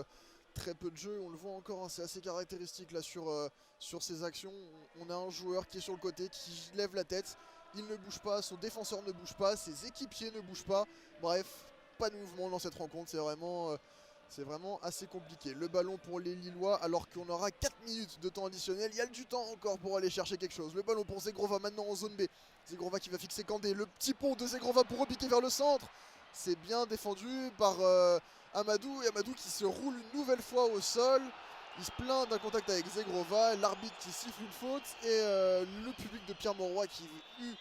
très peu de jeu, on le voit encore, hein, c'est assez caractéristique là sur ces actions. On a un joueur qui est sur le côté, qui lève la tête, il ne bouge pas, son défenseur ne bouge pas, ses équipiers ne bougent pas, bref. Pas de mouvement dans cette rencontre, c'est vraiment assez compliqué. Le ballon pour les Lillois alors qu'on aura 4 minutes de temps additionnel. Il y a du temps encore pour aller chercher quelque chose. Le ballon pour Zegrova maintenant en zone B. Zegrova qui va fixer Kandé. Le petit pont de Zegrova pour repiquer vers le centre. C'est bien défendu par Amadou. Et Amadou qui se roule une nouvelle fois au sol. Il se plaint d'un contact avec Zegrova. L'arbitre qui siffle une faute. Et le public de Pierre-Mauroy qui eut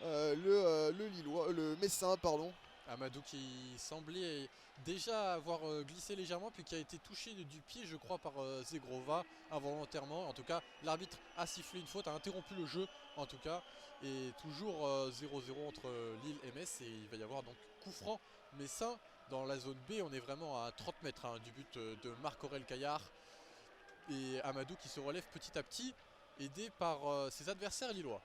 le Messin pardon. Amadou qui semblait déjà avoir glissé légèrement puis qui a été touché du pied je crois par Zegrova involontairement. En tout cas l'arbitre a sifflé une faute, a interrompu le jeu en tout cas. Et toujours 0-0 entre Lille et Metz et il va y avoir donc coup franc messin dans la zone B. On est vraiment à 30 mètres hein, du but de Marc-Aurèle Caillard. Et Amadou qui se relève petit à petit aidé par ses adversaires lillois.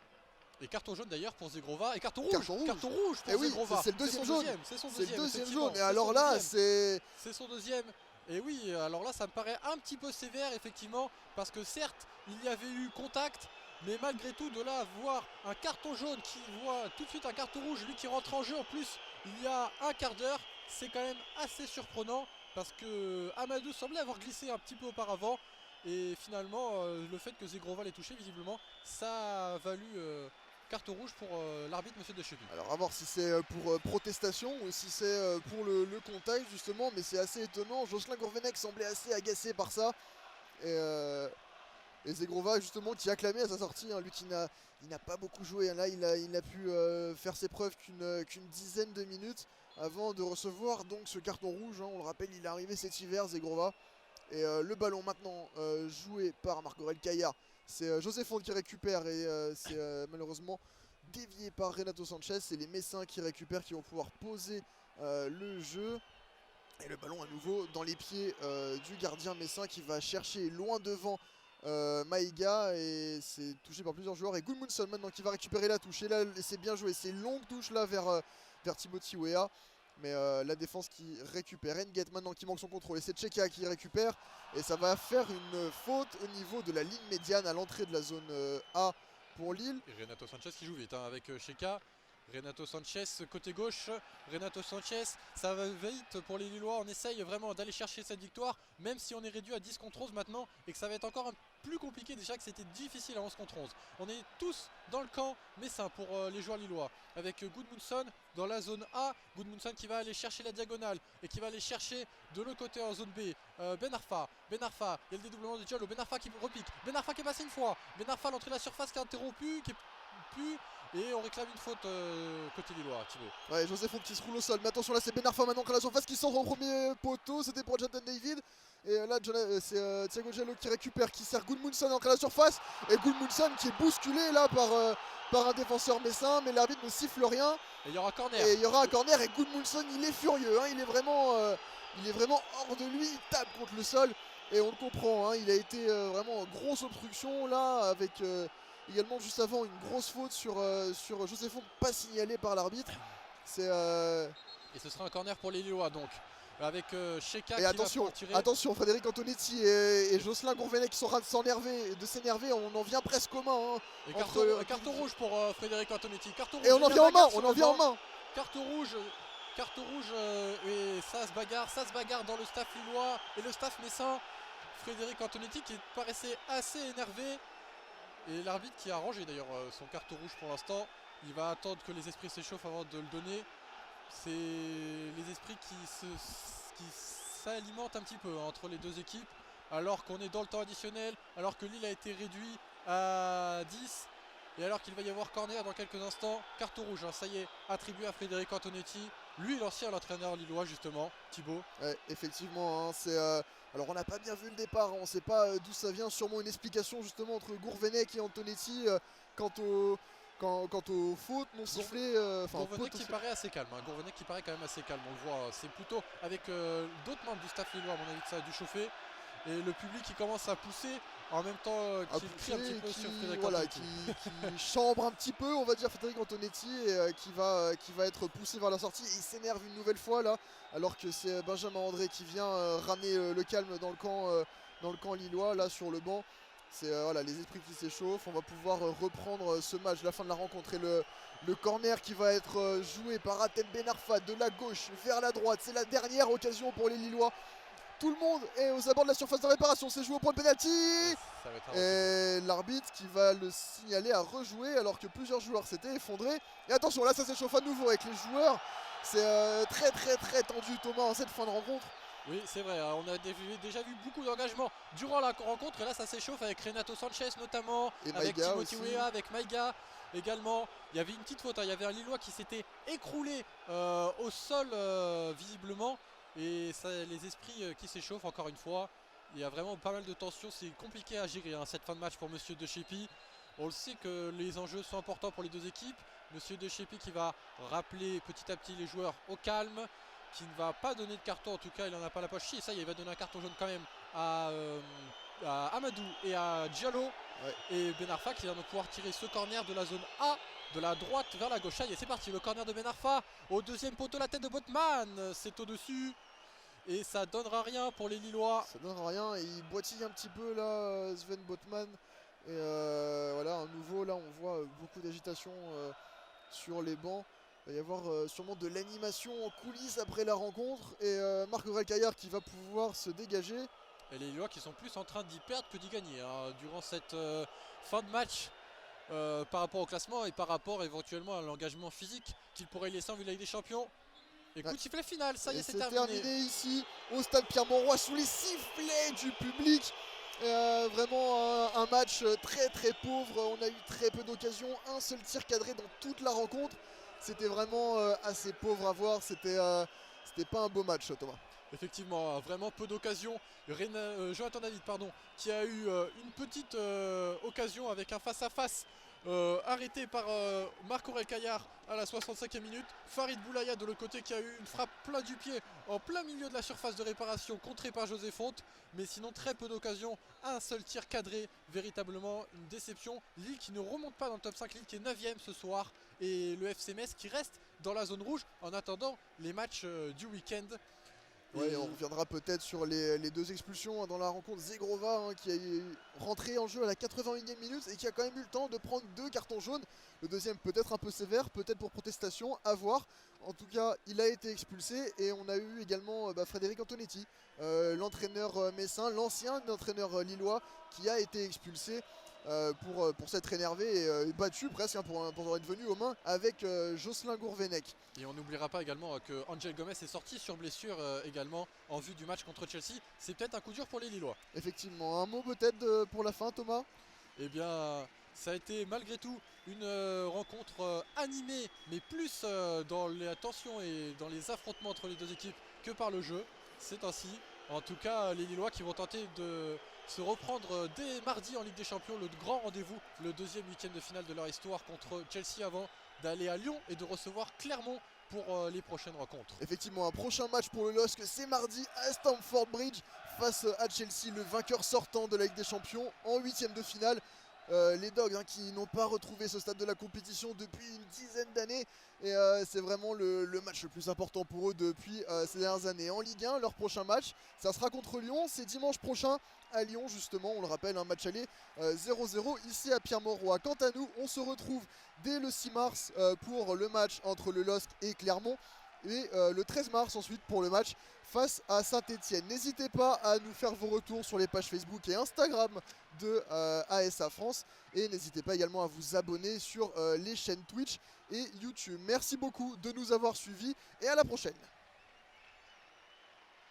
Et carton jaune d'ailleurs pour Zegrova et carton rouge pour Zegrova. C'est le deuxième jaune. C'est le deuxième jaune. Et alors là, c'est son deuxième. Et oui, alors là, ça me paraît un petit peu sévère effectivement parce que certes, il y avait eu contact, mais malgré tout, de là à voir un carton jaune qui voit tout de suite un carton rouge, lui qui rentre en jeu en plus, il y a un quart d'heure, c'est quand même assez surprenant parce que Amadou semblait avoir glissé un petit peu auparavant. Et finalement, le fait que Zegrova l'ait touché, visiblement, ça a valu carte rouge pour l'arbitre Monsieur Deschenu. Alors à voir si c'est pour protestation ou si c'est pour le contact justement, mais c'est assez étonnant. Jocelyn Gourvenec semblait assez agacé par ça. Et Zegrova justement qui acclamait à sa sortie, hein, lui qui n'a pas beaucoup joué. Hein, là il a pu faire ses preuves qu'une dizaine de minutes avant de recevoir donc ce carton rouge. Hein, on le rappelle, il est arrivé cet hiver Zegrova. Et le ballon maintenant joué par Marc-Aurèle Caillard. C'est José Fonte qui récupère et c'est malheureusement dévié par Renato Sanchez. C'est les Messins qui récupèrent, qui vont pouvoir poser le jeu. Et le ballon à nouveau dans les pieds du gardien messin qui va chercher loin devant Maïga, et c'est touché par plusieurs joueurs. Et Gudmundsson maintenant qui va récupérer la touche. Et là c'est bien joué, c'est longue touche là vers Timothy Weah. Mais la défense qui récupère. Nget maintenant qui manque son contrôle. Et c'est Cheka qui récupère. Et ça va faire une faute au niveau de la ligne médiane à l'entrée de la zone A pour Lille. Et Renato Sanchez qui joue vite hein, avec Cheka. Renato Sanchez côté gauche, Renato Sanchez, ça va vite pour les Lillois, on essaye vraiment d'aller chercher cette victoire, même si on est réduit à 10 contre 11 maintenant et que ça va être encore plus compliqué, déjà que c'était difficile à 11 contre 11. On est tous dans le camp messin pour les joueurs lillois, avec Gudmundsson dans la zone A, Gudmundsson qui va aller chercher la diagonale et qui va aller chercher de l'autre côté en zone B, Ben Arfa, il y a le dédoublement de Diallo, Ben Arfa qui repique, Ben Arfa qui est passé une fois, Ben Arfa l'entrée de la surface qui est interrompue, qui est plus... Et on réclame une faute côté lillois, Thibaut. Ouais, José Fonte qui se roule au sol. Mais attention, là c'est Ben Arfa maintenant qui a la surface qui sort au premier poteau. C'était pour Jonathan David. Et là c'est Thiago Diallo qui récupère, qui sert Gudmundsson entre la surface. Et Gudmundsson qui est bousculé là par un défenseur messin. Mais l'arbitre ne siffle rien. Et il y aura corner. Et il y aura un corner. Et Gudmundsson il est furieux. Hein, il est vraiment hors de lui. Il tape contre le sol. Et on le comprend. Hein, il a été vraiment en grosse obstruction là avec... également juste avant une grosse faute sur José Fonte pas signalée par l'arbitre. Et ce sera un corner pour les Lillois donc. Avec Cheka qui attention, va tirer. Attention, Frédéric Antonetti et Jocelyn Gourvenec qui sont en train de s'énerver. On en vient presque aux mains. Hein, et carton rouge pour Frédéric Antonetti. Carton rouge, et on en vient en main. Carton rouge et ça se bagarre dans le staff lillois et le staff messin. Frédéric Antonetti qui paraissait assez énervé. Et l'arbitre qui a rangé d'ailleurs son carton rouge pour l'instant. Il va attendre que les esprits s'échauffent avant de le donner. C'est les esprits qui s'alimentent un petit peu entre les deux équipes. Alors qu'on est dans le temps additionnel. Alors que Lille a été réduit à 10. Et alors qu'il va y avoir corner dans quelques instants. Carton rouge, hein, ça y est, attribué à Frédéric Antonetti. Lui l'ancien entraîneur lillois justement, Thibaut. Ouais, effectivement, hein, alors on n'a pas bien vu le départ, on ne sait pas d'où ça vient, sûrement une explication justement entre Gourvenec et Antonetti quant aux fautes non sifflées. Gourvenec qui paraît assez calme, hein. Gourvenec qui paraît quand même assez calme, on le voit, c'est plutôt avec d'autres membres du staff lillois à mon avis que ça a dû chauffer. Et le public qui commence à pousser en même temps qu'il crie un petit peu sur Frédéric Antonetti. Qui chambre un petit peu, on va dire, Frédéric Antonetti, et qui va être poussé vers la sortie. Il s'énerve une nouvelle fois là, alors que c'est Benjamin André qui vient ramener le calme dans le camp lillois, là sur le banc. C'est les esprits qui s'échauffent. On va pouvoir reprendre ce match, la fin de la rencontre, et le corner qui va être joué par Atem Ben Arfa de la gauche vers la droite. C'est la dernière occasion pour les Lillois. Tout le monde est aux abords de la surface de réparation. C'est joué au point de pénalty. Et l'arbitre qui va le signaler à rejouer alors que plusieurs joueurs s'étaient effondrés. Et attention, là ça s'échauffe à nouveau avec les joueurs. C'est très tendu, Thomas, en cette fin de rencontre. Oui, c'est vrai, on a déjà vu beaucoup d'engagement durant la rencontre. Et là ça s'échauffe avec Renato Sanchez notamment, et avec Maïga Timothy Weah, avec Maïga également. Il y avait une petite faute, hein. Il y avait un Lillois qui s'était écroulé au sol visiblement. Et ça, les esprits qui s'échauffent encore une fois. Il y a vraiment pas mal de tensions. C'est compliqué à gérer hein, cette fin de match pour Monsieur De Chépy. On le sait que les enjeux sont importants pour les deux équipes. Monsieur De Chépy qui va rappeler petit à petit les joueurs au calme, qui ne va pas donner de carton, en tout cas il n'en a pas la poche. Si, ça y est, il va donner un carton jaune quand même à Amadou et à Diallo. Ouais. Et Ben Arfa qui va donc pouvoir tirer ce corner de la zone A, de la droite vers la gauche. Et c'est parti, le corner de Ben Arfa au deuxième poteau, la tête de Botman, c'est au-dessus. Et ça donnera rien pour les Lillois. Ça donnera rien, et il boitille un petit peu là, Sven Botman. Et à nouveau là on voit beaucoup d'agitation sur les bancs. Il va y avoir sûrement de l'animation en coulisses après la rencontre. Et Marc-Aurèle Caillard qui va pouvoir se dégager. Et les Lillois qui sont plus en train d'y perdre que d'y gagner hein, durant cette fin de match. Par rapport au classement et par rapport éventuellement à l'engagement physique qu'il pourrait laisser en vue de la Ligue des Champions. Et coup de sifflet final, ça y est, c'est terminé ici au stade Pierre-Mauroy sous les sifflets du public. Vraiment un match très pauvre. On a eu très peu d'occasions, un seul tir cadré dans toute la rencontre. C'était vraiment assez pauvre à voir. C'était pas un beau match, Thomas. Effectivement, vraiment peu d'occasions. Jonathan David, qui a eu une petite occasion avec un face-à-face arrêté par Marc-Aurèle Caillard à la 65e minute. Farid Boulaya de l'autre côté qui a eu une frappe plein du pied en plein milieu de la surface de réparation, contrée par José Fonte. Mais sinon très peu d'occasions, un seul tir cadré, véritablement une déception. Lille qui ne remonte pas dans le top 5, Lille qui est 9e ce soir. Et le FC Metz qui reste dans la zone rouge en attendant les matchs du week-end. Ouais, on reviendra peut-être sur les deux expulsions dans la rencontre. Zegrova qui est rentré en jeu à la 81e minute et qui a quand même eu le temps de prendre 2 cartons jaunes. Le deuxième peut-être un peu sévère, peut-être pour protestation, à voir. En tout cas, il a été expulsé et on a eu également Frédéric Antonetti, l'entraîneur messin, l'ancien entraîneur lillois qui a été expulsé. Pour s'être énervé et battu presque pour être venu aux mains avec Jocelyn Gourvenec. Et on n'oubliera pas également que Angel Gomez est sorti sur blessure également en vue du match contre Chelsea. C'est peut-être un coup dur pour les Lillois. Effectivement, un mot peut-être pour la fin, Thomas? Eh bien, ça a été malgré tout une rencontre animée, mais plus dans la tension et dans les affrontements entre les deux équipes que par le jeu. C'est ainsi. En tout cas, les Lillois qui vont tenter de se reprendre dès mardi en Ligue des Champions, le grand rendez-vous, le deuxième week-end de finale de leur histoire contre Chelsea avant d'aller à Lyon et de recevoir Clermont pour les prochaines rencontres. Effectivement, un prochain match pour le LOSC, c'est mardi à Stamford Bridge face à Chelsea, le vainqueur sortant de la Ligue des Champions en 8e de finale. Les Dogs qui n'ont pas retrouvé ce stade de la compétition depuis une dizaine d'années et c'est vraiment le match le plus important pour eux depuis ces dernières années. En Ligue 1, leur prochain match, ça sera contre Lyon, c'est dimanche prochain à Lyon justement, on le rappelle, un match aller 0-0 ici à Pierre-Mauroy. Quant à nous, on se retrouve dès le 6 mars pour le match entre le LOSC et Clermont et le 13 mars ensuite pour le match face à Saint-Etienne. N'hésitez pas à nous faire vos retours sur les pages Facebook et Instagram de ASA France et n'hésitez pas également à vous abonner sur les chaînes Twitch et YouTube. Merci beaucoup de nous avoir suivis et à la prochaine.